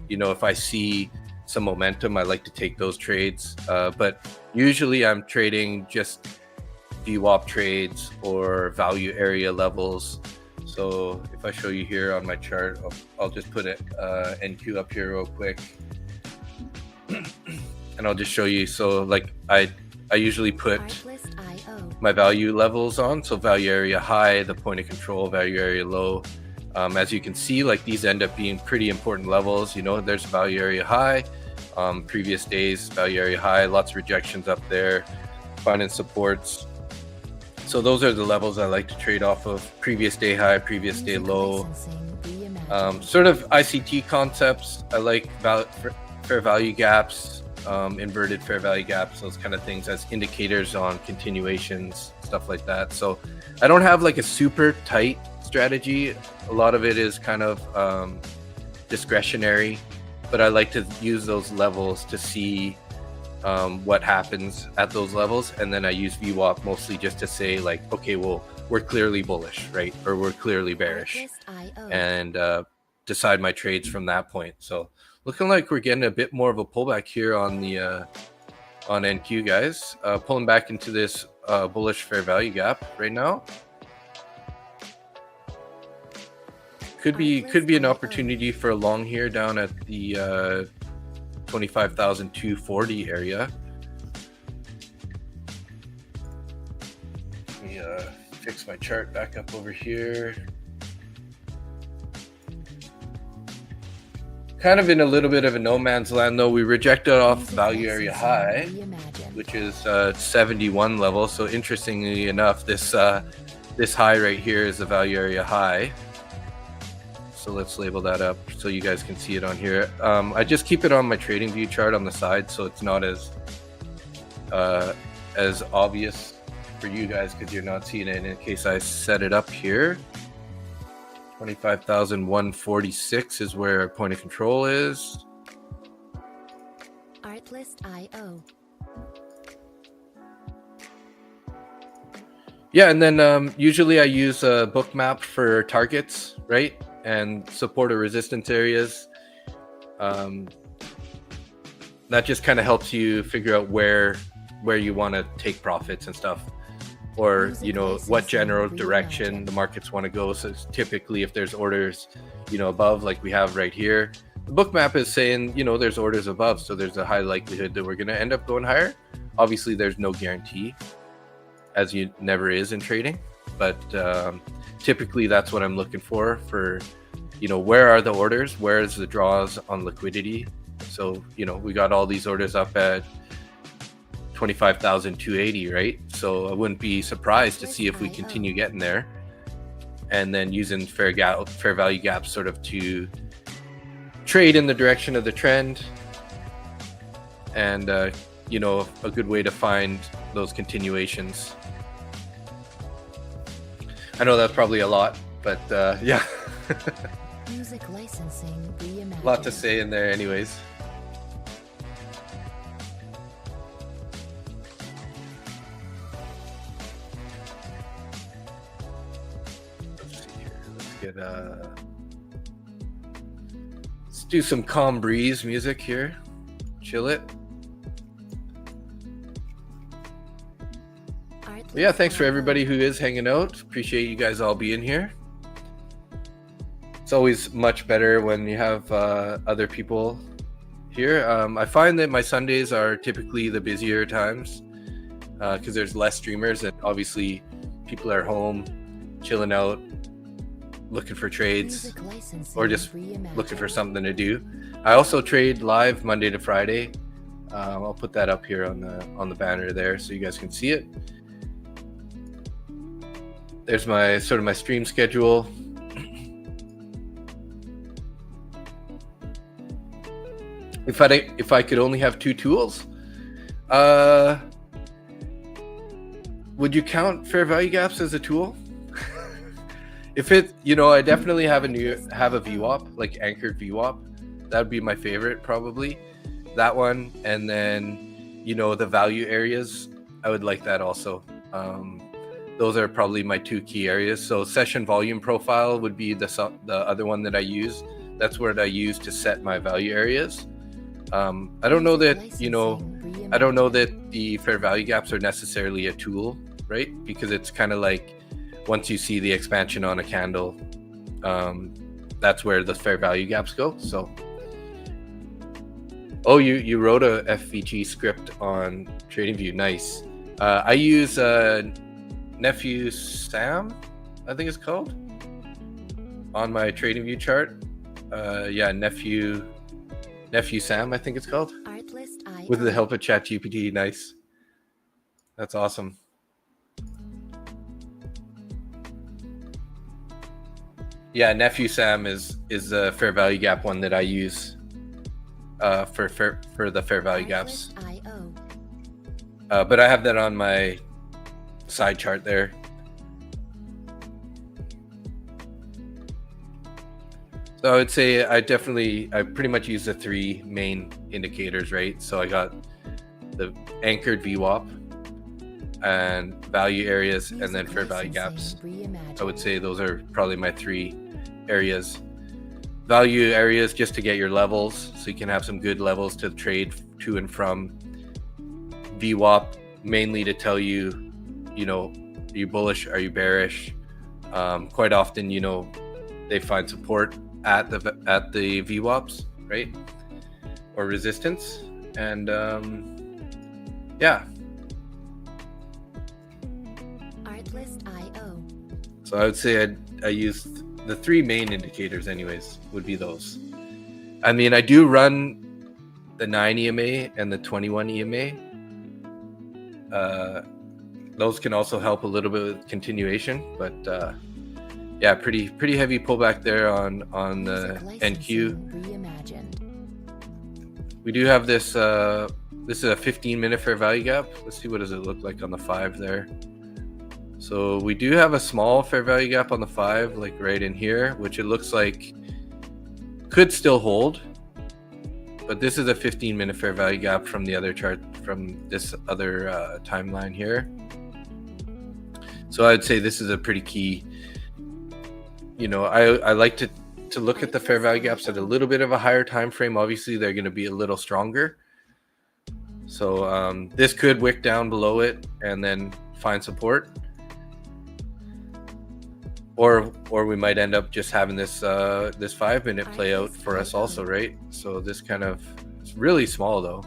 you know, if I see some momentum, I like to take those trades. But usually I'm trading just VWAP trades or value area levels. So if I show you here on my chart, I'll just put it NQ up here real quick. And I'll just show you. So like I usually put my value levels on. So value area high, the point of control, value area low. As you can see, like these end up being pretty important levels. You know, there's value area high. Previous days, value area high, lots of rejections up there, finding supports. So those are the levels I like to trade off of. Previous day high, previous day low. Sort of ICT concepts. I like fair value gaps, inverted fair value gaps, those kind of things as indicators on continuations, stuff like that. So I don't have like a super tight strategy. A lot of it is kind of discretionary, but I like to use those levels to see what happens at those levels. And then I use VWAP mostly just to say like, okay, well, we're clearly bullish, right? Or we're clearly bearish, and decide my trades from that point. So looking like we're getting a bit more of a pullback here on the on NQ, guys. Pulling back into this bullish fair value gap right now. Could be an opportunity for a long here down at the 25,240 area. Let me fix my chart back up over here. Kind of in a little bit of a no man's land though. We rejected off value area high, which is 71 level. So interestingly enough, this high right here is the value area high. So let's label that up so you guys can see it on here. I just keep it on my trading view chart on the side, so it's not as obvious for you guys because you're not seeing it. In case I set it up here, 25,146 is where our point of control is. Artlist.io. Yeah, and then usually I use a book map for targets, right? And support or resistance areas. That just kind of helps you figure out where you want to take profits and stuff, or you know what general direction the markets want to go. So typically if there's orders, you know, above, like we have right here, the book map is saying, you know, there's orders above, so there's a high likelihood that we're going to end up going higher. Obviously there's no guarantee, as you never is in trading, but typically that's what I'm looking for, you know, where are the orders, where is the draws on liquidity. So, you know, we got all these orders up at 25,280, right? So I wouldn't be surprised to see if we continue getting there, and then using fair value gaps sort of to trade in the direction of the trend. And you know, a good way to find those continuations. I know that's probably a lot, but yeah. Music licensing reimagined. A lot to say in there anyways. Let's see here. Let's do some calm breeze music here. Chill it. But yeah, thanks for everybody who is hanging out. Appreciate you guys all being here. It's always much better when you have other people here. I find that my Sundays are typically the busier times because there's less streamers, and obviously people are home chilling out, looking for trades, Music licensing or just reimagined. looking for something to do. I also trade live Monday to Friday. I'll put that up here on the banner there so you guys can see it. There's my my stream schedule. If I could only have 2 tools, would you count fair value gaps as a tool? If it, I definitely have a VWAP, like anchored VWAP. That would be my favorite, probably. That one, and then the value areas, I would like that also. Those are probably my 2 key areas. So session volume profile would be the other one that I use. That's what I use to set my value areas. I don't know that I don't know that the fair value gaps are necessarily a tool, right? Because it's kind of like once you see the expansion on a candle, that's where the fair value gaps go. So, oh, you wrote a FVG script on TradingView. Nice. I use Nephew Sam, I think it's called, on my TradingView chart. Yeah, Nephew Sam, I think it's called, with the help of ChatGPT. Nice. That's awesome. Yeah, Nephew Sam is a fair value gap one that I use for the fair value gaps. But I have that on my side chart there. So I would say I pretty much use the 3 main indicators, right? So I got the anchored VWAP and value areas, and then fair value gaps. I would say those are probably my 3 areas. Value areas just to get your levels, so you can have some good levels to trade to and from. VWAP mainly to tell you, are you bullish, are you bearish? Quite often, they find support at the VWAPs, right? Or resistance, and yeah. So I would say I use the 3 main indicators anyways, would be those. I mean, I do run the 9 EMA and the 21 EMA. Those can also help a little bit with continuation, but yeah, pretty heavy pullback there on the NQ. We do have this this is a 15-minute fair value gap. Let's see, what does it look like on the 5 there. So we do have a small fair value gap on the 5, like right in here, which it looks like could still hold. But this is a 15-minute fair value gap from the other chart, from this other timeline here. So I'd say this is a pretty key. I like to look at the fair value gaps at a little bit of a higher time frame. Obviously, they're going to be a little stronger. So this could wick down below it and then find support. Or we might end up just having this 5-minute play out for us also, right? So this it's really small though,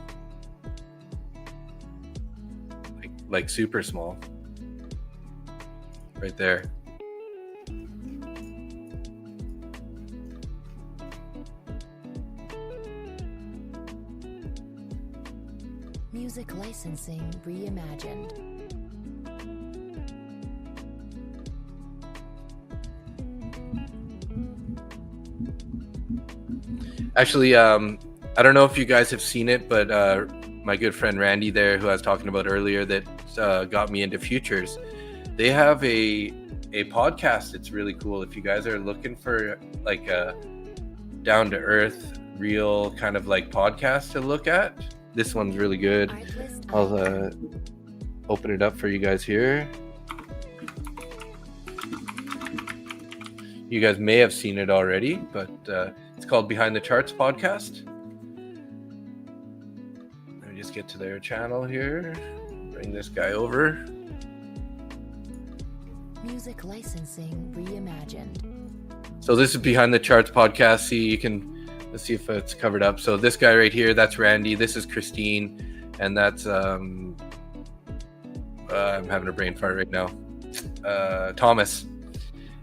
like super small, right there. Music licensing reimagined. Actually, I don't know if you guys have seen it, but my good friend Randy there, who I was talking about earlier, that got me into futures, they have a podcast. It's really cool. If you guys are looking for like a down-to-earth, real kind of like podcast to look at, this one's really good. I'll open it up for you guys here. You guys may have seen it already, but it's called Behind the Charts Podcast. Let me just get to their channel here. Bring this guy over. Music licensing reimagined. So this is Behind the Charts Podcast. See, let's see if it's covered up. So this guy right here, that's Randy. This is Christine, and that's I'm having a brain fart right now. Thomas.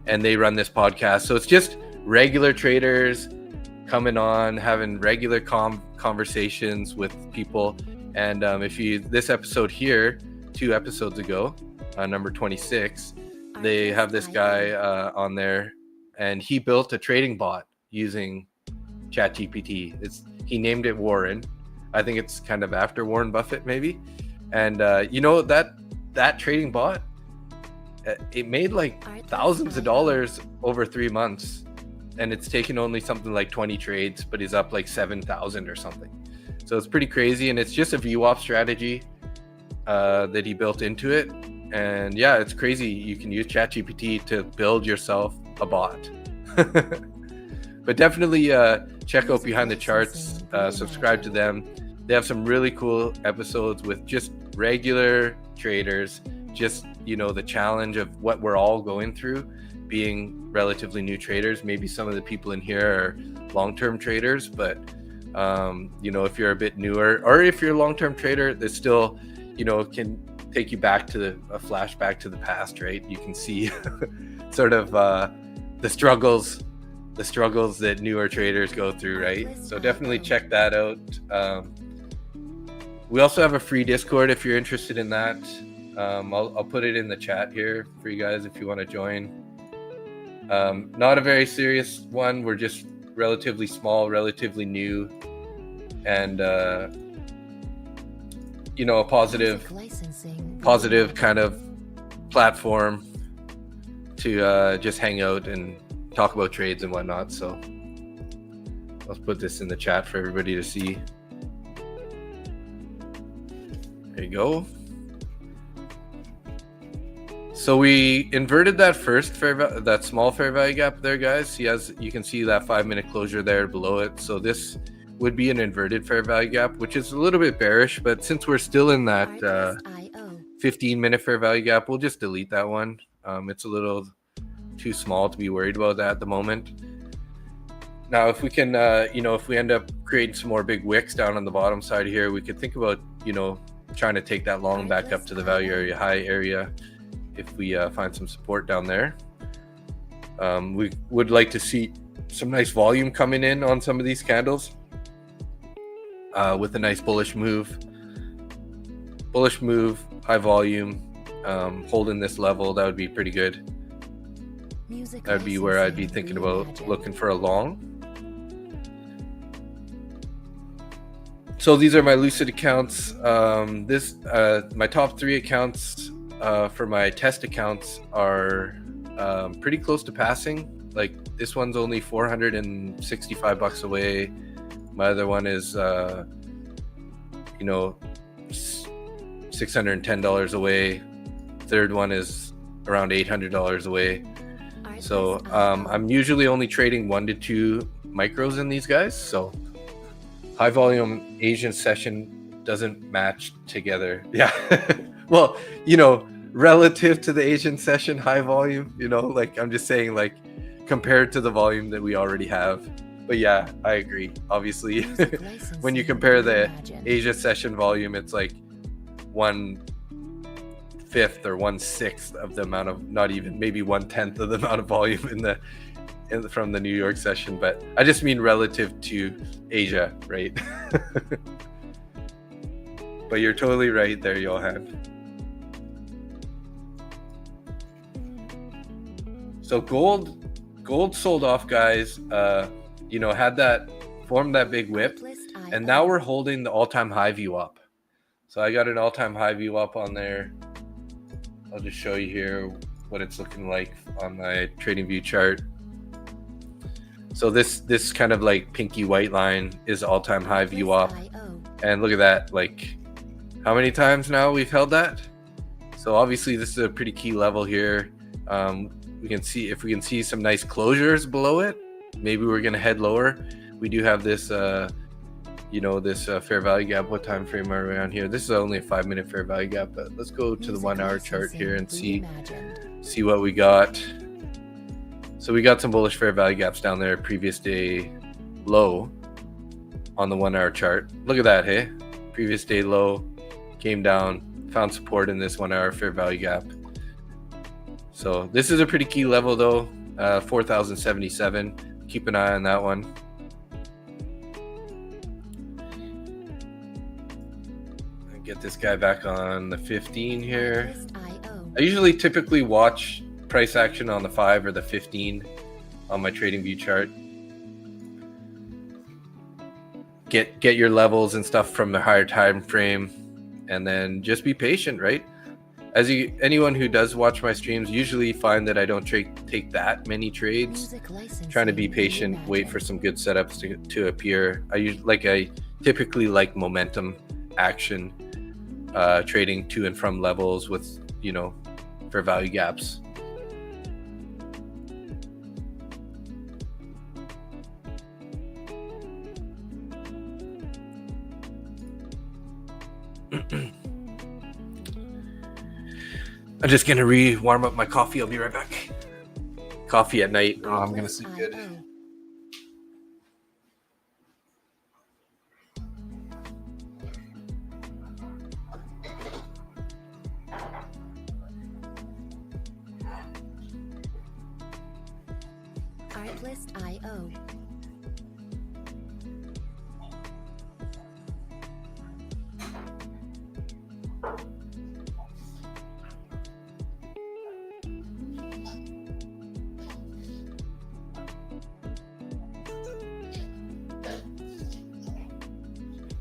and they run this podcast. So it's just regular traders coming on, having regular conversations with people. And if you this episode here, 2 episodes ago, number 26, they have this guy on there, and he built a trading bot using ChatGPT. He named it Warren. I think it's kind of after Warren Buffett, maybe. And that trading bot, it made like thousands of dollars over 3 months, and it's taken only something like 20 trades, but he's up like 7,000 or something. So it's pretty crazy, and it's just a VWAP strategy that he built into it. And yeah, it's crazy. You can use ChatGPT to build yourself a bot. But definitely check out Behind the Charts, subscribe to them. They have some really cool episodes with just regular traders, just, the challenge of what we're all going through being relatively new traders. Maybe some of the people in here are long-term traders, but if you're a bit newer, or if you're a long-term trader, that still, can take you back to a flashback to the past, right? You can see sort of the struggles that newer traders go through, right? So definitely check that out. We also have a free Discord if you're interested in that. I'll put it in the chat here for you guys if you want to join. Not a very serious one. We're just relatively small, relatively new, and a positive kind of platform to just hang out and talk about trades and whatnot. So let's put this in the chat for everybody to see. There you go. So we inverted that first that small fair value gap there, guys. You can see that 5-minute closure there below it. So this would be an inverted fair value gap, which is a little bit bearish, but since we're still in that 15-minute fair value gap, we'll just delete that one. It's a little too small to be worried about that at the moment. Now, if we can, if we end up creating some more big wicks down on the bottom side here, we could think about, trying to take that long back up to the value area high area if we find some support down there. We would like to see some nice volume coming in on some of these candles with a nice bullish move, high volume, holding this level. That would be pretty good. That would be where I'd be thinking about looking for a long. So these are my Lucid accounts. My top 3 accounts for my test accounts are pretty close to passing. Like this one's only $465 away. My other one is $610 away. Third one is around $800 away. So I'm usually only trading 1 to 2 micros in these guys. So high volume Asian session doesn't match together. Yeah. Well, relative to the Asian session high volume, like I'm just saying, like compared to the volume that we already have. But yeah, I agree. Obviously, when you compare the Asia session volume, it's like 1/5 or 1/6 of the amount of, not even, maybe 1/10 of the amount of volume from the New York session. But I just mean relative to Asia, right? But you're totally right there, Johan. So gold sold off, guys. Formed that big whip, and now we're holding the all-time high view up. So I got an all-time high view up on there. I'll just show you here what it's looking like on my trading view chart. So this kind of like pinky white line is all-time high view up, and look at that, like how many times now we've held that. So obviously this is a pretty key level here. We can see, if we can see some nice closures below it, maybe we're going to head lower. We do have this fair value gap. What time frame are we on here? This is only a 5-minute fair value gap, but let's go to the 1-hour chart here and see what we got. So we got some bullish fair value gaps down there, previous day low on the 1-hour chart. Look at that, hey? Previous day low, came down, found support in this 1-hour fair value gap. So this is a pretty key level though, 4,077. Keep an eye on that one. Get this guy back on the 15 here. I usually typically watch price action on the 5 or the 15 on my trading view chart. Get your levels and stuff from the higher time frame, and then just be patient, right? Anyone who does watch my streams usually find that I don't take that many trades. Trying to be patient, wait for some good setups to appear. I typically like momentum action, trading to and from levels with, for value gaps. I'm just gonna warm up my coffee. I'll be right back. Coffee at night. Oh, I'm gonna sleep good. Artlist.io.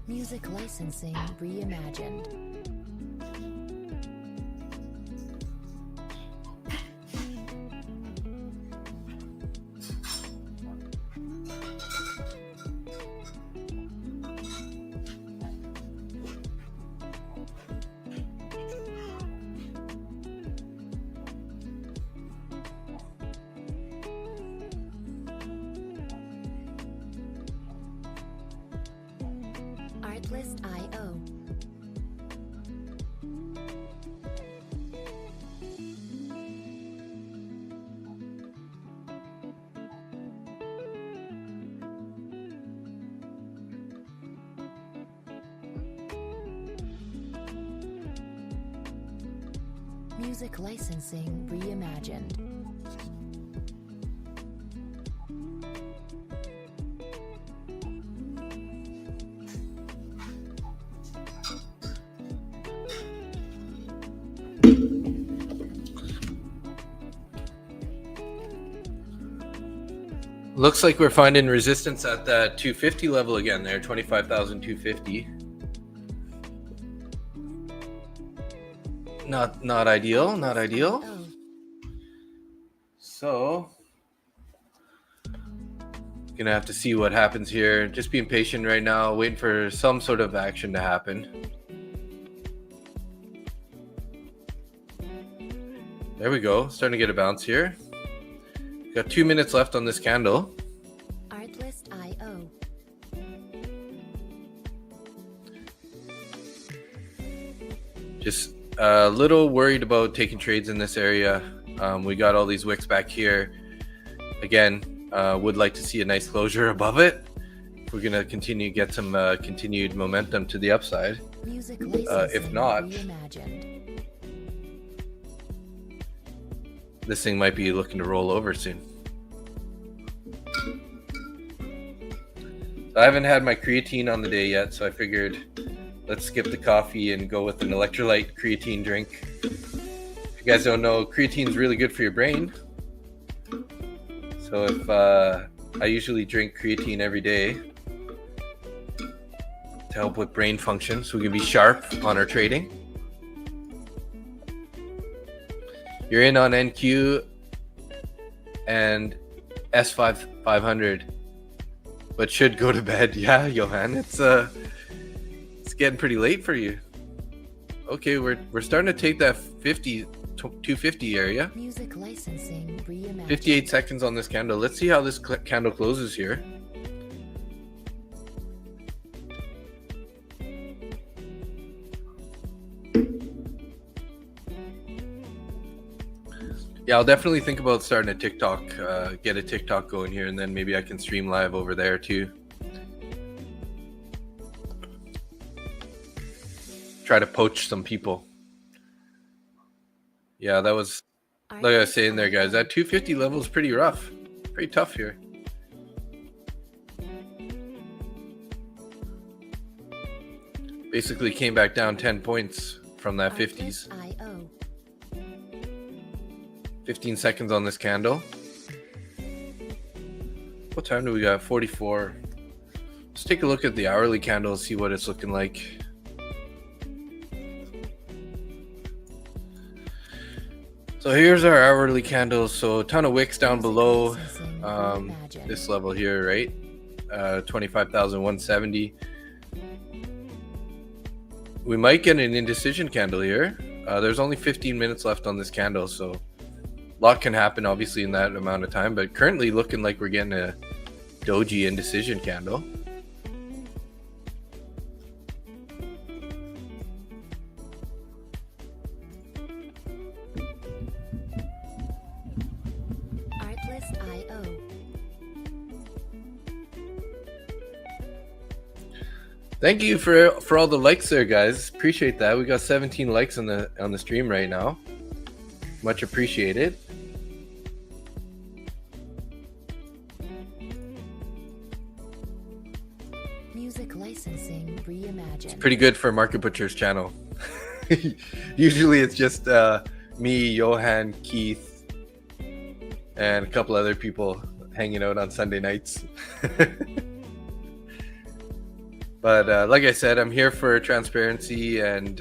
Music licensing reimagined. Artlist.io. Music licensing reimagined. Looks like we're finding resistance at that 250 level again there, 25,250. Not ideal, not ideal. So gonna have to see what happens here. Just being patient right now, waiting for some sort of action to happen. There we go, starting to get a bounce here. Got 2 minutes left on this candle. Artlist.io. Just a little worried about taking trades in this area. We got all these wicks back here. Again, would like to see a nice closure above it. We're going to continue to get some continued momentum to the upside. If not, this thing might be looking to roll over soon. I haven't had my creatine on the day yet, so I figured let's skip the coffee and go with an electrolyte creatine drink. If you guys don't know, creatine is really good for your brain. So if I usually drink creatine every day to help with brain function, so we can be sharp on our trading. You're in on NQ and S500, but should go to bed. Yeah, Johan, it's getting pretty late for you. Okay, we're starting to take that 250 area. Music licensing reimagined. 58 seconds on this candle. Let's see how this candle closes here. Yeah, I'll definitely think about starting a TikTok, get a TikTok going here, and then maybe I can stream live over there too. Try to poach some people. Yeah, that was like I was saying there, guys, that 250 level is pretty rough, pretty tough here. Basically came back down 10 points from that 50s. 15 seconds on this candle. What time do we got? 44. Let's take a look at the hourly candle, see what it's looking like. So here's our hourly candle. So a ton of wicks down below this level here, right? 25,170. We might get an indecision candle here. There's only 15 minutes left on this candle, so a lot can happen obviously in that amount of time, but currently looking like we're getting a doji indecision candle. Thank you for all the likes there, guys. Appreciate that. We got 17 likes on the stream right now. Much appreciated. Music licensing reimagined. It's pretty good for a Market Butchers channel. Usually it's just me, Johan, Keith, and a couple other people hanging out on Sunday nights. But like I said, I'm here for transparency and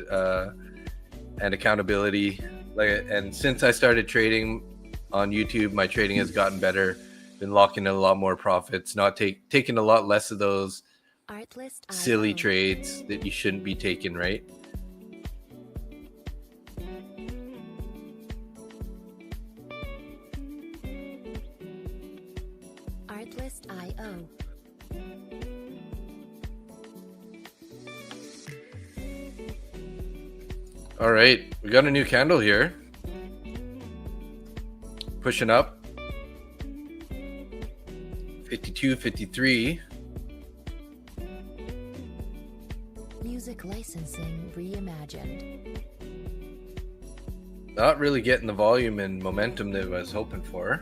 accountability. And since I started trading on YouTube, my trading has gotten better. Been locking in a lot more profits, not taking a lot less of those silly trades that you shouldn't be taking, right? Artlist.io. All right, we got a new candle here. Pushing up. 52, 53. Music licensing reimagined. Not really getting the volume and momentum that I was hoping for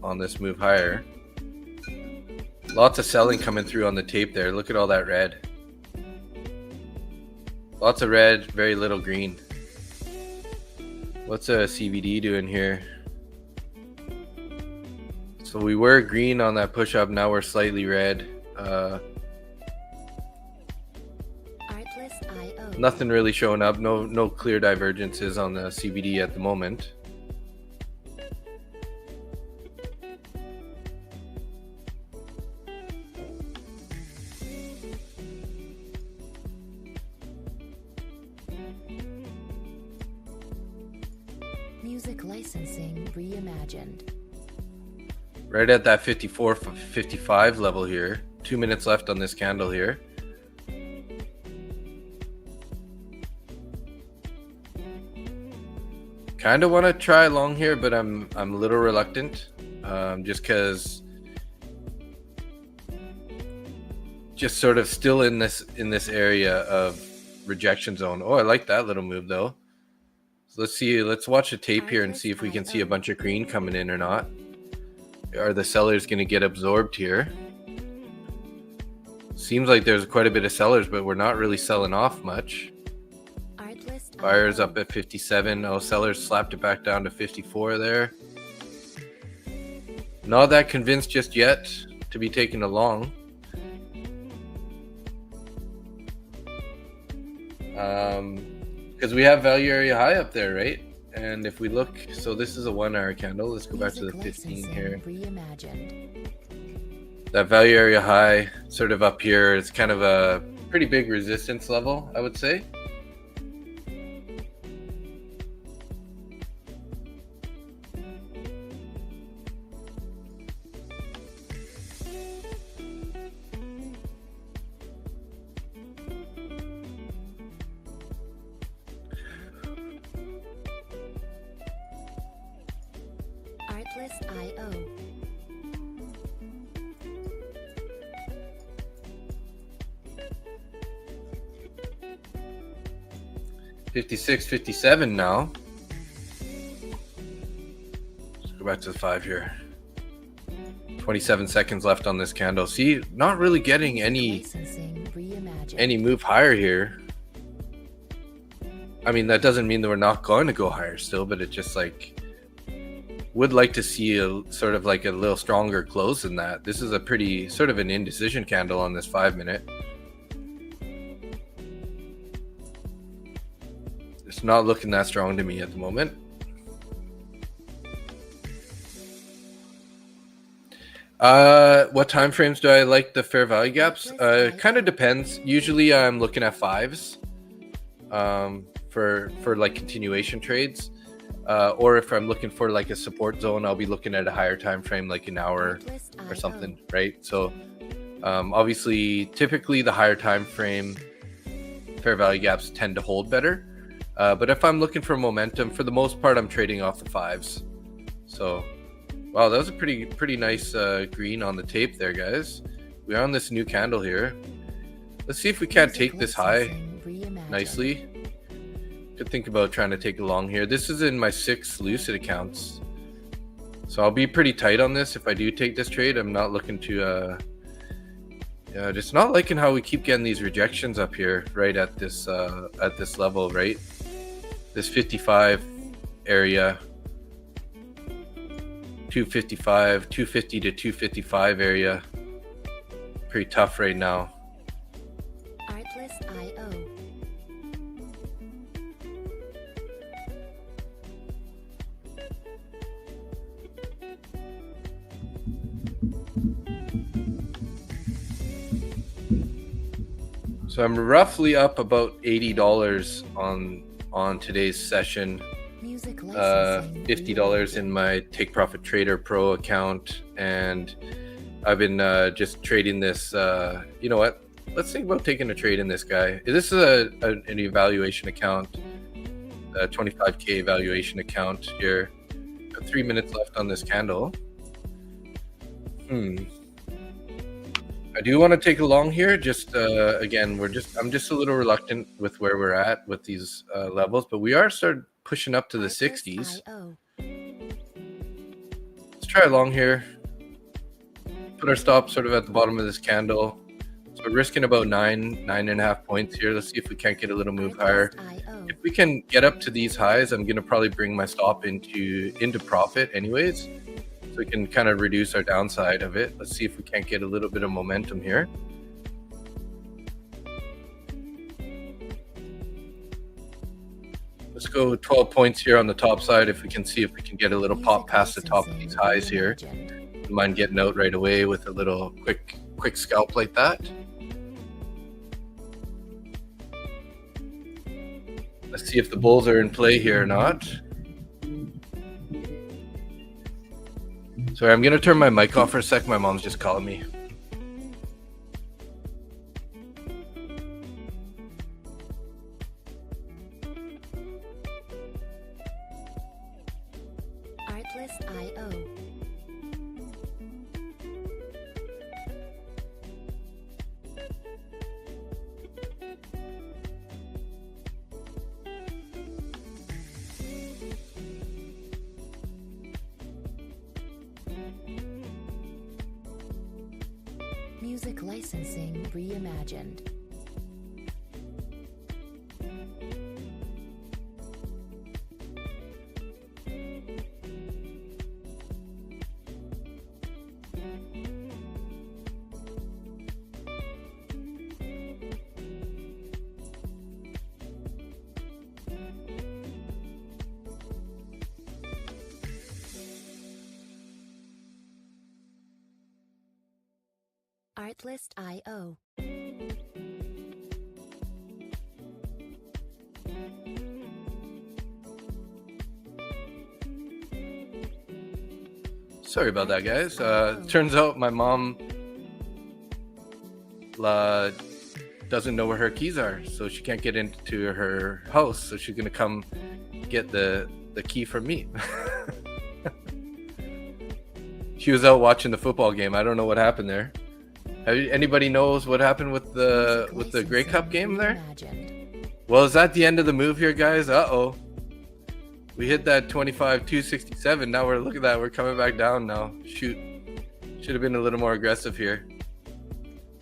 on this move higher. Lots of selling coming through on the tape there. Look at all that red. Lots of red, very little green. What's a CVD doing here? So we were green on that push up, now we're slightly red. Nothing really showing up, no clear divergences on the CVD at the moment. Music licensing reimagined. Right at that 54, 55 level here. 2 minutes left on this candle here. Kind of want to try long here, but I'm a little reluctant, just because just sort of still in this area of rejection zone. Oh, I like that little move though. So let's watch the tape here and see if we can see a bunch of green coming in or not. Are the sellers going to get absorbed here? Seems like there's quite a bit of sellers, but we're not really selling off much. Buyers up at 57. Oh, sellers slapped it back down to 54 there. Not that convinced just yet to be taken along. Because we have value area high up there, right? And if we look, so this is a 1 hour candle. Let's go back to the 15 here. That value area high sort of up here is kind of a pretty big resistance level, I would say. Artlist.io. 56, 57 now. Go back to the 5 here. 27 seconds left on this candle. See, not really getting any move higher here. I mean, that doesn't mean that we're not going to go higher still, but it just like would like to see a sort of like a little stronger close than that. This is a pretty sort of an indecision candle on this 5 minute. It's not looking that strong to me at the moment. What time frames do I like the fair value gaps? Kind of depends. Usually I'm looking at 5s for like continuation trades, or if I'm looking for like a support zone, I'll be looking at a higher time frame, like an hour or something, right? So obviously, typically the higher time frame fair value gaps tend to hold better. But if I'm looking for momentum, for the most part, I'm trading off the 5s. So. Wow, that was a pretty nice green on the tape there, guys. We're on this new candle here. Let's see if we can't take this high nicely. Could think about trying to take a long here. This is in my 6 Lucid accounts. So I'll be pretty tight on this if I do take this trade. I'm not looking to... just not liking how we keep getting these rejections up here, right at this level, right? This 55 area. 255, 250 to 255 area. Pretty tough right now. Artlist.io. So I'm roughly up about $80 on today's session. $50 in my Take Profit Trader Pro account, and I've been just trading this. You know what? Let's think about taking a trade in this guy. This is an evaluation account, a 25K evaluation account here. Got 3 minutes left on this candle. I do want to take a long here. Just again, I'm just a little reluctant with where we're at with these levels, but we are starting pushing up to the 60s. Let's try a long here. Put our stop sort of at the bottom of this candle. So we're risking about 9.5 points here. Let's see if we can't get a little move higher. If we can get up to these highs, I'm going to probably bring my stop into profit anyways, so we can kind of reduce our downside of it. Let's see if we can't get a little bit of momentum here. Let's go 12 points here on the top side. If we can see if we can get a little pop past the top of these highs here. Don't mind getting out right away with a little quick scalp like that. Let's see if the bulls are in play here or not. Sorry, I'm going to turn my mic off for a sec. My mom's just calling me. Artlist.io. Music licensing reimagined. Artlist.io. Sorry about that, guys. Turns out my mom doesn't know where her keys are, so she can't get into her house. So she's gonna come get the key from me. She was out watching the football game. I don't know what happened there. Anybody knows what happened with the Grey Cup game there? Well, is that the end of the move here, guys? Uh-oh. We hit that 25,267. Now we're, look at that, we're coming back down now. Shoot, should have been a little more aggressive here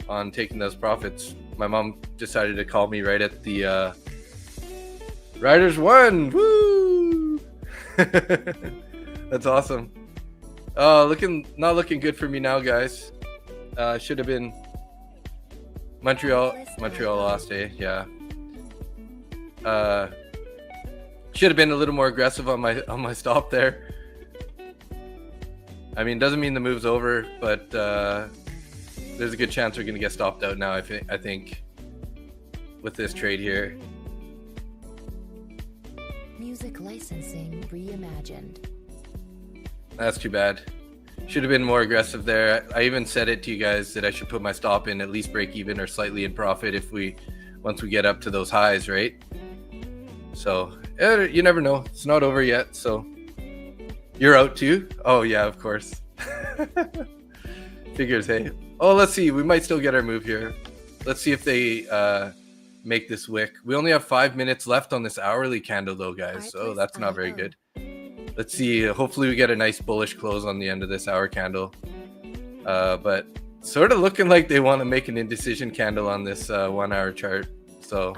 on taking those profits. My mom decided to call me right at the Riders won. Woo! That's awesome. Not looking good for me now, guys. Should have been Montreal lost, eh? Yeah. Should have been a little more aggressive on my stop there. I mean, doesn't mean the move's over, but there's a good chance we're gonna get stopped out now. I think with this trade here. Music licensing reimagined. That's too bad. Should have been more aggressive there. I even said it to you guys that I should put my stop in, at least break even or slightly in profit once we get up to those highs, right? So you never know. It's not over yet. So you're out too? Oh yeah, of course. Figures, hey. Oh, let's see. We might still get our move here. Let's see if they make this wick. We only have 5 minutes left on this hourly candle though, guys. So that's not very good. Let's see. Hopefully we get a nice bullish close on the end of this hour candle. But sort of looking like they want to make an indecision candle on this 1 hour chart. So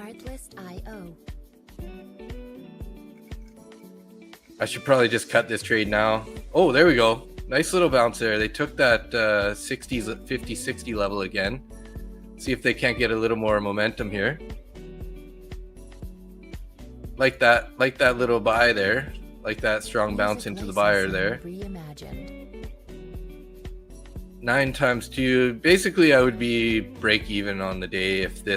I should probably just cut this trade now. Oh, there we go. Nice little bounce there. They took that 50-60 level again. See if they can't get a little more momentum here. Like that little buy there. Like that strong bounce into the buyer there. 9 times 2. Basically, I would be break even on the day if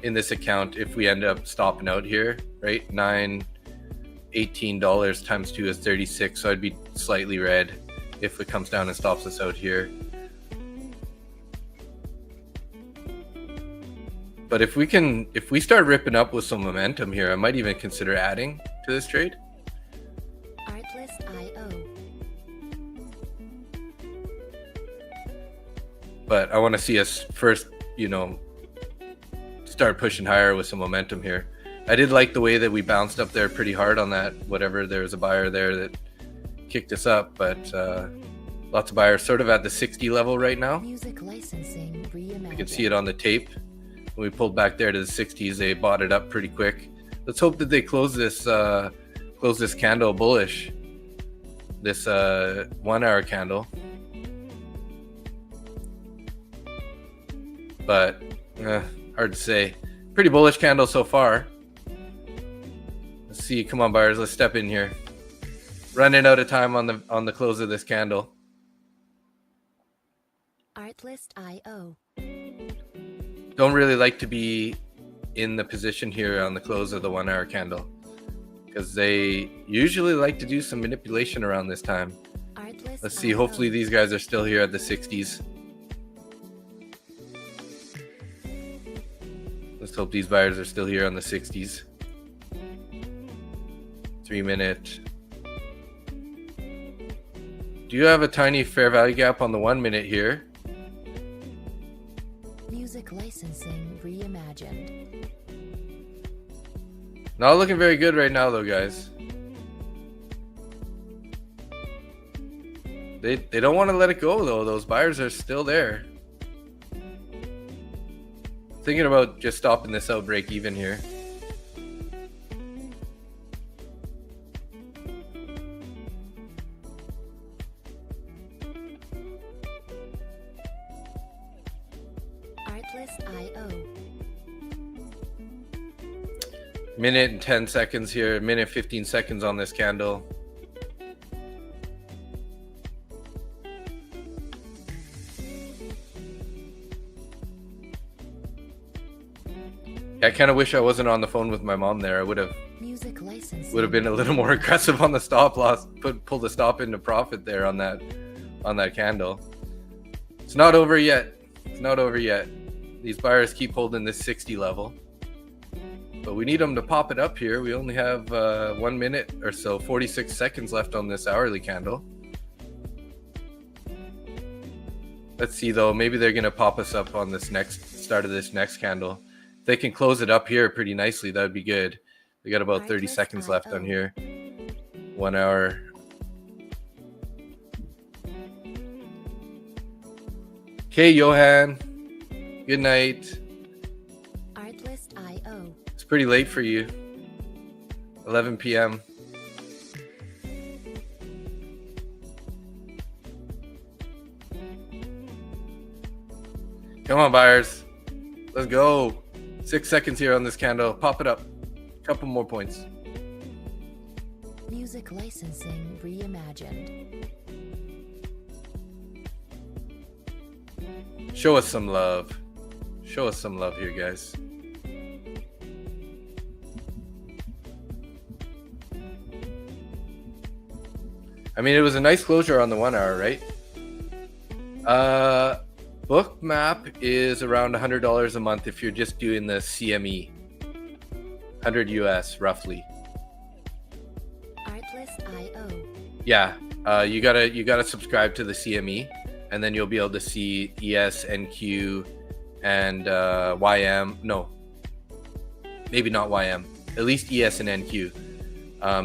in this account, if we end up stopping out here, right? $18 times 2 is 36. So I'd be slightly red if it comes down and stops us out here. But if we start ripping up with some momentum here, I might even consider adding to this trade. But I want to see us first, start pushing higher with some momentum here. I did like the way that we bounced up there pretty hard on that, whatever, there was a buyer there that kicked us up, but lots of buyers sort of at the 60 level right now. Music licensing reimagined. You can see it on the tape. When we pulled back there to the 60s, they bought it up pretty quick. Let's hope that they close this candle bullish, this 1 hour candle. But hard to say. Pretty bullish candle so far. Let's see. Come on, buyers. Let's step in here. Running out of time on the close of this candle. Artlist.io. Don't really like to be in the position here on the close of the 1 hour candle, because they usually like to do some manipulation around this time. Let's see. Hopefully these guys are still here at the 60s. Let's hope these buyers are still here on the 60s. 3 minute. Do you have a tiny fair value gap on the 1 minute here? Music licensing reimagined. Not looking very good right now though, guys. They don't want to let it go though. Those buyers are still there. Thinking about just stopping this out, break even here. Artlist.io. Minute and 10 seconds here. Minute 15 seconds on this candle. I kind of wish I wasn't on the phone with my mom there. I would have been a little more aggressive on the stop loss, pull the stop into profit there on that candle. It's not over yet. It's not over yet. These buyers keep holding this 60 level, but we need them to pop it up here. We only have 1 minute or so, 46 seconds left on this hourly candle. Let's see though, maybe they're gonna pop us up on this start of this next candle. If they can close it up here pretty nicely, that would be good. We got about 30 seconds left on here. 1 hour. Okay, Johan. Good night. Artlist.io. It's pretty late for you. 11 p.m. Come on, buyers. Let's go. 6 seconds here on this candle. Pop it up. Couple more points. Music licensing reimagined. Show us some love. Show us some love here, guys. I mean, it was a nice closure on the 1 hour, right? Book map is around $100 a month if you're just doing the CME. 100 US roughly. Artlist.io. Yeah, you gotta subscribe to the CME, and then you'll be able to see ES, NQ, and YM. No, maybe not YM. At least ES and NQ.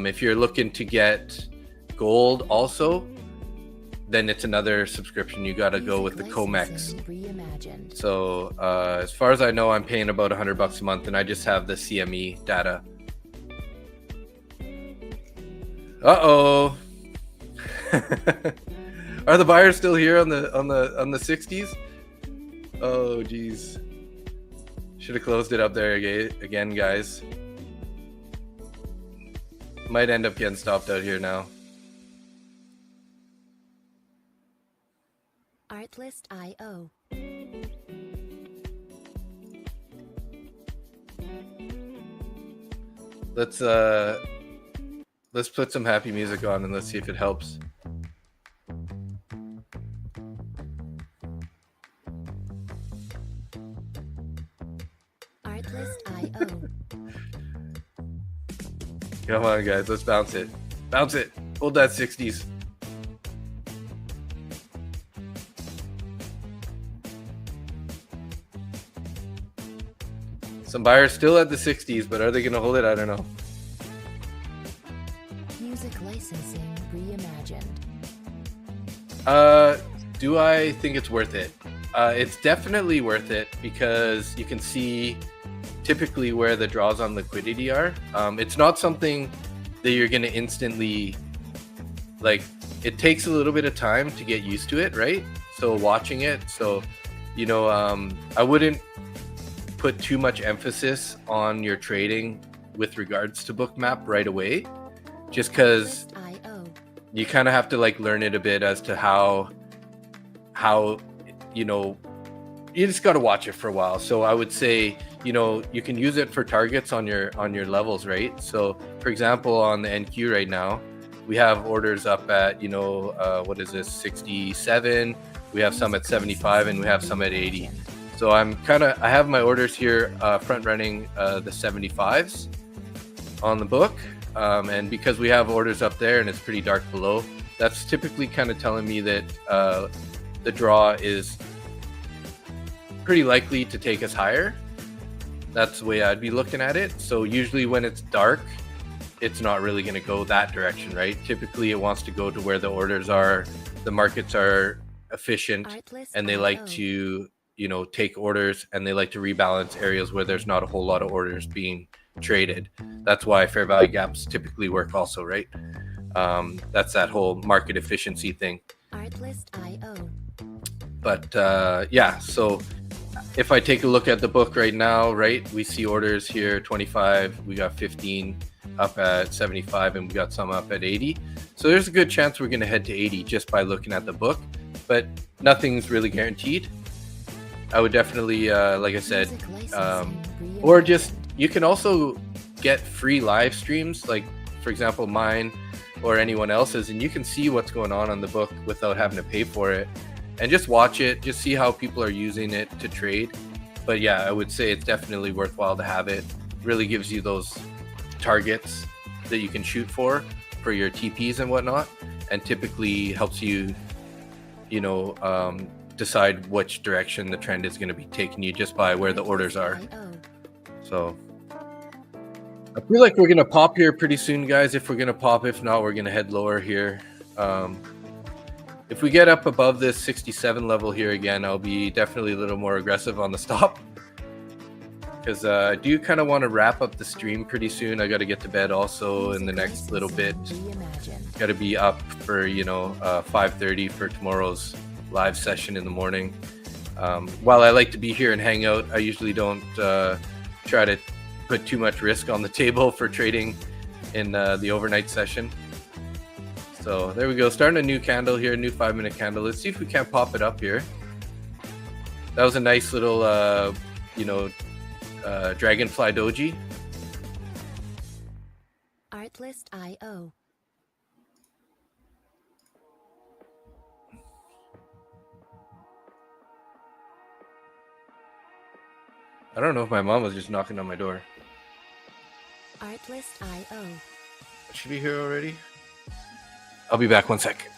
If you're looking to get gold also, then it's another subscription. You gotta go with the COMEX. Reimagined. So as far as I know, I'm paying about $100 a month, and I just have the CME data. Uh-oh. Are the buyers still here on the 60s? Oh geez. Should have closed it up there again, guys. Might end up getting stopped out here now. Artlist.io. Let's put some happy music on and let's see if it helps. Artlist.io. Come on, guys, let's bounce it. Bounce it. Hold that 60s. Some buyers still at the 60s, but are they going to hold it? I don't know. Music licensing reimagined. Do I think it's worth it? It's definitely worth it because you can see typically where the draws on liquidity are. It's not something that you're going to instantly, like, it takes a little bit of time to get used to it, right? So watching it, so, you know, I wouldn't put too much emphasis on your trading with regards to Bookmap right away, just because you kind of have to like learn it a bit as to how you know, you just got to watch it for a while. So I would say, you know, you can use it for targets on your levels, right? So for example, on the NQ right now, we have orders up at, you know, what is this, 67, we have some at 75, and we have some at 80. So I have my orders here front running the 75s on the book. And because we have orders up there and it's pretty dark below, that's typically kind of telling me that the draw is pretty likely to take us higher. That's the way I'd be looking at it. So usually when it's dark, it's not really going to go that direction, right? Typically it wants to go to where the orders are, the markets are efficient, and they like to, you know, take orders, and they like to rebalance areas where there's not a whole lot of orders being traded. That's why fair value gaps typically work also, right? That's that whole market efficiency thing. Artlist.io. But yeah, so if I take a look at the book right now, right, we see orders here 25, we got 15 up at 75, and we got some up at 80. So there's a good chance we're going to head to 80 just by looking at the book, but nothing's really guaranteed. I would definitely, like I said, or just, you can also get free live streams, like for example mine or anyone else's, and you can see what's going on the book without having to pay for it, and just watch it, just see how people are using it to trade. But yeah, I would say it's definitely worthwhile to have it. Really gives you those targets that you can shoot for your TPs and whatnot, and typically helps you, you know, decide which direction the trend is going to be taking you just by where the orders are. So I feel like we're gonna pop here pretty soon, guys. If we're gonna pop, if not, we're gonna head lower here. If we get up above this 67 level here again, I'll be definitely a little more aggressive on the stop, because I do kind of want to wrap up the stream pretty soon. I got to get to bed also in the next little bit. Got to be up for 5:30 for tomorrow's live session in the morning. While I like to be here and hang out, I usually don't try to put too much risk on the table for trading in the overnight session. So there we go, starting a new candle here, new 5-minute candle. Let's see if we can't pop it up here. That was a nice little dragonfly doji. Artlist.io. I don't know if my mom was just knocking on my door. Artlist.io. Should be here already. I'll be back 1 sec.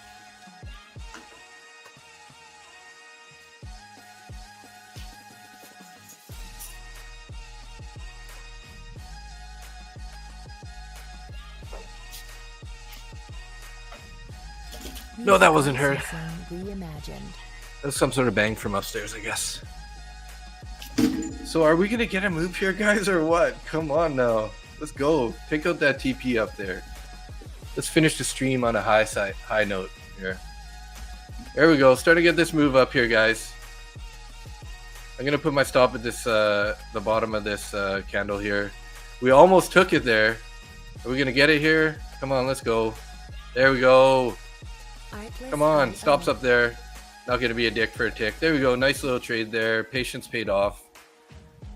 No, that wasn't her. Reimagined. That's some sort of bang from upstairs, I guess. So are we gonna get a move here, guys, or what? Come on now. Let's go. Pick out that TP up there. Let's finish the stream on a high note here. There we go. Starting to get this move up here, guys. I'm gonna put my stop at this the bottom of this candle here. We almost took it there. Are we gonna get it here? Come on, let's go. There we go. Come on, stops up there. Not gonna be a dick for a tick. There we go. Nice little trade there. Patience paid off.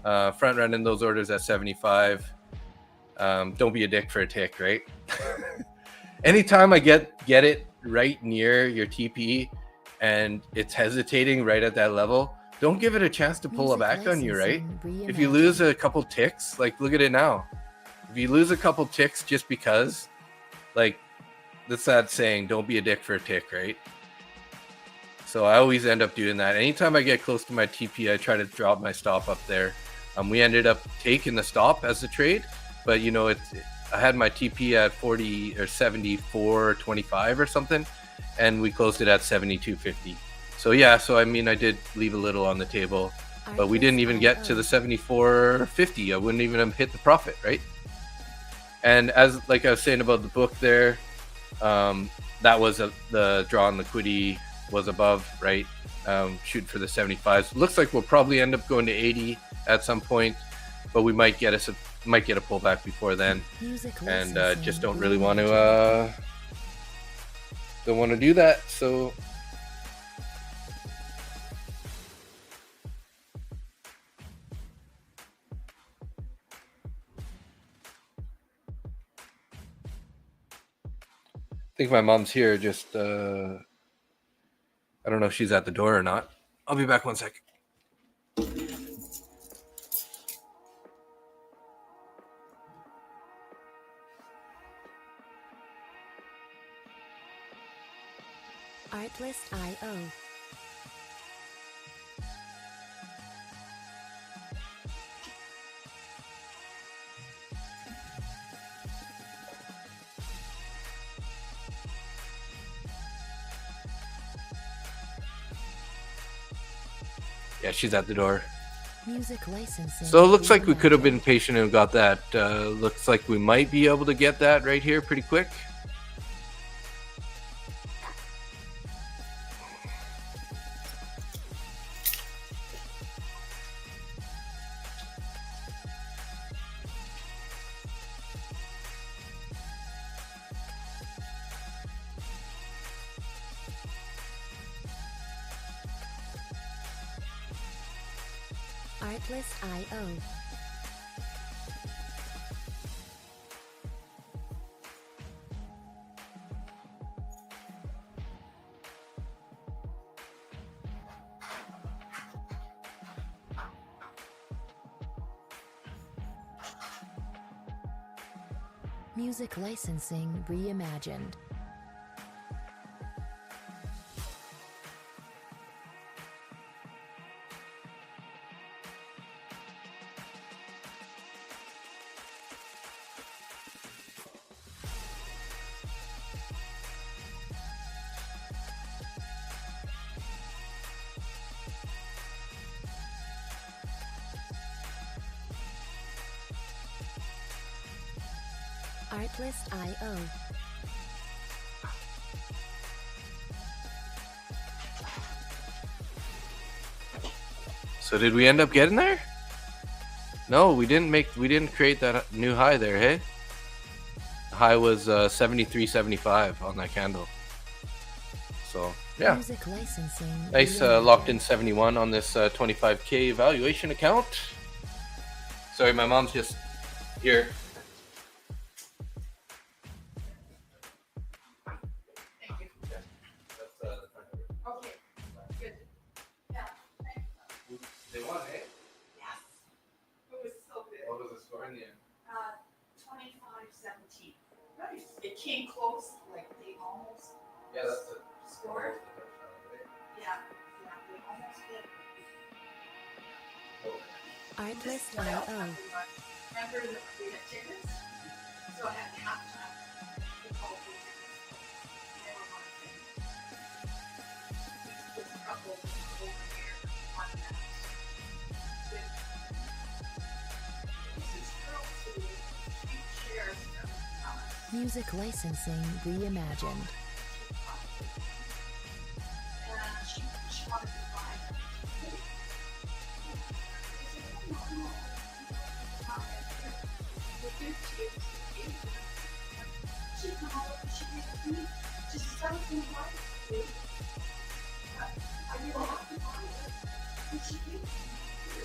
Front running those orders at 75. Don't be a dick for a tick, right? Anytime I get it right near your TP and it's hesitating right at that level, don't give it a chance to pull it back on you, right? If you lose a couple ticks, like look at it now. If you lose a couple ticks just because, like, that's that saying, don't be a dick for a tick, right? So I always end up doing that. Anytime I get close to my TP, I try to drop my stop up there. We ended up taking the stop as the trade, but I had my TP at 40 or 74.25 or something, and we closed it at 72.50. So yeah, I mean, I did leave a little on the table, but we didn't even get to the 74.50. I wouldn't even have hit the profit, right? And like I was saying about the book there, that was the draw on liquidity was above, right? Shooting for the 75s. Looks like we'll probably end up going to 80 at some point, but we might get a pullback before then, and just don't really want to do that. So I think my mom's here. Just I don't know if she's at the door or not. I'll be back 1 sec. Artlist.io. Yeah, she's at the door. Music licensing. So it looks like we could have been patient and got that. Looks like we might be able to get that right here pretty quick. Artlist.io. Music licensing reimagined. Artlist.io. So did we end up getting there? No, we didn't create that new high there, hey? The high was 73.75 on that candle. So yeah, Music licensing. nice locked in 71 on this 25K valuation account. Sorry, my mom's just here. Okay, good. Yeah. They won, eh? Yes. It was so good. What was the score in the end? 25-17. Nice. It came close, like they almost Yeah, that's the scored. Yeah, they almost did. Artlist.io. Remember that we had tickets? So I had halftime. We called the tickets. They were on There's a couple over here on that. This is girls who shares them. Music licensing reimagined. And she wanted to buy them. She come over, she gave me just something like it. I didn't have to buy it. And she gave it to me.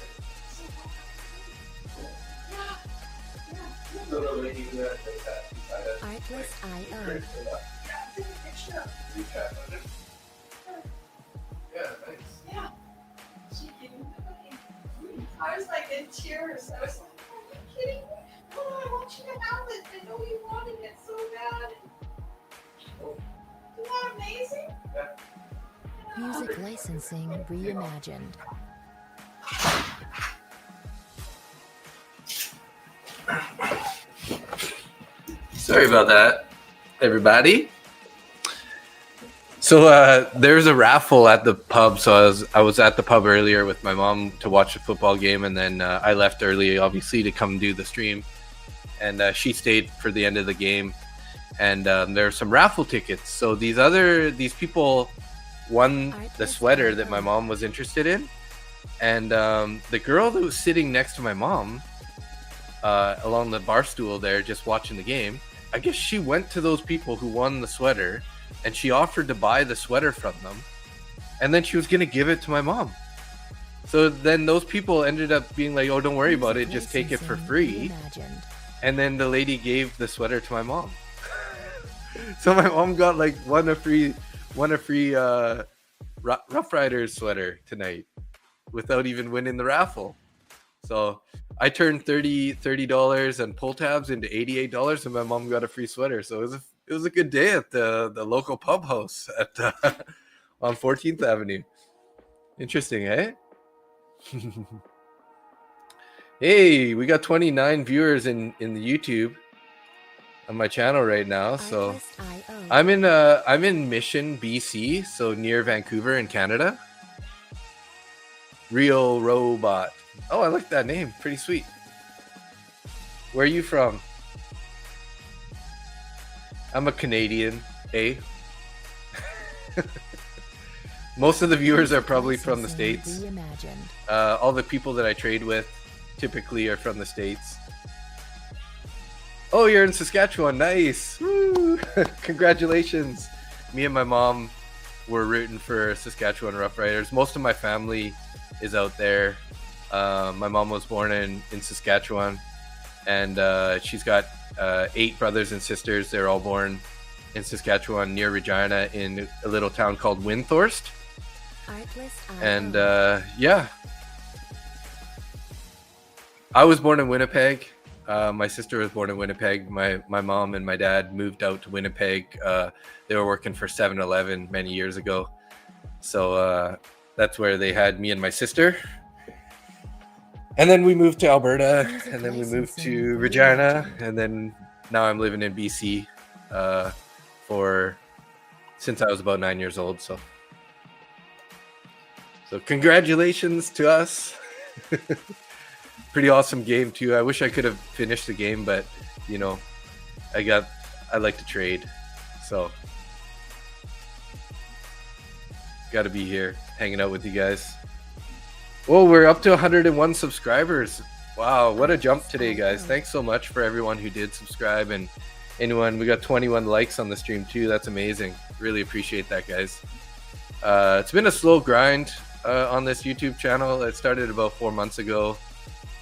So yeah. So the lady who had that beside us, Artlist.io. great for that. Yeah, take a picture of it. Recap on it. Yeah, thanks. Yeah. She gave me the money. I was like in tears. I was like, are you kidding me? No, I want you to have it. I know you wanted it so bad. Isn't that amazing? Yeah. Music licensing reimagined. Sorry about that, everybody. So there's a raffle at the pub. So I was at the pub earlier with my mom to watch the football game, and then I left early, obviously, to come do the stream. And she stayed for the end of the game. And there are some raffle tickets. So these people won the sweater that my mom was interested in. And the girl that was sitting next to my mom along the bar stool there, just watching the game, I guess she went to those people who won the sweater and she offered to buy the sweater from them. And then she was going to give it to my mom. So then those people ended up being like, oh, don't worry about it. Just take it for free. And then the lady gave the sweater to my mom. So my mom got like won a free Rough Riders sweater tonight without even winning the raffle. So I turned $30 and pull tabs into $88, and my mom got a free sweater. So it was a good day at the local pub house at on 14th Avenue. Interesting, eh? Hey, we got 29 viewers in the YouTube on my channel right now. So I'm in Mission, BC, so near Vancouver in Canada. Real Robot. Oh, I like that name. Pretty sweet. Where are you from? I'm a Canadian, eh? Most of the viewers are probably from the States. All the people that I trade with typically are from the States. Oh, you're in Saskatchewan. Nice. Woo. Congratulations. Me and my mom were rooting for Saskatchewan Rough Riders. Most of my family is out there. My mom was born in Saskatchewan, and she's got 8 brothers and sisters. They're all born in Saskatchewan near Regina in a little town called Windthorst. And yeah, I was born in Winnipeg. My sister was born in Winnipeg. My mom and my dad moved out to Winnipeg. They were working for 7-Eleven many years ago. So that's where they had me and my sister. And then we moved to Alberta, and then we moved to Regina, and then now I'm living in BC since I was about 9 years old. So congratulations to us. Pretty awesome game too. I wish I could have finished the game, but you know, I like to trade, so got to be here hanging out with you guys. Whoa, we're up to 101 subscribers. Wow, what a jump today, guys. Thanks so much for everyone who did subscribe, and anyone. We got 21 likes on the stream too. That's amazing. Really appreciate that, guys. It's been a slow grind on this YouTube channel. It started about 4 months ago,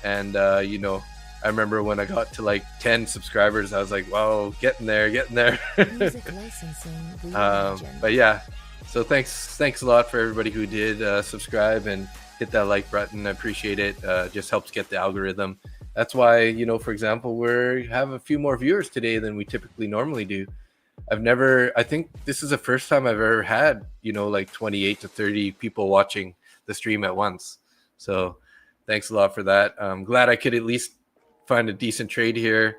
and you know, I remember when I got to like 10 subscribers, I was like, wow, getting there. Music licensing reimagined. But yeah, so thanks a lot for everybody who did subscribe and hit that like button. I appreciate it. Just helps get the algorithm. That's why, you know, for example, we have a few more viewers today than we typically normally do. I think this is the first time I've ever had, you know, like 28 to 30 people watching the stream at once. So thanks a lot for that. I'm glad I could at least find a decent trade here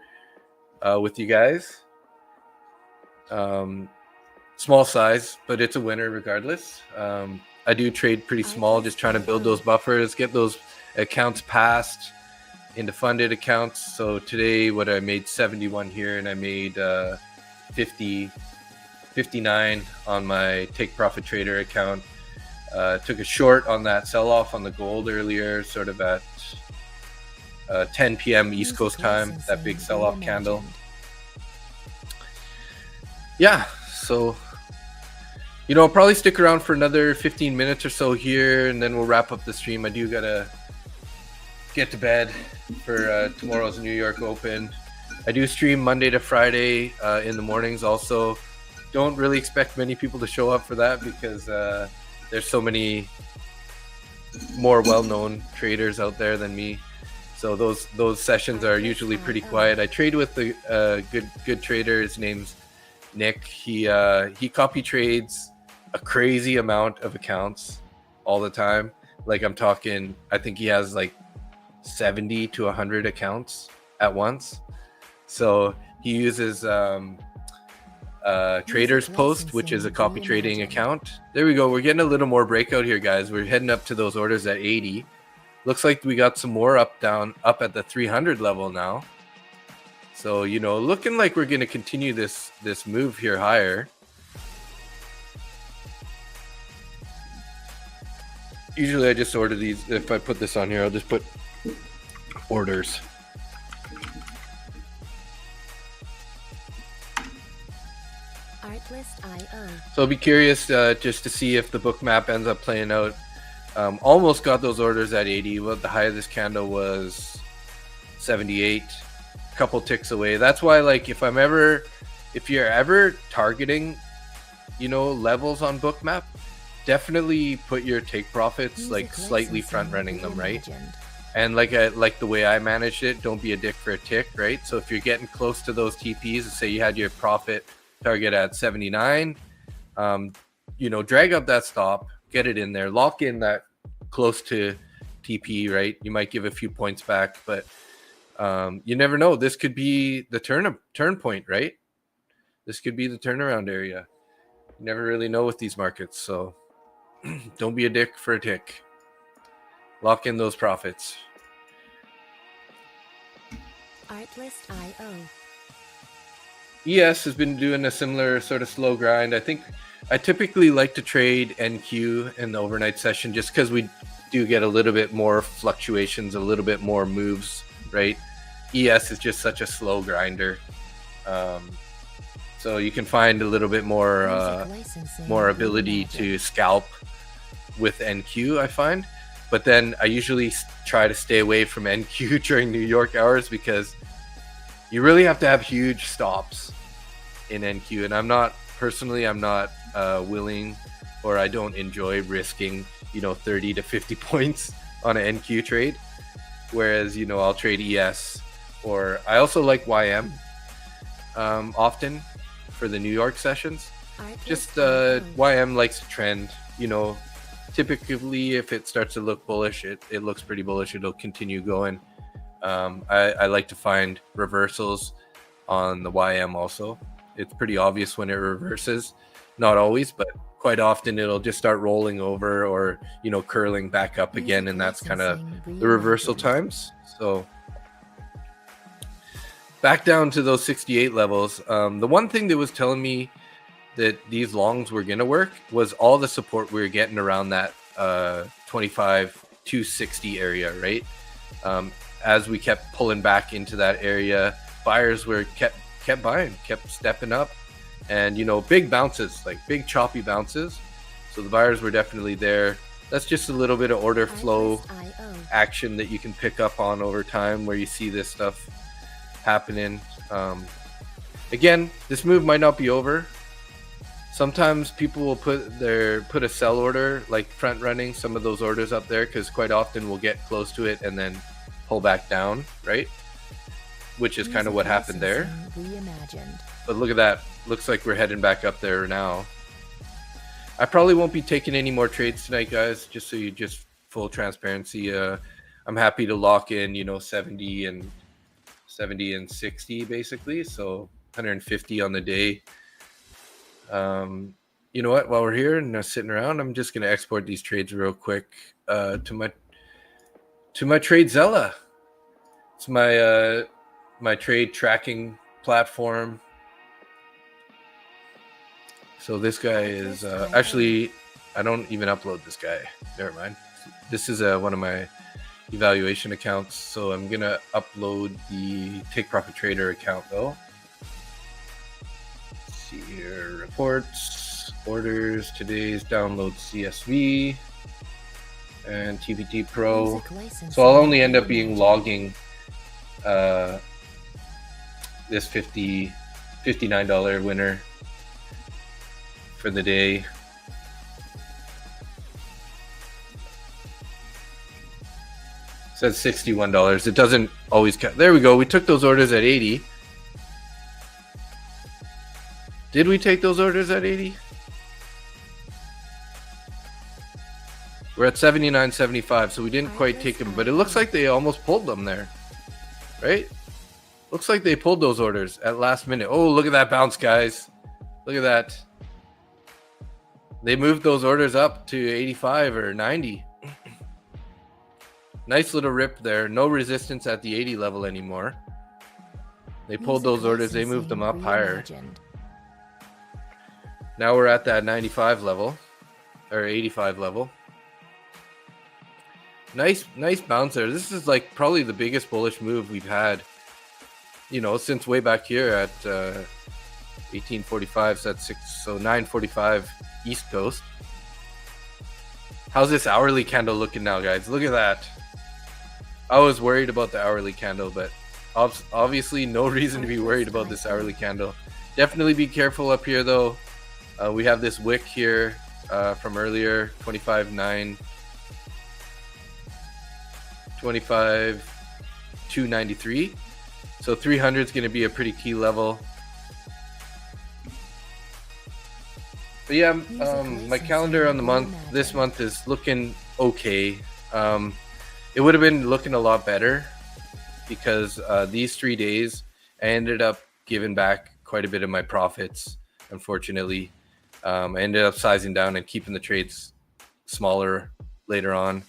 with you guys. Small size, but it's a winner regardless. I do trade pretty small, just trying to build those buffers, get those accounts passed into funded accounts. So today, what I made 71 here, and I made 59 on my Take Profit Trader account. Took a short on that sell-off on the gold earlier, sort of at 10 p.m. East Coast time, that big sell-off candle. Yeah, so, you know, I'll probably stick around for another 15 minutes or so here, and then we'll wrap up the stream. I do gotta get to bed for tomorrow's New York Open. I do stream Monday to Friday in the mornings also. Don't really expect many people to show up for that because there's so many more well-known traders out there than me. So those sessions are usually pretty quiet. I trade with the good trader. His name's Nick. He copy trades a crazy amount of accounts all the time. Like I'm talking, I think he has like 70 to 100 accounts at once. So he uses Trader's Post, which is a copy trading account. There we go. We're getting a little more breakout here, guys. We're heading up to those orders at 80. Looks like we got some more up at the 300 level now. So, you know, looking like we're going to continue this move here higher. Usually I just order these. If I put this on here, I'll just put orders. So I'll be curious just to see if the book map ends up playing out. Almost got those orders at 80. Well, the high of this candle was 78. A couple ticks away. That's why, like, if you're ever targeting, you know, levels on book map, definitely put your take profits like slightly front running them, right? And like the way I managed it, don't be a dick for a tick, right? So if you're getting close to those TPs, say you had your profit target at 79, you know, drag up that stop, get it in there, lock in that close to TP, right? You might give a few points back, but you never know. This could be the turn point, right? This could be the turnaround area. You never really know with these markets, so don't be a dick for a tick. Lock in those profits. Artlist.io. ES has been doing a similar sort of slow grind. I think I typically like to trade NQ in the overnight session just because we do get a little bit more fluctuations, a little bit more moves, right? ES is just such a slow grinder. So you can find a little bit more ability to scalp with NQ, I find. But then I usually try to stay away from NQ during New York hours because you really have to have huge stops in NQ. And I'm not willing, or I don't enjoy risking, you know, 30 to 50 points on an NQ trade. Whereas, you know, I'll trade ES, or I also like YM often for the New York sessions. Just YM likes to trend, you know. Typically, if it starts to look bullish, it looks pretty bullish. It'll continue going. I like to find reversals on the YM also. It's pretty obvious when it reverses. Not always, but quite often it'll just start rolling over or, you know, curling back up again. And that's kind of the reversal times. So back down to those 68 levels. The one thing that was telling me that these longs were gonna work was all the support we were getting around that 25 260 area, right? As we kept pulling back into that area, buyers were kept buying, kept stepping up, and you know, big bounces, like big choppy bounces. So the buyers were definitely there. That's just a little bit of order flow action that you can pick up on over time, where you see this stuff happening. Again, this move might not be over. Sometimes people will put a sell order, like front running some of those orders up there, because quite often we'll get close to it and then pull back down, right? Which is kind of what happened there. But look at that. Looks like we're heading back up there now. I probably won't be taking any more trades tonight, guys, just so you just full transparency. I'm happy to lock in, you know, 70 and 60 basically. So 150 on the day. You know what? While we're here and sitting around, I'm just going to export these trades real quick to my TradeZella. It's my trade tracking platform. So this guy is actually, I don't even upload this guy. Never mind. This is one of my evaluation accounts. So I'm going to upload the Take Profit Trader account though. Let's see here, reports, orders, today's download CSV, and TPT Pro. So I'll only end up being logging this $59 winner for the day. Says $61. It doesn't always count. There we go. We took those orders at 80. Did we take those orders at 80? We're at 79.75, so we didn't quite take them, but it looks like they almost pulled them there, right? Looks like they pulled those orders at last minute. Oh, look at that bounce, guys. Look at that. They moved those orders up to 85 or 90. Nice little rip there. No resistance at the 80 level anymore. They pulled those orders. They moved them up higher. Now we're at that 95 level or 85 level. Nice bounce there. This is like probably the biggest bullish move we've had, you know, since way back here at 1845. So that's 9:45 East Coast. How's this hourly candle looking now, guys? Look at that. I was worried about the hourly candle, but obviously no reason to be worried about this hourly candle. Definitely be careful up here though. We have this wick here from earlier, 25.9, 25.293. So 300 is going to be a pretty key level. But yeah, my calendar on the month, this month is looking okay. It would have been looking a lot better because these 3 days I ended up giving back quite a bit of my profits, unfortunately. I ended up sizing down and keeping the trades smaller later on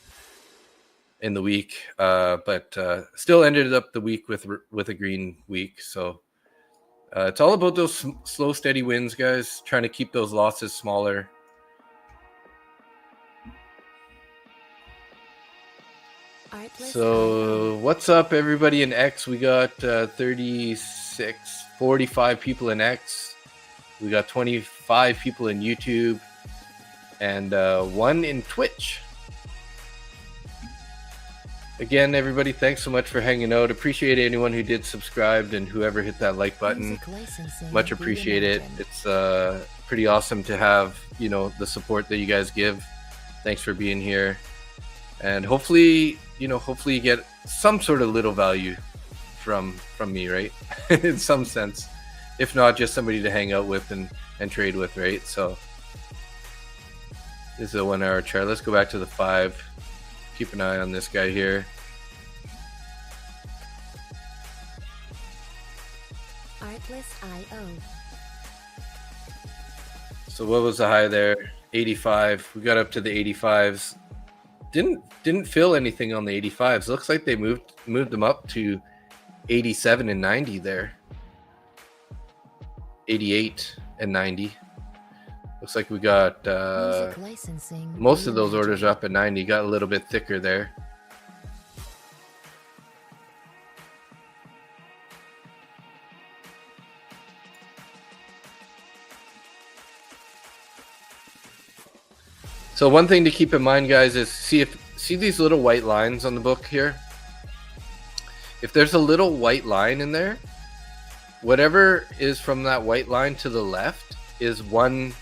in the week, but still ended up the week with a green week. So it's all about those slow, steady wins, guys. Trying to keep those losses smaller. So what's up, everybody in X? We got 45 people in X. We got 25 people in YouTube and 1 in Twitch. Again, everybody, thanks so much for hanging out. Appreciate anyone who did subscribe and whoever hit that like button. Much appreciated. It's pretty awesome to have, you know, the support that you guys give. Thanks for being here. And hopefully you get some sort of little value from me, right? In some sense. If not, just somebody to hang out with and trade with, right? So this is a 1 hour chart. Let's go back to the 5. Keep an eye on this guy here. Artlist.io. So what was the high there? 85. We got up to the 85s. Didn't feel anything on the 85s. Looks like they moved them up to 87 and 90 there. 88 and 90. Looks like we got most of those orders are up at 90. Got a little bit thicker there. So one thing to keep in mind, guys, is see these little white lines on the book here. If there's a little white line in there, whatever is from that white line to the left is one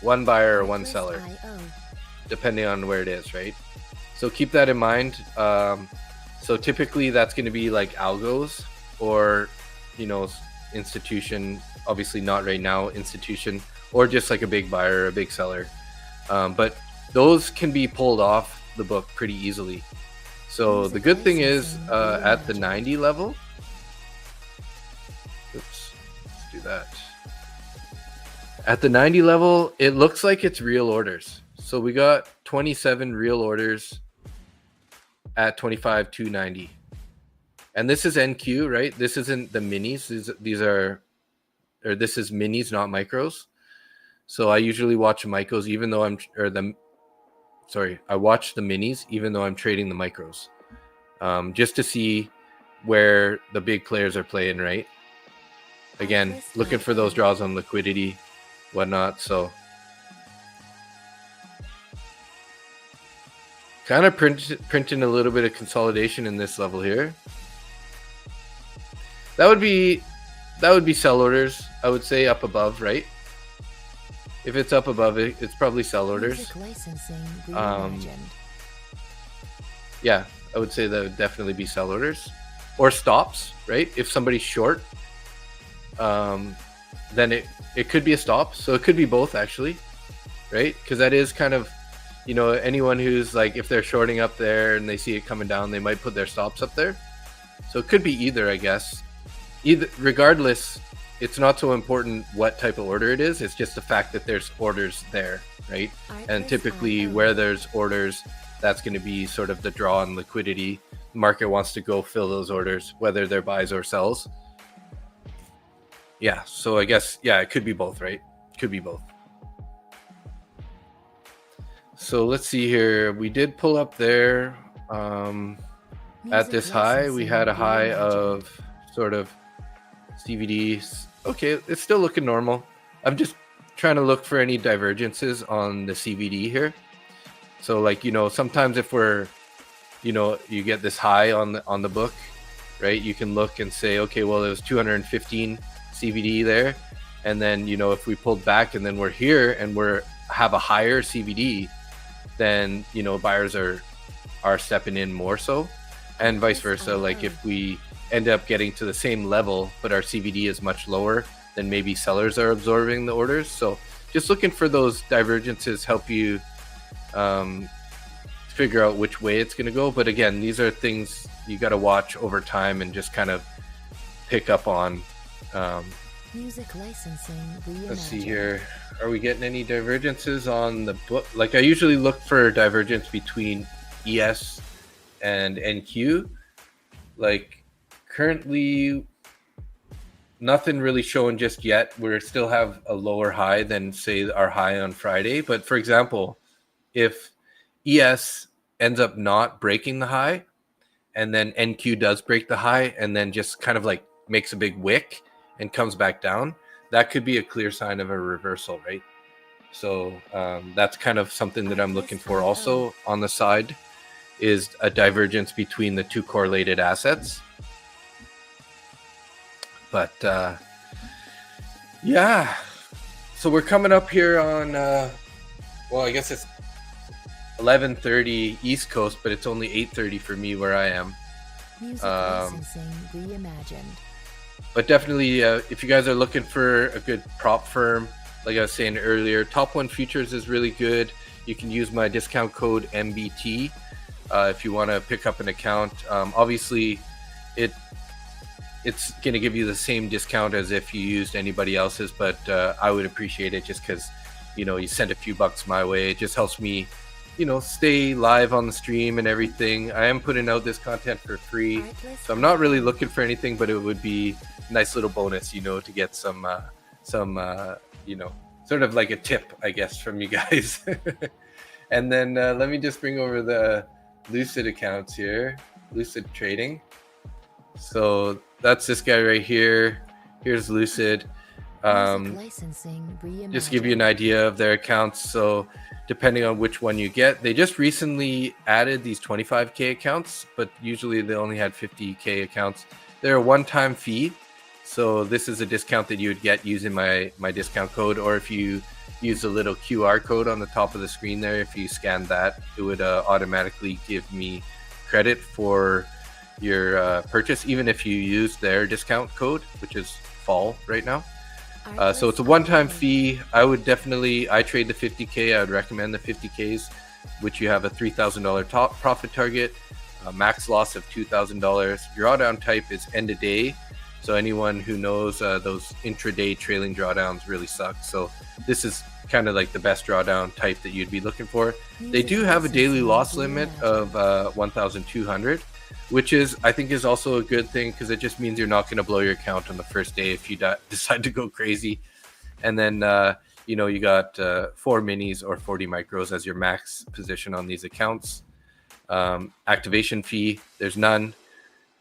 buyer or one seller, depending on where it is, right? So keep that in mind. So typically that's going to be like algos or, you know, institution, obviously not right now, institution, or just like a big buyer or a big seller. But those can be pulled off the book pretty easily. So the good thing is at the 90 level, oops, let's do that. At the 90 level, it looks like it's real orders. So we got 27 real orders at 25,290. And this is NQ, right? This isn't the minis. These are, or this is minis, not micros. So I usually watch micros, even though I watch the minis, even though I'm trading the micros, just to see where the big players are playing, right? Again, looking for those draws on liquidity, whatnot. So kind of printing a little bit of consolidation in this level here. That would be sell orders, I would say, up above, right? If it's up above it, it's probably sell orders. Yeah, I would say that would definitely be sell orders or stops, right? If somebody's short, then it could be a stop. So it could be both, actually, right? Because that is kind of, you know, anyone who's like, if they're shorting up there and they see it coming down, they might put their stops up there. So it could be either, I guess. Regardless, it's not so important what type of order it is. It's just the fact that there's orders there, right? And typically where there's orders, that's going to be sort of the draw on liquidity. The market wants to go fill those orders, whether they're buys or sells. Yeah, so I guess, yeah, it could be both, right? Could be both. So let's see here. We did pull up there at this high. We had a high of sort of CVD. Okay, it's still looking normal. I'm just trying to look for any divergences on the CVD here. So like, you know, sometimes if we're, you know, you get this high on the book, right? You can look and say, okay, well, it was 215 CVD there. And then, you know, if we pulled back and then we're here and have a higher CVD, then, you know, buyers are stepping in more so, and vice versa. Like if we end up getting to the same level, but our CVD is much lower, then maybe sellers are absorbing the orders. So just looking for those divergences help you figure out which way it's going to go. But again, these are things you got to watch over time and just kind of pick up on. Music licensing. Let's see here. Are we getting any divergences on the book? Like I usually look for divergence between ES and NQ. Like currently nothing really showing just yet. We still have a lower high than say our high on Friday. But for example, if ES ends up not breaking the high and then NQ does break the high and then just kind of like makes a big wick and comes back down, that could be a clear sign of a reversal, right? So that's kind of something that I'm looking for also on the side, is a divergence between the two correlated assets. But yeah, so we're coming up here on well, I guess it's 11:30 East Coast, but it's only 8:30 for me where I am. Music licensing reimagined. But definitely, if you guys are looking for a good prop firm, like I was saying earlier, Top One Futures is really good. You can use my discount code MBT if you want to pick up an account. Obviously, it's going to give you the same discount as if you used anybody else's, but I would appreciate it just because, you know, you send a few bucks my way. It just helps me, stay live on the stream and everything. I am putting out this content for free, so I'm not really looking for anything, but it would be a nice little bonus, to get some sort of like a tip, I guess, from you guys. And then let me just bring over the Lucid accounts here, Lucid Trading. So that's this guy right here. Here's Lucid. Just give you an idea of their accounts. So depending on which one you get, they just recently added these 25K accounts, but usually they only had 50K accounts. They're a one-time fee. So this is a discount that you would get using my discount code, or if you use the little QR code on the top of the screen there, if you scan that, it would automatically give me credit for your purchase, even if you use their discount code, which is fall right now. So it's a one-time fee. I trade the 50K. I would recommend the 50Ks, which you have a $3,000 top profit target, a max loss of $2,000. Drawdown type is end of day. So anyone who knows those intraday trailing drawdowns really suck. So this is kind of like the best drawdown type that you'd be looking for. They do have a daily loss limit of 1,200, which I think is also a good thing, because it just means you're not going to blow your account on the first day if you decide to go crazy. And then you got 4 minis or 40 micros as your max position on these accounts. Activation fee, there's none.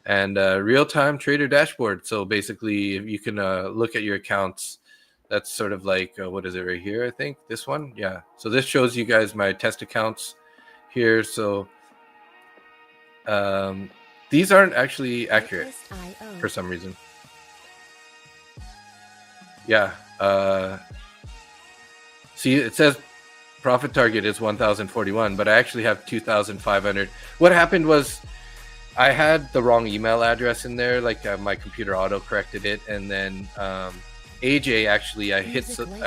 And real-time trader dashboard. So basically, you can look at your accounts. That's sort of like, what is it right here? I think this one. Yeah. So this shows you guys my test accounts here. So these aren't actually accurate for some reason. Yeah. See, it says profit target is 1,041, but I actually have 2,500. What happened was I had the wrong email address in there. Like my computer auto corrected it, and then AJ actually, I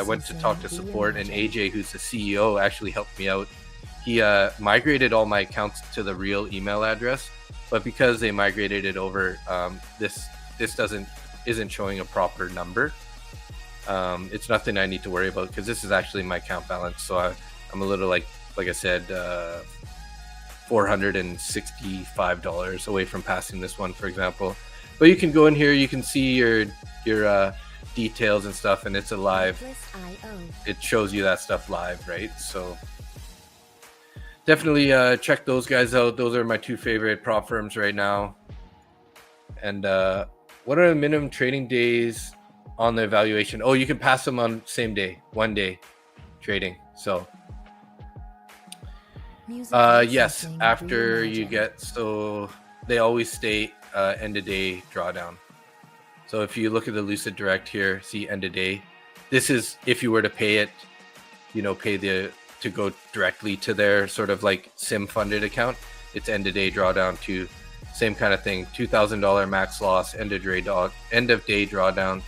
went to talk to support, and AJ, who's the CEO, actually helped me out. He migrated all my accounts to the real email address, but because they migrated it over, this isn't showing a proper number. It's nothing I need to worry about, because this is actually my account balance. So I'm a little like I said, $465 away from passing this one, for example. But you can go in here, you can see your details and stuff, and it's a live. It shows you that stuff live, right? So definitely check those guys out. Those are my 2 favorite prop firms right now. And what are the minimum trading days on the evaluation? Oh, you can pass them on same day, 1 day trading. So yes, after you get, so they always state end of day drawdown. So if you look at the Lucid Direct here, see end of day. This is if you were to pay it, to go directly to their sort of like sim funded account. It's end of day drawdown too. Same kind of thing. $2,000 max loss, end of day drawdown,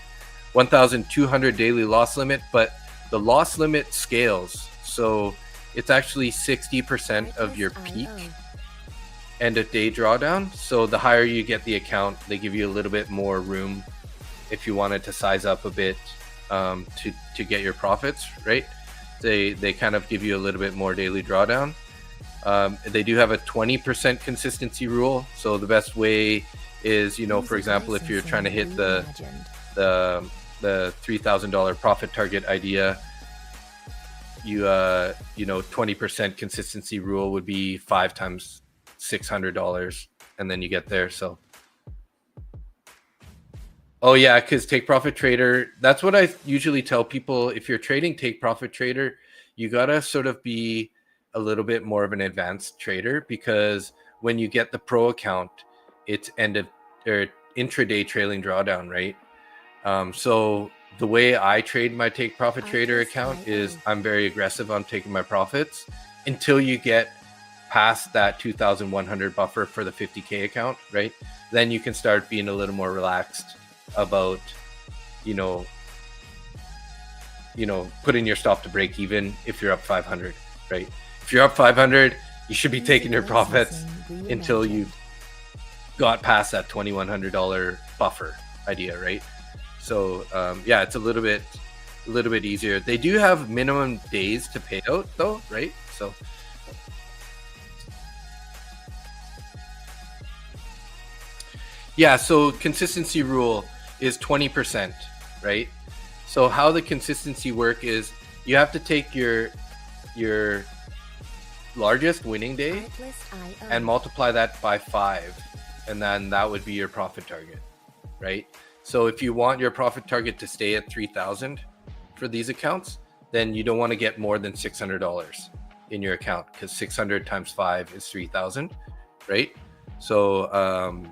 1,200 daily loss limit, but the loss limit scales. So it's actually 60% of your peak end of day drawdown. So the higher you get the account, they give you a little bit more room if you wanted to size up a bit to get your profits, right? They kind of give you a little bit more daily drawdown. They do have a 20% consistency rule. So the best way is, for example, if you're trying to hit the $3,000 profit target idea, 20% consistency rule would be 5 times $600, and then you get there. So yeah, because take profit trader, that's what I usually tell people. If you're trading take profit trader, you gotta sort of be a little bit more of an advanced trader, because when you get the pro account, it's intraday trailing drawdown, right? So the way I trade my take profit trader account is I'm very aggressive on taking my profits until you get past that 2,100 buffer for the 50K account, right? Then you can start being a little more relaxed about, putting your stop to break even if you're up 500, right? If you're up 500, you should be taking your profits until you've got past that $2,100 buffer idea, right? So yeah, it's a little bit easier. They do have minimum days to pay out though, right? So Yeah, so consistency rule is 20%, right? So how the consistency work is you have to take your largest winning day and multiply that by 5, and then that would be your profit target, right? So if you want your profit target to stay at 3,000 for these accounts, then you don't want to get more than $600 in your account, because 600 times 5 is 3,000, right? So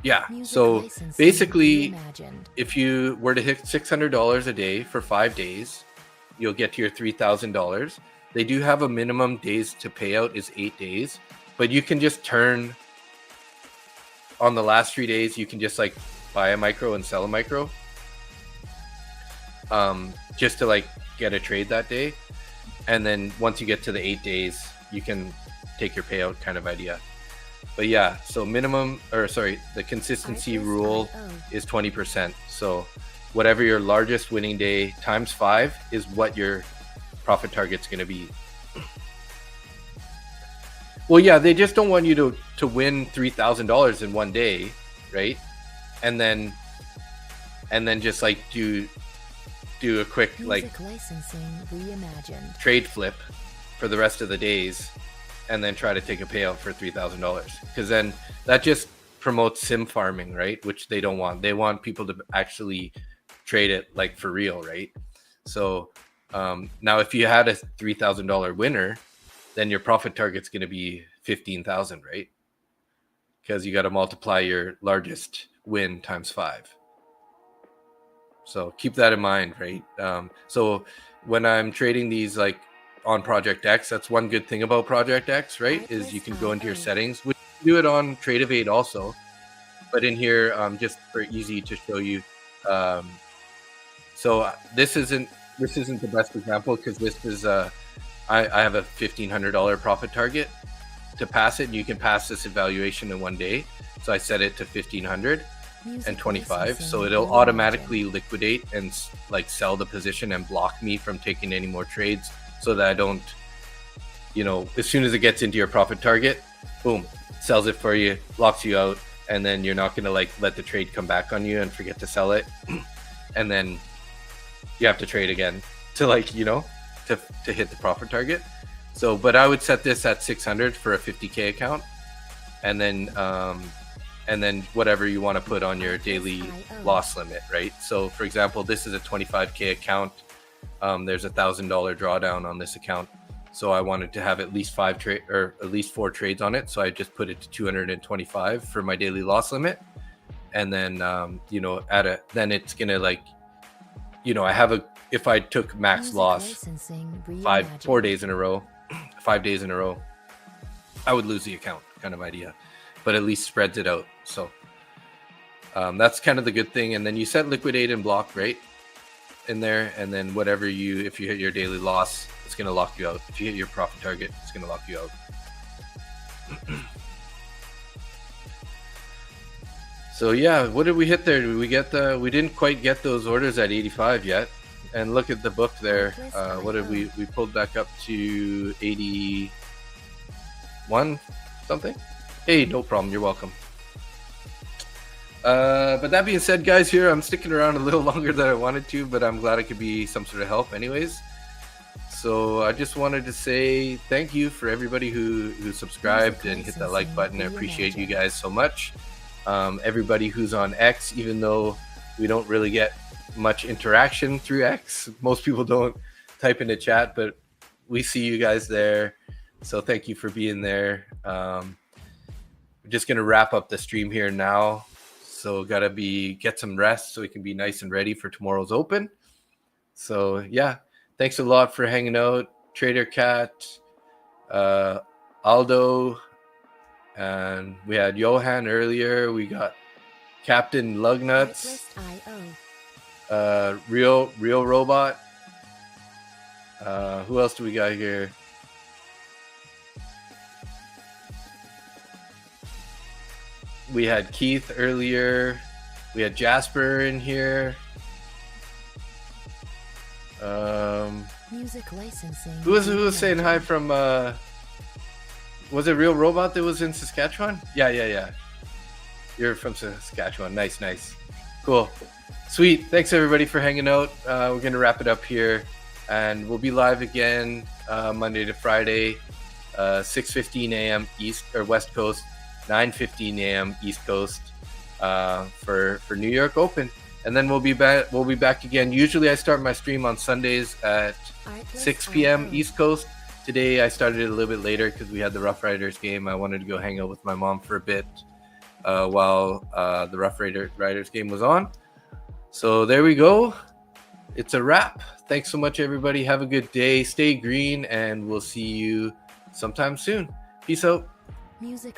yeah, so basically if you were to hit $600 a day for 5 days, you'll get to your $3,000. They do have a minimum days to pay out is 8 days, but you can just turn on the last 3 days. You can just like buy a micro and sell a micro, just to like get a trade that day. And then once you get to the 8 days, you can take your payout kind of idea. But yeah, so the consistency rule is 20%. So whatever your largest winning day times 5 is what your profit target's going to be. Well, yeah, they just don't want you to win $3,000 in one day, right? And then just like do a quick like trade flip for the rest of the days, and then try to take a payout for $3,000, because then that just promotes sim farming, right? Which they don't want. They want people to actually trade it like for real, right? So now if you had a $3,000 winner, then your profit target's going to be 15,000, right? Because you got to multiply your largest win times 5. So keep that in mind, right? So when I'm trading these like on Project X, that's one good thing about Project X, right? Is you can go into your settings, which you do it on Trade8 also, but in here, just for easy to show you. So this isn't the best example, because this is I have a $1,500 profit target. To pass it, and you can pass this evaluation in one day. So I set it to 1,500 and 25. So it'll automatically liquidate and like sell the position and block me from taking any more trades, so that I don't, as soon as it gets into your profit target, boom, sells it for you, locks you out, and then you're not going to like let the trade come back on you and forget to sell it. And then you have to trade again to like, to hit the profit target. So, but I would set this at 600 for a 50K account, and then whatever you want to put on your daily loss limit, right? So for example, this is a 25K account. There's $1,000 drawdown on this account. So I wanted to have at least 4 trades on it. So I just put it to 225 for my daily loss limit. And then, then it's going to like, if I took max loss 4 days in a row, 5 days in a row, I would lose the account kind of idea, but at least spreads it out. So that's kind of the good thing. And then you set liquidate and block right in there. And then if you hit your daily loss, it's going to lock you out. If you hit your profit target, it's going to lock you out. So yeah, what did we hit there? Did we get we didn't quite get those orders at 85 yet. And look at the book there. What did we pulled back up to 81 something? Hey, no problem. You're welcome. But that being said, guys, here I'm sticking around a little longer than I wanted to, but I'm glad I could be some sort of help anyways. So I just wanted to say thank you for everybody who subscribed and hit that like button. I appreciate you guys so much. Everybody who's on X, even though we don't really get much interaction through X, most people don't type into chat, but we see you guys there. So thank you for being there. We're just going to wrap up the stream here now. So gotta get some rest so we can be nice and ready for tomorrow's open. So yeah, thanks a lot for hanging out, Trader Cat, Aldo, and we had Johan earlier. We got Captain Lugnuts, Real Robot. Who else do we got here? We had Keith earlier. We had Jasper in here. Music licensing. Who was saying hi from? Was it Real Robot that was in Saskatchewan? Yeah. You're from Saskatchewan. Nice, nice. Cool. Sweet. Thanks everybody for hanging out. We're going to wrap it up here, and we'll be live again Monday to Friday, 6:15 a.m. East or West Coast, 9:15 a.m. East Coast for New York Open. And then we'll be back again. Usually I start my stream on Sundays at 6 p.m. East Coast. Today I started it a little bit later because we had the Rough Riders game. I wanted to go hang out with my mom for a bit while the Rough Riders game was on. So there we go. It's a wrap. Thanks so much, everybody. Have a good day. Stay green, and we'll see you sometime soon. Peace out. Music